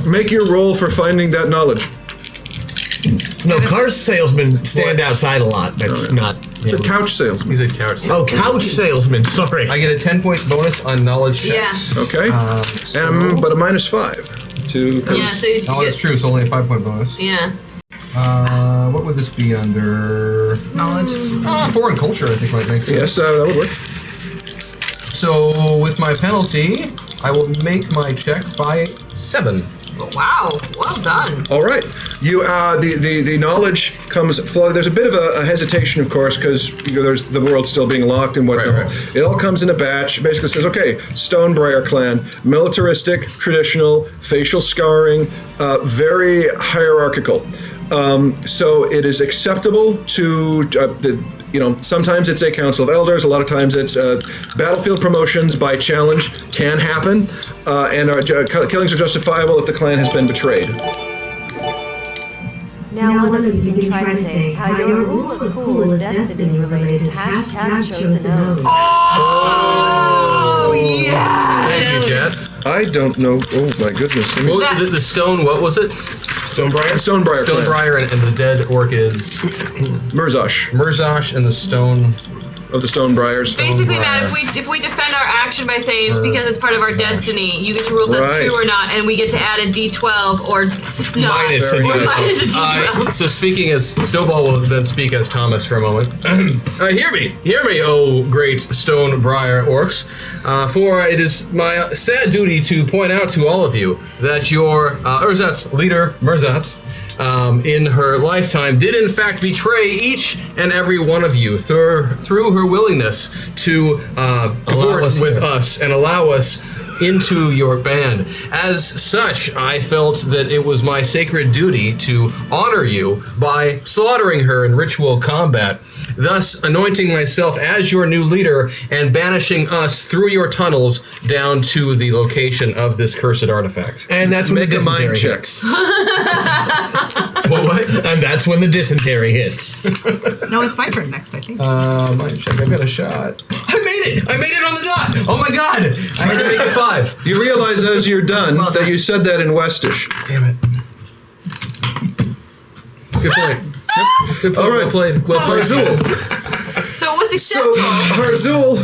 make your roll for finding that knowledge. No, car salesmen stand outside a lot. That's not. It's a couch salesman. he's a couch. Oh, couch salesman. Sorry. I get a 10 point bonus on knowledge checks. Yeah. Okay. But a -5 to. Yeah, so you Oh, that's get, true. It's only a 5 point bonus. yeah. What would this be under? Knowledge. Foreign culture, I think might make sense. Yes, that would work. So with my penalty, I will make my check by 7. Wow, well done. All right. You the knowledge comes flooded. There's a bit of a hesitation, of course, because there's the world's still being locked and whatnot. Right. It all comes in a batch. Basically says, okay, Stonebriar clan, militaristic, traditional, facial scarring, very hierarchical. So it is acceptable to sometimes it's a council of elders. A lot of times it's battlefield promotions by challenge can happen, and killings are justifiable if the clan has been betrayed. Now one of you can try to say how your rule of cool is destiny related. #chosen. Oh, yeah. Thank you, Jet. I don't know. Oh my goodness. Let me- What was the stone? What was it? Stonebriar. Stonebriar clan. Stonebriar and the dead orc is Murzosh Murzosh and the stone. of the Stonebriars. Basically, Matt, if we defend our action by saying it's because it's part of our destiny, you get to rule if that's Right. true or not, and we get to add a D12 or not. Minus a or D12. minus a D12. So speaking as Snowball will then speak as Thomas for a moment. Hear me, oh great Stonebriar orcs, for it is my sad duty to point out to all of you that your Urzat's leader Murzat's in her lifetime did in fact betray each and every one of you through her willingness to cavort with us and allow us into your band. As such, I felt that it was my sacred duty to honor you by slaughtering her in ritual combat thus anointing myself as your new leader and banishing us through your tunnels down to the location of this cursed artifact. And that's when Make the a mind dysentery check. hits. What? And that's when the dysentery hits. No, it's my turn next, I think. Mind check. I got a shot. I made it! I made it on the dot! Oh my god! I had to make it 5. You realize as you're done Well that done. you said that in Westish. Damn it. Good point. Good point. All right. Well played. Well played. Harzul. So it was So successful. Harzul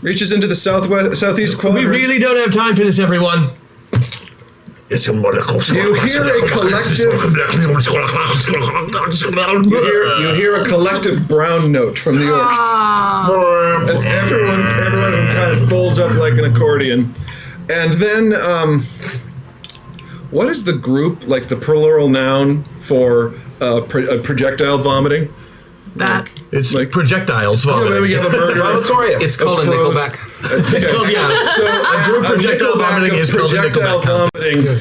reaches into the southeast We quadrant. really don't have time for this, everyone. You hear a collective. You hear a collective brown note from the orcs as everyone of them kind of folds up like an accordion, and then what is the group like the plural noun for projectile vomiting? That. It's Like- projectiles. Yeah, maybe we have a murder. Vomitorium. It's called a Of crows. Nickelback. It's called, yeah. So A group projectile Nickelback vomiting of is called a projectile Nickelback vomiting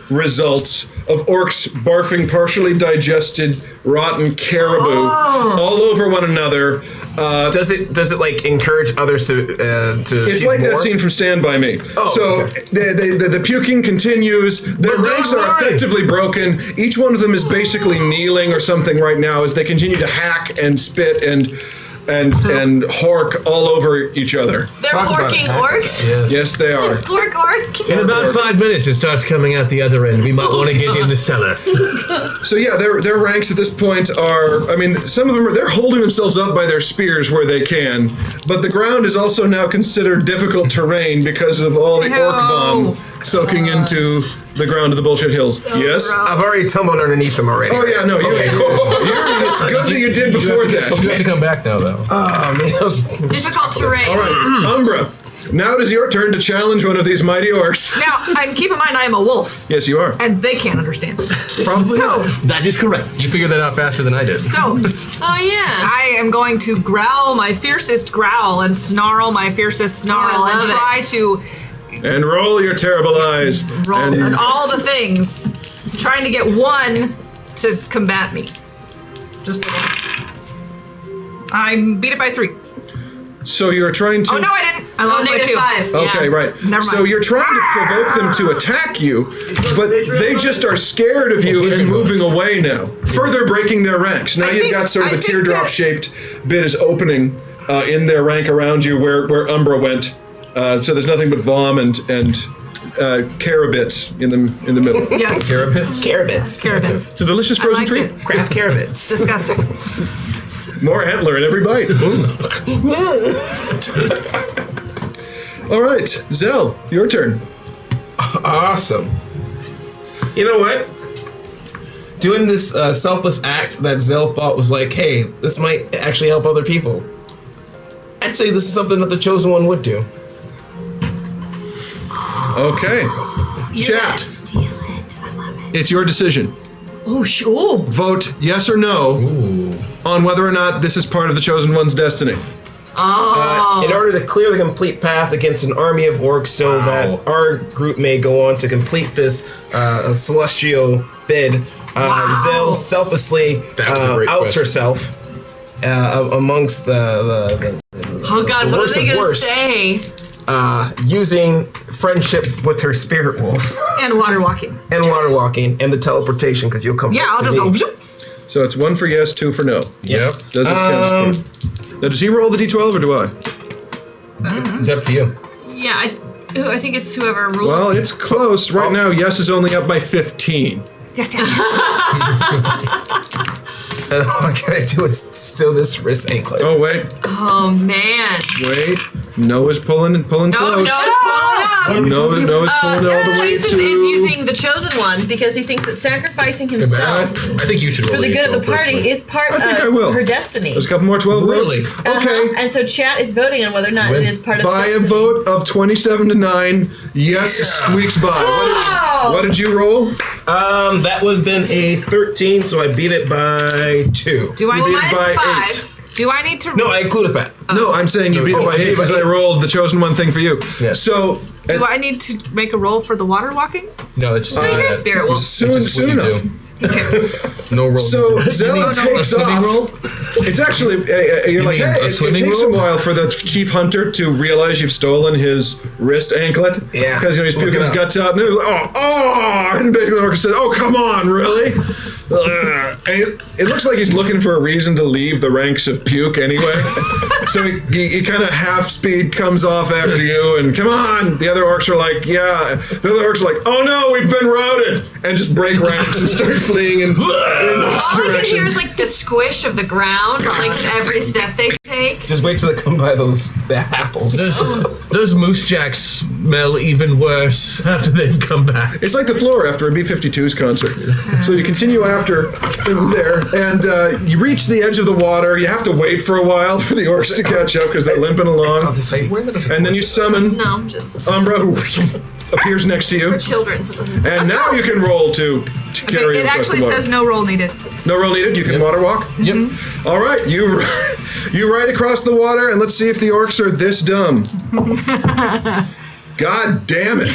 results of orcs barfing partially digested rotten caribou all over one another. Does it like encourage others to It's puke like more? that scene from Stand By Me. Oh, so okay. the puking continues. Their ranks are effectively broken. Each one of them is basically kneeling or something right now as they continue to hack and spit and hork all over each other. They're horking orcs. Yes, they are. Orc. In about 5 minutes, it starts coming out the other end. We might want to get in the cellar. So yeah, their ranks at this point are. I mean, some of them they're holding themselves up by their spears where they can, but the ground is also now considered difficult terrain because of all the orc vom soaking into the ground of the bullshit hills. Yes. I've already tumbled underneath them already. Oh yeah, no. Okay, It's good that you did before that. You have to come back now, though. Oh man, that was Difficult terrain. All right, Umbra. Now it is your turn to challenge one of these mighty orcs. Now, and keep in mind, I am a wolf, Yes, you are. and they can't understand. Probably. So, That is correct. You figured that out faster than I did. so Oh yeah. I am going to growl my fiercest growl and snarl my fiercest snarl I and love it. try to And roll your terrible eyes. roll And and all the things, trying to get one to combat me. Just the one. I beat it by 3. so you're trying to. Oh no, I didn't. I lost by 2. -5. Okay, yeah. right. Never So mind. you're trying to provoke them to attack you, but they just are scared of you and moving away now, further breaking their ranks. Now you've got sort of I a think teardrop-shaped bit is opening in their rank around you where Umbra went. So there's nothing but vom and carabits in the middle. Yes, Carabits? carabits. carabins. It's a delicious I frozen liked treat. it. Craft carabits. Disgusting. More antler in every bite. All right, Zell, your turn. Awesome. You know what? Doing this selfless act that Zell thought was like, hey, this might actually help other people. I'd say this is something that the Chosen One would do. Okay, chat. Steal it. I love it. It's your decision. Oh, sure. Vote yes or no on whether or not this is part of the Chosen One's destiny. In order to clear the complete path against an army of orcs so that our group may go on to complete this celestial bid, Zell selflessly That was a great outs question. herself amongst the Oh god, what are worst they of gonna worst. say? Using friendship with her spirit wolf And water walking. and water walking and the teleportation because you'll come Yeah, back I'll to just me. go. Zoop. So it's 1 for yes, 2 for no. Yep. Does this count? Now, does he roll the d12 or do I? It's up to you. Yeah, I think it's whoever rules. Well, it's close. Right now, yes is only up by 15. Yes, yes. And all I gotta do is steal this wrist anklet. Oh, wait. Oh man. Wait. No is pulling No, close. no, it's pulling up. No is pulling all the way Jason to... is using the chosen one because he thinks that sacrificing himself I think you should roll for the good of the party personally. is part I think I will. of her destiny. There's a couple more 12 Really? votes. Okay. And so chat is voting on whether or not it is part of By the a destiny. vote of 27 to 9, yes squeaks by. What did you roll? That would have been a 13, so I beat it by 2. Do I You beat it minus by the 5. 8. Do I need to? No, I included that. No, I'm saying you beat it by 8 because I rolled the chosen one thing for you. Yes. So, Do I need to make a roll for the water walking? No, it's just You're a spirit wolf. soon It's just what you enough. do. No roll. So Zell takes off. roll? It's actually you're like, mean hey, a it swimming takes roll? a while for the chief hunter to realize you've stolen his wrist anklet. Yeah. Because he's puking his guts out, and he's like, and basically the orc says, "Oh, come on, really?" And it looks like he's looking for a reason to leave the ranks of puke anyway. So he kind of half speed comes off after you, and come on. The other orcs are like, yeah. The other orcs are like, oh no, we've been routed, and just break ranks and start fleeing in All I can hear directions. is like the squish of the ground, like every step they take. Just wait till they come by the apples. Those moose jacks smell even worse after they've come back. It's like the floor after a B-52's concert. So you continue after there, and you reach the edge of the water. You have to wait for a while for the orcs to catch up because they're limping along. And then you summon No, just Umbra, who appears next to you. for children. So it doesn't- And now you can roll to carry It across actually the water. says no roll needed. No roll needed. You can water walk. Yep. All right, you ride across the water, and let's see if the orcs are this dumb. God damn it!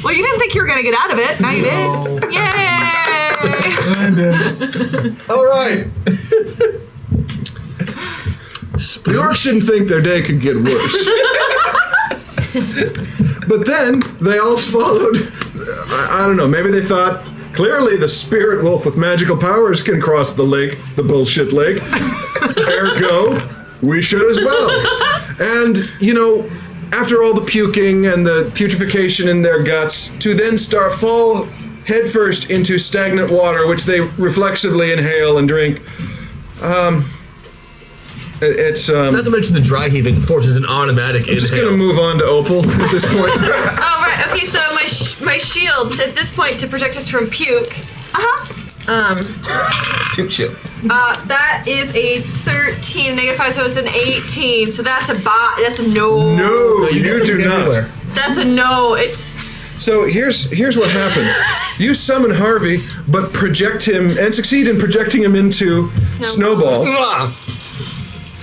Well, you didn't think you were gonna get out of it. Now you did. Yay! All right. The orcs shouldn't think their day could get worse. But then they all followed. I don't know. Maybe they thought clearly the spirit wolf with magical powers can cross the lake, the bullshit lake. Ergo, we should as well. And after all the puking and the putrefaction in their guts, to then fall headfirst into stagnant water, which they reflexively inhale and drink. It's Not to mention the dry heaving forces an automatic I'm just inhale. gonna move on to Opal at this point. Oh right. Okay. So my shield at this point to protect us from puke. Puke shield. That is a 13 -5, so it's an 18. So that's a That's a no. No, you do not. That's a no. It's So here's what happens. You summon Harvey, but project him and succeed in projecting him into Snowball.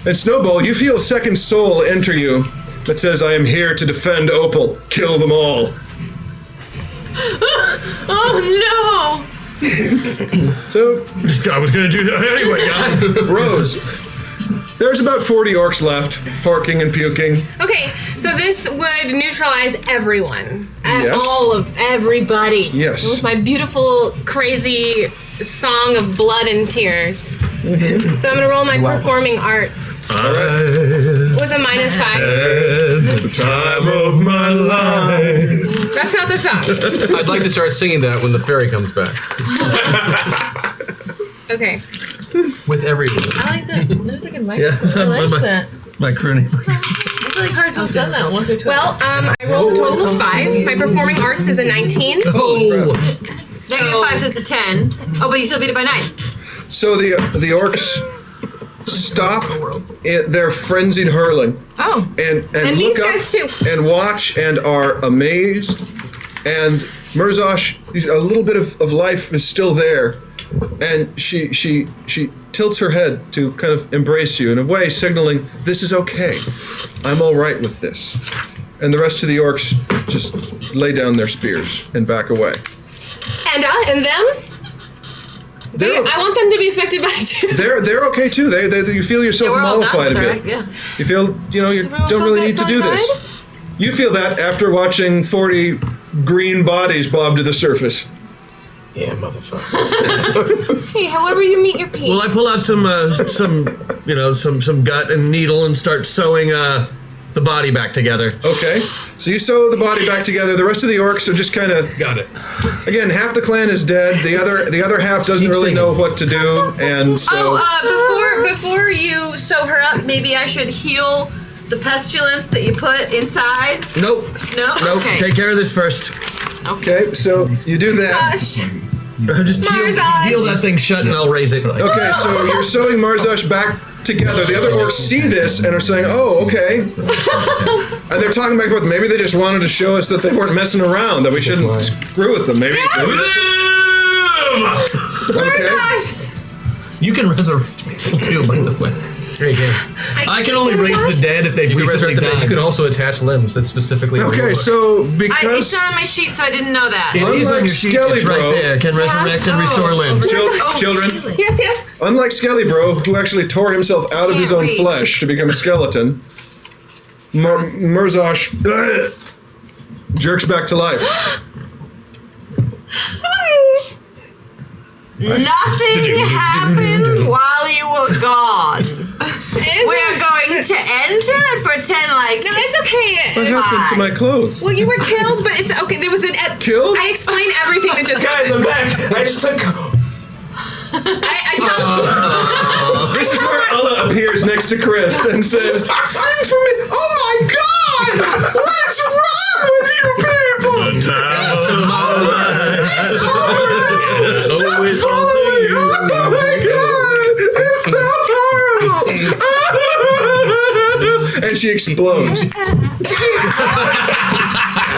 And Snowball, you feel a second soul enter you that says, "I am here to defend Opal. Kill them all." oh So I was gonna do that anyway, guy. Rose, there's about 40 orcs left, barking and puking. Okay, so this would neutralize everyone. Yes. All of everybody. Yes. With my beautiful, crazy song of blood and tears. So I'm gonna roll my performing arts All right. with a -5. At the time of my life. That's not the song. I'd like to start singing that when the fairy comes back. Okay. With everyone. I like that music and Yeah, microphone. I like that. My crooning. I feel like Hearthstone's done that once or twice. Well, I rolled a total of 5. My performing arts is a 19. Oh, -5, so it's a 10. Oh, but you still beat it by 9. So the orcs stop their frenzied hurling. Oh. And And look these up guys too. and watch and are amazed. And Murzosh, a little bit of life is still there, and she tilts her head to kind of embrace you in a way, signaling this is okay. I'm all right with this. And the rest of the orcs just lay down their spears and back away. And them? I want them to be affected by it too. They're okay too. They you feel yourself We're all done mollified a with her, bit. right? Yeah. You feel you don't really need to do this. You feel that after watching 40 green bodies bob to the surface. Yeah, motherfucker. Hey, however you meet your peace. well, I pull out some gut and needle and start sewing the body back together. Okay, so you sew the body back together. The rest of the orcs are just kind of Got it. again. Half the clan is dead. The other half doesn't really know what to do, and so Before you sew her up, maybe I should heal the pestilence that you put inside. Nope. No. Nope. Okay. Take care of this first. okay. So you do that. Gosh. Just heal that thing shut and I'll raise it. Okay, so you're sewing Marzosh back together. The other orcs see this and are saying, "Oh, okay." And they're talking back and forth. Maybe they just wanted to show us that they weren't messing around, that we shouldn't screw with them. Maybe. Okay. Gosh. You can resurrect people too, by the way. I can only raise the dead if they've recently died. You could also attach limbs. That's specifically. Okay, so It's because not on my sheet, so I didn't know that. It is on your sheet. It's right there. Can resurrect and restore limbs. children, Yes. unlike Skelly Bro, who actually tore himself out of his own flesh to become a skeleton, Murzosh jerks back to life. Nothing happened while you were gone. We're going to enter and pretend like No, it's okay. What happened to my clothes? Well, you were killed, but it's okay. There was an killed. I explained everything that just. Guys, I'm back. I just took. I tell. This is where Allah appears next to Chris and says, "Sing for me." Oh my God! What's wrong with you people? It's over. Oh my God! It's not horrible. And she explodes.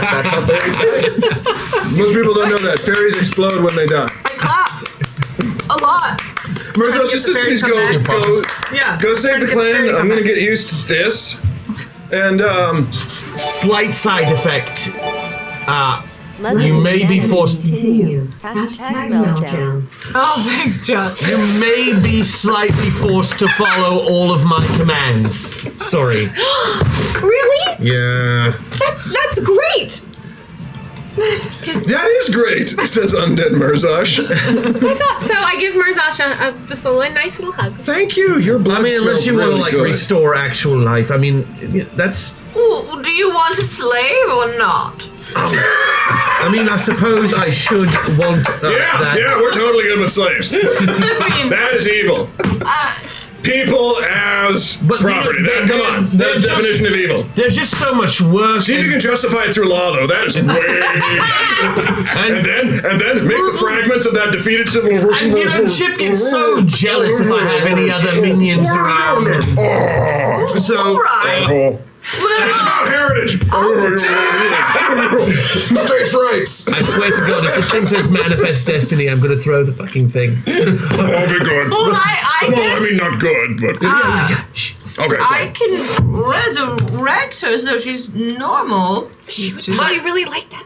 That's how fairies die. Most people don't know that fairies explode when they die. I clap. A lot. Marcel, just please go save the clan. I'm gonna get used to this. And slight side effect. You may be forced. #meltdown. Oh, thanks, John. You may be slightly forced to follow all of my commands. Sorry. Really? yeah. That's great. That is great, says Undead Murzosh. I thought so. I give Murzosh just a nice little hug. Thank you. Your blood I mean, unless you really want to like restore actual life. I mean, that's. Ooh, do you want a slave or not? I mean, I suppose I should want that. Yeah, we're totally good with slaves. That is evil. People as property. Come on. That's the definition of evil. There's just so much work. See if you can justify it through law, though. That is way. and then make the fragments of that defeated civilization. And you know, Chip gets so jealous if I have any other minions around him. So. It's about heritage. States' rights. I swear to God, if this thing says manifest destiny, I'm going to throw the fucking thing. Won't be good. Well, I guess. I mean, not good, but. Okay. I can resurrect her so she's normal. But you really like that?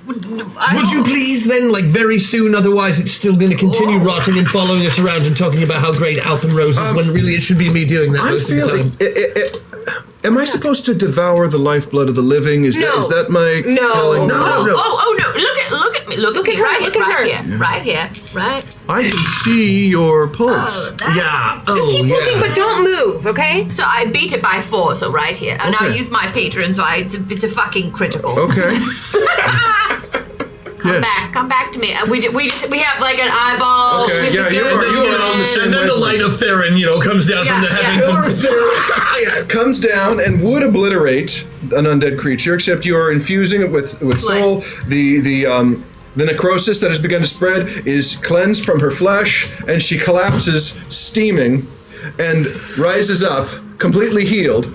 Would you please then, like very soon, otherwise it's still going to continue rotting and following us around and talking about how great Alpenrose is when really it should be me doing that most of the time. Am I supposed to devour the lifeblood of the living? Is that my calling? No. Oh no! Look at me! Look at me! Right here! I can see your pulse. Yeah. Just keep looking, but don't move, okay? So I beat it by 4, so right here. And I Okay. use my patron, so it's a fucking critical. Okay. Come back to me. We have like an eyeball. Okay, with yeah, the you are good on the same And then the light of Theron, comes down from the heavens. It comes down and would obliterate an undead creature, except you are infusing it with soul. The necrosis that has begun to spread is cleansed from her flesh, and she collapses, steaming, and rises up, completely healed,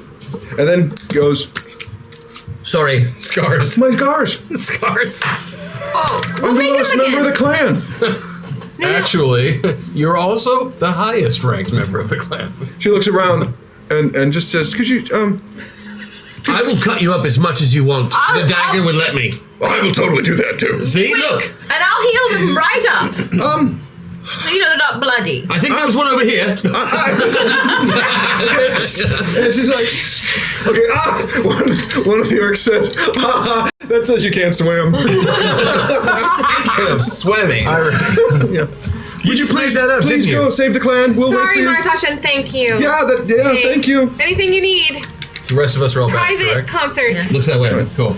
and then goes, Sorry. Scars. my scars. Scars. I'm the lowest member of the clan. Actually, you're also the highest ranked member of the clan. She looks around and just says, could you, I will cut you up as much as you want. The dagger would let me. I will totally do that too. See? Look. And I'll heal them right up. So they're not bloody. I think there was one over here. And she's like, okay, one of the orcs says, that says you can't swim. Speaking of swimming. Would you please didn't you? go save the clan? We'll wait for Sorry, you. Marzosh, and thank you. Thank you. Anything you need. So the rest of us are all back, Private correct? concert. Looks that way. Cool.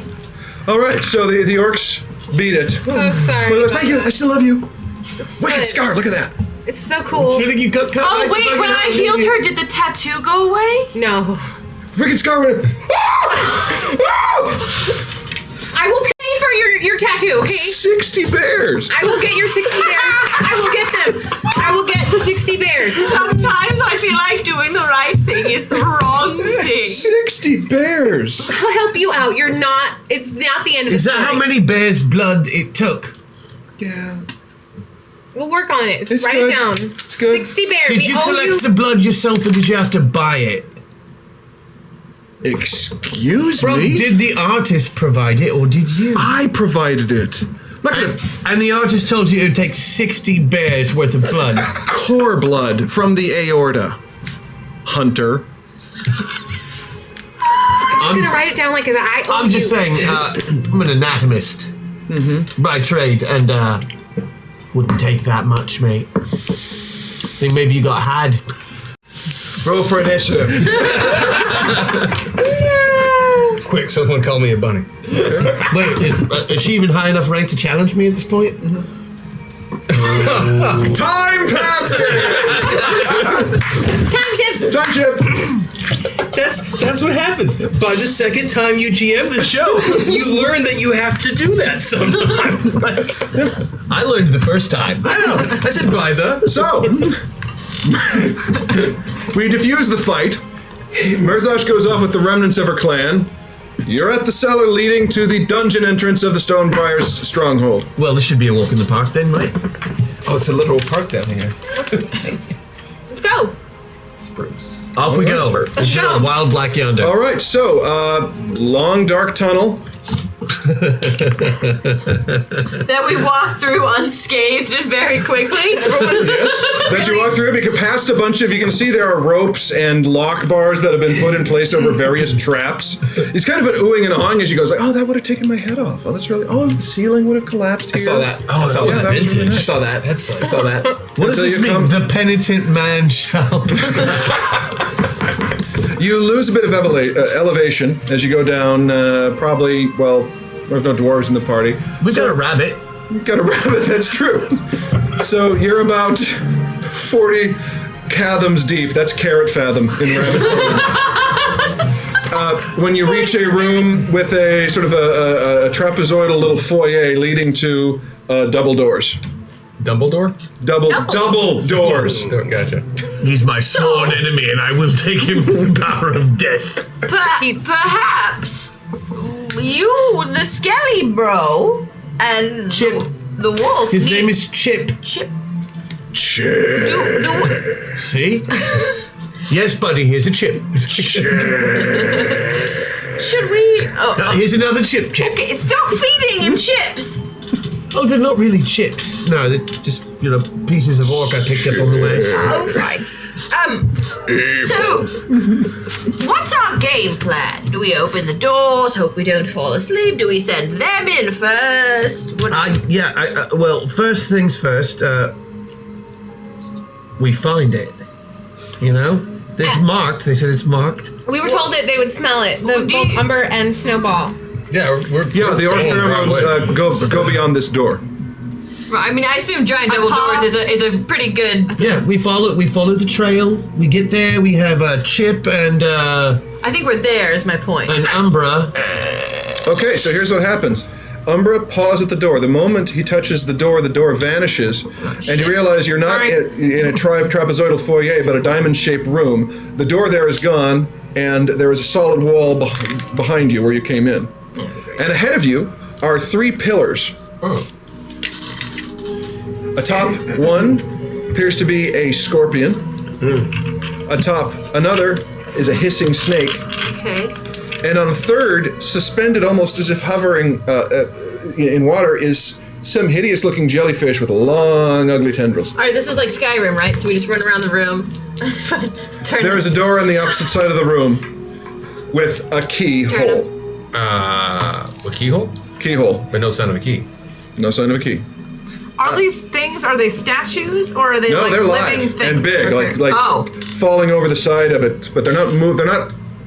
All right, so the orcs beat it. Oh, sorry. Well, thank you. I still love you. Wicked Good. scar. Look at that. It's so cool. You got cut Oh wait, when I healed her, did the tattoo go away? No. Wicked scar went. I will pay for your tattoo, okay? 60 bears. I will get your 60 bears. I will get them. I will get the 60 bears. Sometimes I feel like doing the right thing is the wrong thing. 60 bears. I'll help you out. It's not the end of the Is that story. how many bears' blood it took? Yeah. We'll work on it. Just It's write good. it down. It's good. 60 bears. Did you collect the blood yourself or did you have to buy it? Excuse me? Did the artist provide it or did you? I provided it. Look at And the artist told you it would take 60 bears worth of blood. core blood from the aorta. Hunter. I'm gonna write it down like I'm just saying, I'm an anatomist by trade, and wouldn't take that much, mate. Think maybe you got had. Roll for initiative. Quick, someone call me a bunny. Wait, is she even high enough rank to challenge me at this point? Time passes! Time shift! Time shift! That's what happens. By the second time you GM the show, you learn that you have to do that sometimes. I learned the first time. I know. I said by the. So, we defuse the fight. Murzash goes off with the remnants of her clan. You're at the cellar leading to the dungeon entrance of the Stonebriar's stronghold. Well, this should be a walk in the park then, right? Oh, it's a literal park down here. Let's go. Spruce. Off we go. Let's go. Wild Black Yonder. All right, so long dark tunnel. That we walk through unscathed and very quickly. That you walk through, because past a bunch of, you can see there are ropes and lock bars that have been put in place over various traps. It's kind of an oohing and ahhing as you go, like, oh, that would have taken my head off. Oh, that's really, oh, the ceiling would have collapsed here. I saw that. Oh, I saw that that. was vintage. I saw that. That's like, I saw that. What does this mean? The penitent man shall. You lose a bit of elevation as you go down, probably, well, there's no dwarves in the party. We got a rabbit. You've got a rabbit, that's true. So you're about 40 fathoms deep. That's carrot fathom in rabbit parlance. When you reach a room with a sort of a trapezoidal little foyer leading to double doors. Dumbledore? Double doors. Oh, gotcha. He's my sworn enemy, and I will take him with the power of death. Perhaps you, the Skelly Bro, and Chip. the wolf. His name is Chip. Chip. See? Yes, buddy, here's a chip. Should we? Here's another chip. Okay, stop feeding him chips. Oh, they're not really chips. No, they're just, pieces of orc I picked up on the way. Oh, fine. So, what's our game plan? Do we open the doors, hope we don't fall asleep? Do we send them in first? Well, first things first, we find it. It's marked. They said it's marked. We were told that they would smell it. Both Umber and Snowball. Yeah, the orc pheromones go beyond this door. I mean, I assume giant double doors is a pretty good. Yeah, we follow the trail. We get there. We have a Chip and I think we're there. Is my point. and Umbra. Okay, so here's what happens. Umbra paws at the door. The moment he touches the door vanishes, and you realize you're not in a trapezoidal foyer, but a diamond-shaped room. The door there is gone, and there is a solid wall behind you where you came in. And ahead of you are 3 pillars. Atop one appears to be a scorpion. Atop another is a hissing snake. Okay. And on a third, suspended almost as if hovering in water, is some hideous-looking jellyfish with long, ugly tendrils. All right, this is like Skyrim, right? So we just run around the room. There is a door on the opposite side of the room with a keyhole. A keyhole? Keyhole. But no sign of a key. No sign of a key. Are these things, are they statues or are they No, like they're living live things? and big, Okay. like falling over the side of it, but they're not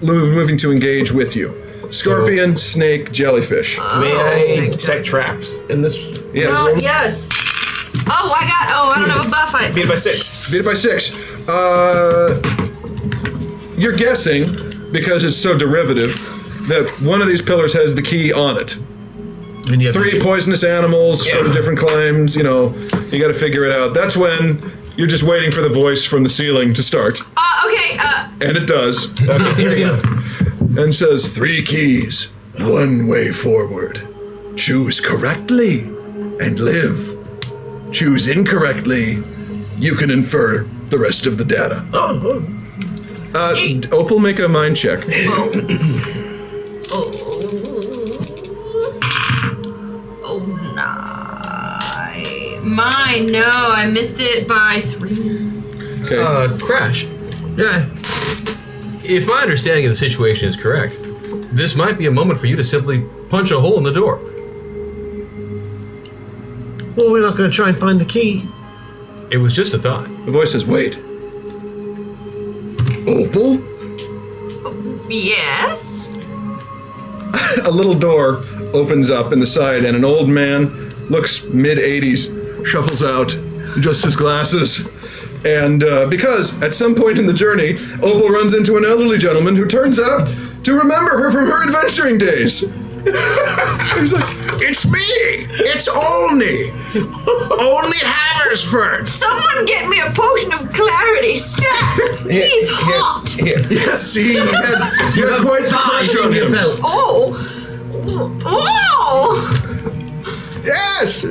moving to engage with you. Scorpion, snake, jellyfish. May I check traps in this? Yes. Yes. Oh, I don't have a buff. Beat it by 6. Beat it by 6. You're guessing, because it's so derivative, that one of these pillars has the key on it. And you have 3 poisonous animals from different climes, you got to figure it out. That's when you're just waiting for the voice from the ceiling to start. Okay. And it does. Okay, here we go. And says, 3 keys, 1 way forward. Choose correctly and live. choose incorrectly, you can infer the rest of the data. Opal, make a mind check. Mine, no, I missed it by 3. Okay. Crash. Yeah. If my understanding of the situation is correct, this might be a moment for you to simply punch a hole in the door. Well, we're not going to try and find the key. It was just a thought. The voice says, wait. Opal? Yes? A little door opens up in the side, and an old man, looks mid-80s, shuffles out, adjusts his glasses. And because at some point in the journey, Opal runs into an elderly gentleman who turns out to remember her from her adventuring days. He's like, it's me! It's Olney! Olney Haversford! Someone get me a potion of clarity, stat! He's hot! Yes, see, you had quite the crush on him. Oh! Yes!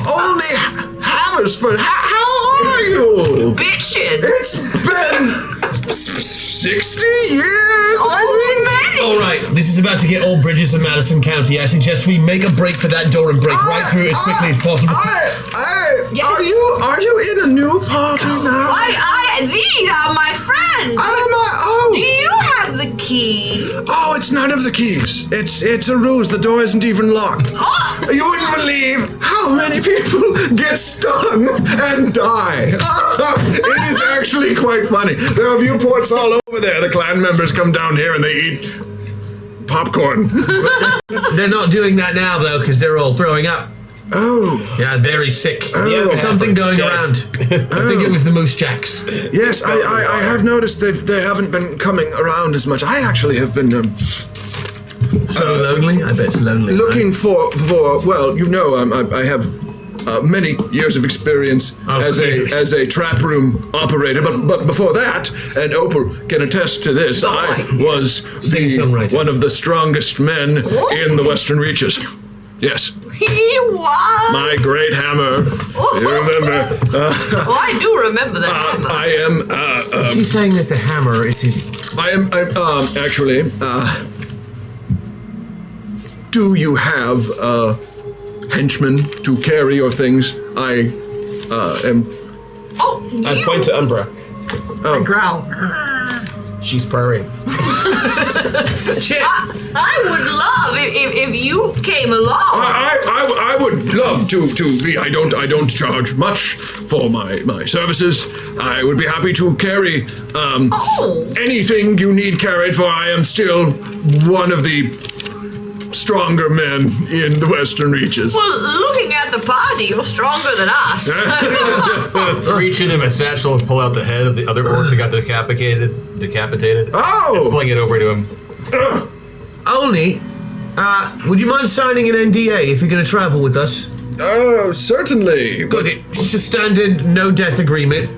Olney Haversford, how are you? Bitchin'! It's been 60 years, I think. All right, this is about to get all bridges in Madison County. I suggest we make a break for that door and break right through as quickly as possible. Yes. Are you in a new party now? These are my friends! Do you have the key? Oh, it's none of the keys. It's a ruse. The door isn't even locked. You wouldn't believe how many people get stung and die. It is actually quite funny. There are viewports all over there. The clan members come down here and they eat popcorn. They're not doing that now, though, because they're all throwing up. Oh. Yeah, very sick. Oh. Something going around. I think it was the Moose Jacks. Yes, I have noticed they haven't been coming around as much. I actually have been so lonely. I bet it's lonely. Looking for well, you know, I have many years of experience as a trap room operator, but before that, and Opal can attest to this, I was one of the strongest men in the Western Reaches. Yes. He was. My great hammer. You remember? I do remember that hammer. I am. Is he saying that the hammer is his... I'm actually. Do you have henchmen to carry your things? I am. Oh, I point to Umbra. I growl. She's purring. I would love if you came along. I would love to be. I don't charge much for my services. I would be happy to carry anything you need carried, for I am still one of the stronger men in the Western Reaches. Well, looking at the party, you're stronger than us. Reach into my satchel and pull out the head of the other orc that got decapitated. Oh! And fling it over to him. Only, would you mind signing an NDA if you're going to travel with us? Oh, certainly. Good. It's just standard no death agreement.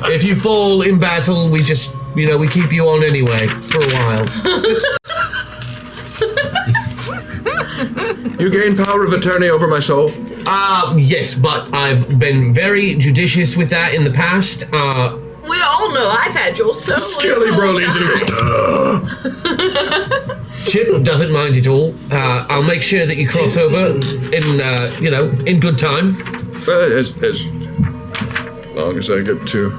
If you fall in battle, we just, we keep you on anyway for a while. You gain power of attorney over my soul? Yes, but I've been very judicious with that in the past. We all know I've had your soul. Skelly bro leans in and goes, Chip doesn't mind it all. I'll make sure that you cross over in good time. As long as I get to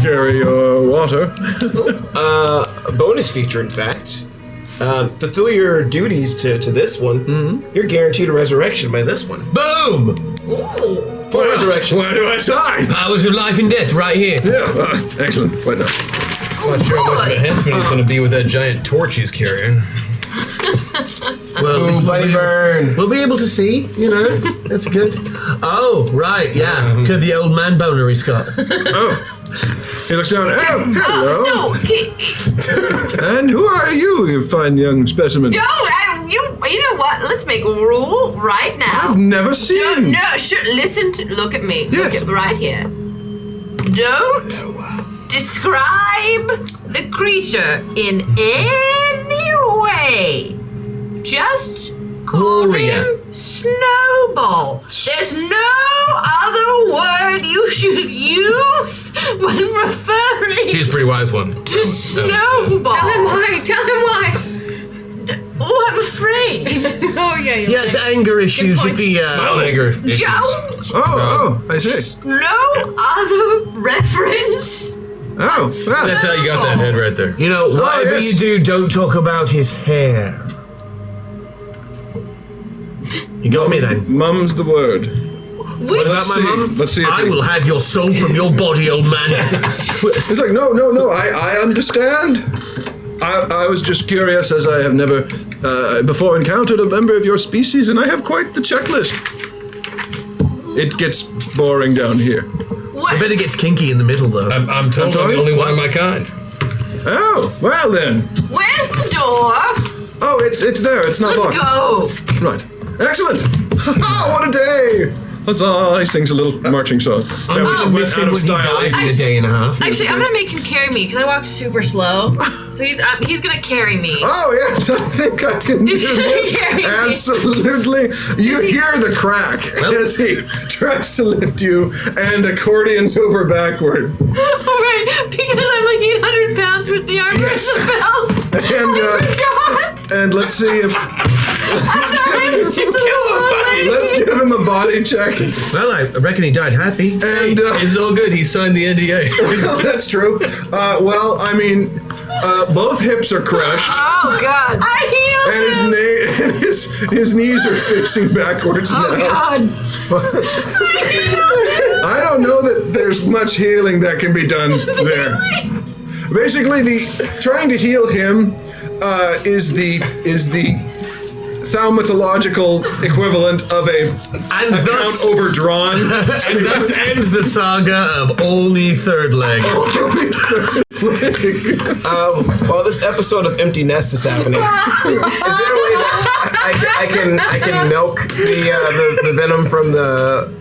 carry your water. A bonus feature, in fact. Fulfill your duties to this one. You're guaranteed a resurrection by this one. Boom! Ooh. Full resurrection. Where do I sign? Powers of life and death right here. Yeah, excellent. Why not? I'm not sure how much of a henchman he's going to be with that giant torch he's carrying. Well, buddy burn. We'll be able to see, That's good. Oh, right, yeah. Because the old man boner he's got. Oh. He looks down. Oh, hello. And who are you, you fine young specimen? You know what? Let's make a rule right now. I've never seen. Look at me. Yes. Look at right here. Don't describe the creature in any way. Just call him Snowball. There's no other word you should use when referring She's a pretty wise one. to snowball. Tell him why. Tell him why. Oh, I'm afraid. Oh, yeah. Yeah, it's anger issues if he. Mild anger. issues. Don't. Oh, I see. No other reference. Oh, well. That's how you got that head right there. You know, whatever yes. you do, don't talk about his hair. You got me then. Mum's the word. What about my mum? Let's see if I he- will have your soul from your body, old man. It's like, no, I understand. I was just curious, as I have never before encountered a member of your species, and I have quite the checklist. It gets boring down here. I bet it gets kinky in the middle, though. I'm told I'm the only one of my kind. Oh, well then. Where's the door? Oh, it's there. It's not Let's locked. go. Right. Excellent. What a day. Huzzah. He sings a little marching song. That was I miss him when he dies in a day and a half. Actually, I'm gonna make him carry me because I walk super slow. So he's gonna carry me. Oh, yes, I think I can do He's gonna this. carry me. Absolutely. You hear the crack as he tries to lift you and accordions over backward. All right, because I'm like 800 pounds with the armor Yes. and the belt. And, I forgot. and let's see if... Let's give him a body check. Well, I reckon he died happy. And It's all good. He signed the NDA. that's true. Well, I mean, both hips are crushed. Oh God. I healed And his knees are facing backwards Oh now. God. I don't know that there's much healing that can be done there. Basically, trying to heal him is the thaumatological equivalent of a account thus- overdrawn. And thus ends the saga of only third leg. While this episode of Empty Nest is happening, is there a way that I can milk the venom from the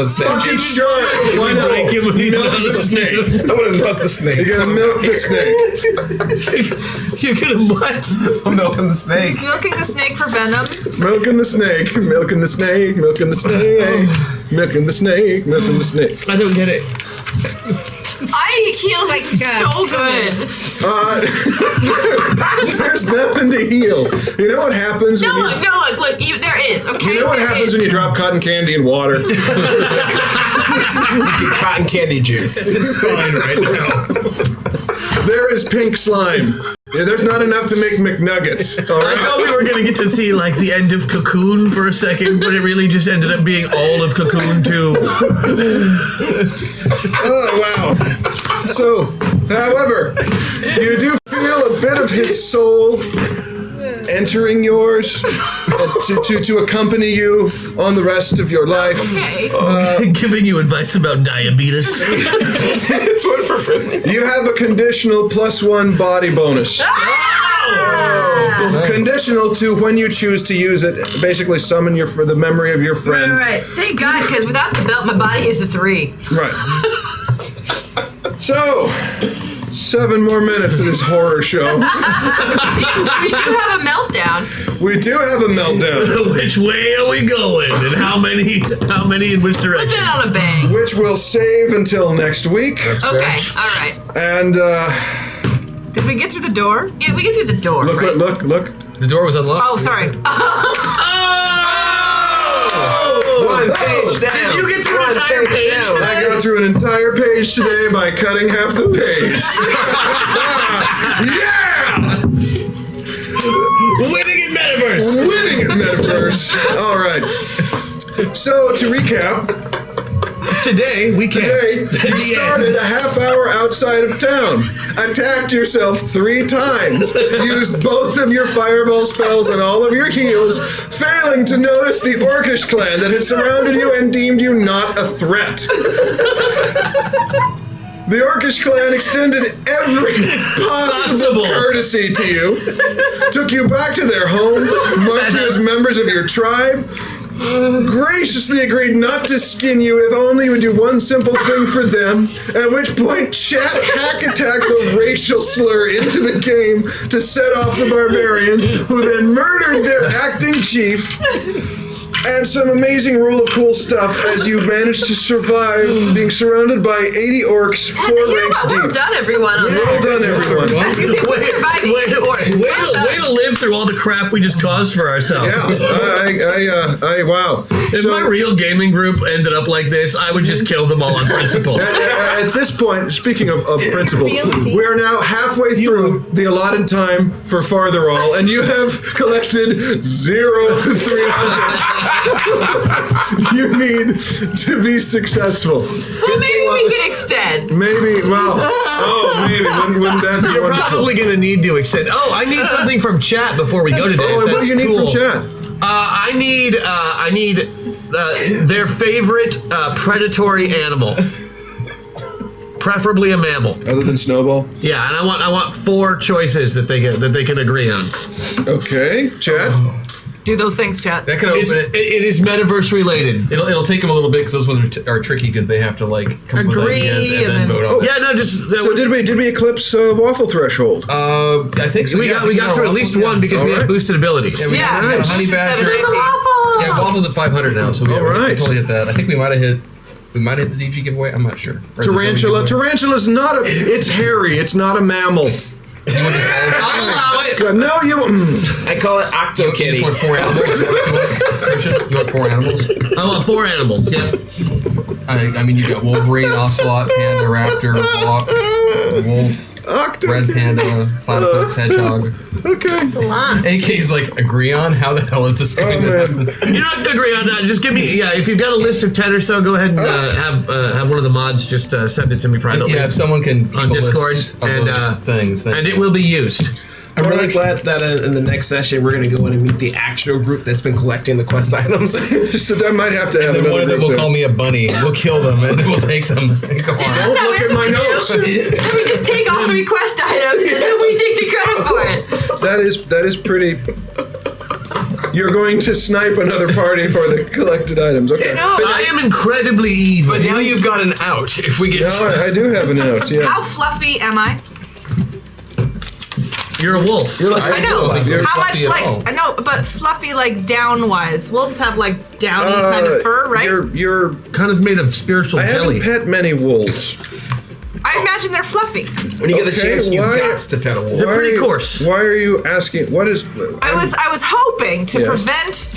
snake? Fucking sure. Why not? Milk the snake. I'm gonna milk the snake. You're gonna milk the snake. You're gonna what? I'm milking the snake. He's milking the snake for venom. Milking the snake. Milking the snake. Milking the snake. Milking the snake. Milking the snake. I don't get it. I healed like so good. There's nothing to heal. You know what happens No, when look, there is. Okay. you know what there happens is. when you drop cotton candy in water? Get cotton candy juice. This is fine right now. There is pink slime. Yeah, there's not enough to make McNuggets. All I right? thought we were gonna get to see like the end of Cocoon for a second, but it really just ended up being all of Cocoon 2. Oh, wow. So, however, you do feel a bit of his soul entering yours to accompany you on the rest of your life. Okay. Giving you advice about diabetes. It's one for Brittany. You have a conditional +1 body bonus. Conditional to when you choose to use it. Basically, summon for the memory of your friend. Right. Thank God, because without the belt, my body is a 3. Right. So, 7 more minutes of this horror show. We do have a meltdown. We do have a meltdown, Which way are we going? And how many in which Let's direction? end on a bang. which we'll save until next week. Okay. All right. And Did we get through the door? Yeah, we get through the door. look, right? look. The door was unlocked. Oh, sorry. One page down. You get through an entire page? I got through an entire page today by cutting half the page. Yeah! Winning in Metaverse! Winning at Metaverse. All right. So, to recap, Today, we can't. today you started a half hour outside of town, attacked yourself 3 times, used both of your fireball spells and all of your heals, failing to notice the Orcish clan that had surrounded you and deemed you not a threat. The Orcish clan extended every possible courtesy to you, took you back to their home, marked you as members of your tribe, graciously agreed not to skin you if only you would do one simple thing for them, at which point Chat hack attacked the racial slur into the game to set off the barbarian, who then murdered their acting chief. And some amazing rule of cool stuff as you managed to survive being surrounded by 80 orcs, 4 ranks deep. Well done, everyone. Well done, everyone. Way to live through all the crap we just caused for ourselves. Yeah, wow. If my real gaming group ended up like this, I would just kill them all on principle. At this point, speaking of principle, we are now halfway through the allotted time for Fartherall, and you have collected 0 to 300. You need to be successful. Well, maybe we can extend. Maybe, well, maybe. Wouldn't that be You're wonderful? probably going to need to extend. Oh, I need something from chat before we go today. Oh, what do you need from chat? I need their favorite predatory animal. Preferably a mammal. Other than Snowball? Yeah, and I want 4 choices that they can agree on. Okay, chat. Do those things, chat. That can open it. It is metaverse related. It'll take them a little bit because those ones are tricky because they have to like come up with Agree, ideas and then and vote on Oh, it. Yeah, no, just So did we eclipse Waffle Threshold? I think so. we got through at least one because we have boosted abilities. We Yeah. got Nice. Honey Badger. 750. Yeah, Waffle's at 500 now, so we right. totally hit that. I think we might have hit the DG giveaway. I'm not sure. Or the Tarantula. Zombie giveaway. Tarantula's not a. It's hairy. It's not a mammal. You want this all- I'll allow it. No, you. I call it Octo You Kitty. just want 4 animals? Is that what you want, Christian? You want 4 animals? I want 4 animals. Yeah. I mean, you got Wolverine, Ocelot, Panda, Raptor, Hawk, Wolf, Octo. Red Panda, Platypus, Hedgehog. Okay. AK's like, agree on? How the hell is this going to happen? You don't have to agree on that. Just give me. Yeah, if you've got a list of 10 or so, go ahead and have one of the mods just send it to me privately. Yeah, if someone can keep on a list Discord of and those things. Then and it will be used. I'm really glad that in the next session we're going to go in and meet the actual group that's been collecting the quest items. So that might have to have and then one of them will call me a bunny. We'll kill them and then we'll take them. Come on. That's how look at my notes. Then we just take all 3 quest items and then we take the credit for it. That is pretty. You're going to snipe another party for the collected items. Okay. No, I am incredibly evil. But now you've got an out if we get No, I do have a note. Yeah. How fluffy am I? You're a wolf. You're like I know. You're How much fluffy at all. I know, but fluffy like down wise. Wolves have like downy kind of fur, right? You're. Kind of made of spiritual I jelly. haven't pet many wolves. I imagine they're fluffy. When you get the Okay, chance, you why- got to pet a wolf. They're pretty are you- coarse. Why are you asking? What is? I was hoping to Yes. prevent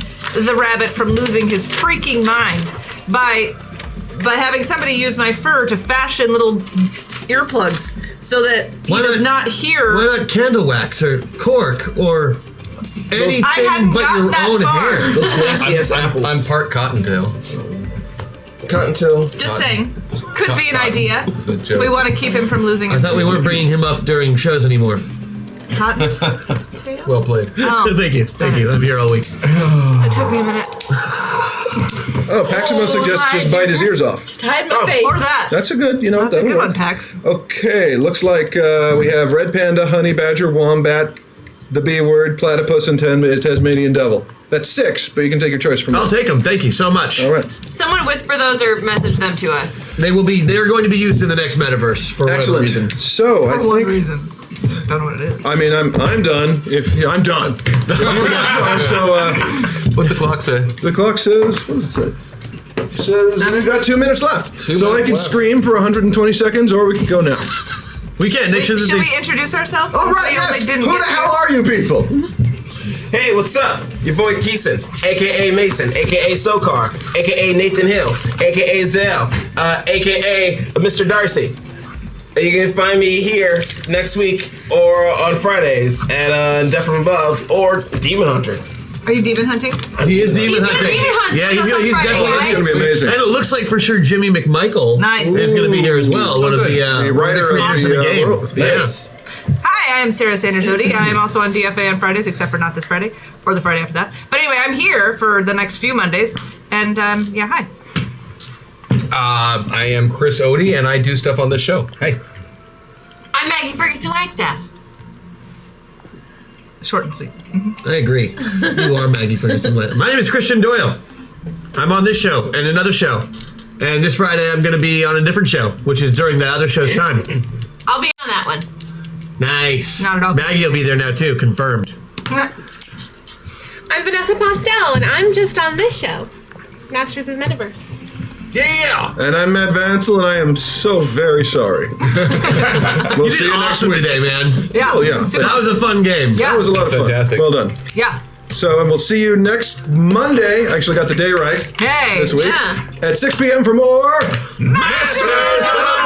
the rabbit from losing his freaking mind by having somebody use my fur to fashion little earplugs so that he Why does not- not hear. Why not candle wax or cork or anything I hadn't but gotten your that own far. hair? Those nasty ass apples. I'm part cottontail. Cottontail. Just saying, could be an idea. It's a If joke. we want to keep him from losing I his thought we weren't bringing him up during shows anymore. cotton tail. Well played. Oh, Thank you. I'm here all week. it took me a minute. Oh, Paximo suggests just bite his ears off. Just hide my face. Or that. That's a good. You know, That's a that'll good work. one, Pax. Okay, looks like we have red panda, honey badger, wombat, the B word, platypus, and Tasmanian devil. That's 6, but you can take your choice from I'll there. take them. Thank you so much. All right. Someone whisper those or message them to us. They are going to be used in the next metaverse for whatever Excellent. reason. So I For one think. reason. Don't know what it is. I mean, I'm done. I'm done. So What's the clock say? the clock says. What does it say? It says we've got 2 minutes left. So I minutes can left. scream for 120 seconds, or we can go now. We can. Make sure that Should they- we introduce ourselves? All right. We Yes. only didn't Who get the to- hell are you people? Hey, what's up? Your boy Keeson, aka Mason, aka Sokar, aka Nathan Hill, aka Zell, aka Mr. Darcy. You can find me here next week or on Fridays at Death from Above or Demon Hunter. Are you demon hunting? He is demon He's hunting. gonna demon hunt Yeah, with us on he's Friday, definitely guys. It's gonna be amazing. And it looks like for sure Jimmy McMichael Nice. is going to be here as well. One of the The writer of creators of the the game. world. Yeah. Yes. Hi, I am Sarah Sanders Odie. I am also on DFA on Fridays, except for not this Friday or the Friday after that. But anyway, I'm here for the next few Mondays, and yeah, hi. I am Chris Odie, and I do stuff on this show. Hey. I'm Maggie Ferguson Wagstaff. Short and sweet. I agree. You are Maggie Ferguson. My name is Christian Doyle. I'm on this show and another show. And this Friday I'm going to be on a different show, which is during the other show's time. I'll be on that one. Nice. Not at all. Maggie will be there now too, confirmed. I'm Vanessa Postel, and I'm just on this show, Masters of the Metaverse. Yeah. And I'm Matt Vansel, and I am so very sorry. We'll You see did you next awesome week. today, man. Yeah. Oh, yeah. That was a fun game. Yeah. That was a lot of fun. Fantastic. Well done. Yeah. So, and we'll see you next Monday. I actually got the day right Hey. this week Yeah. at 6 p.m. for more Masters of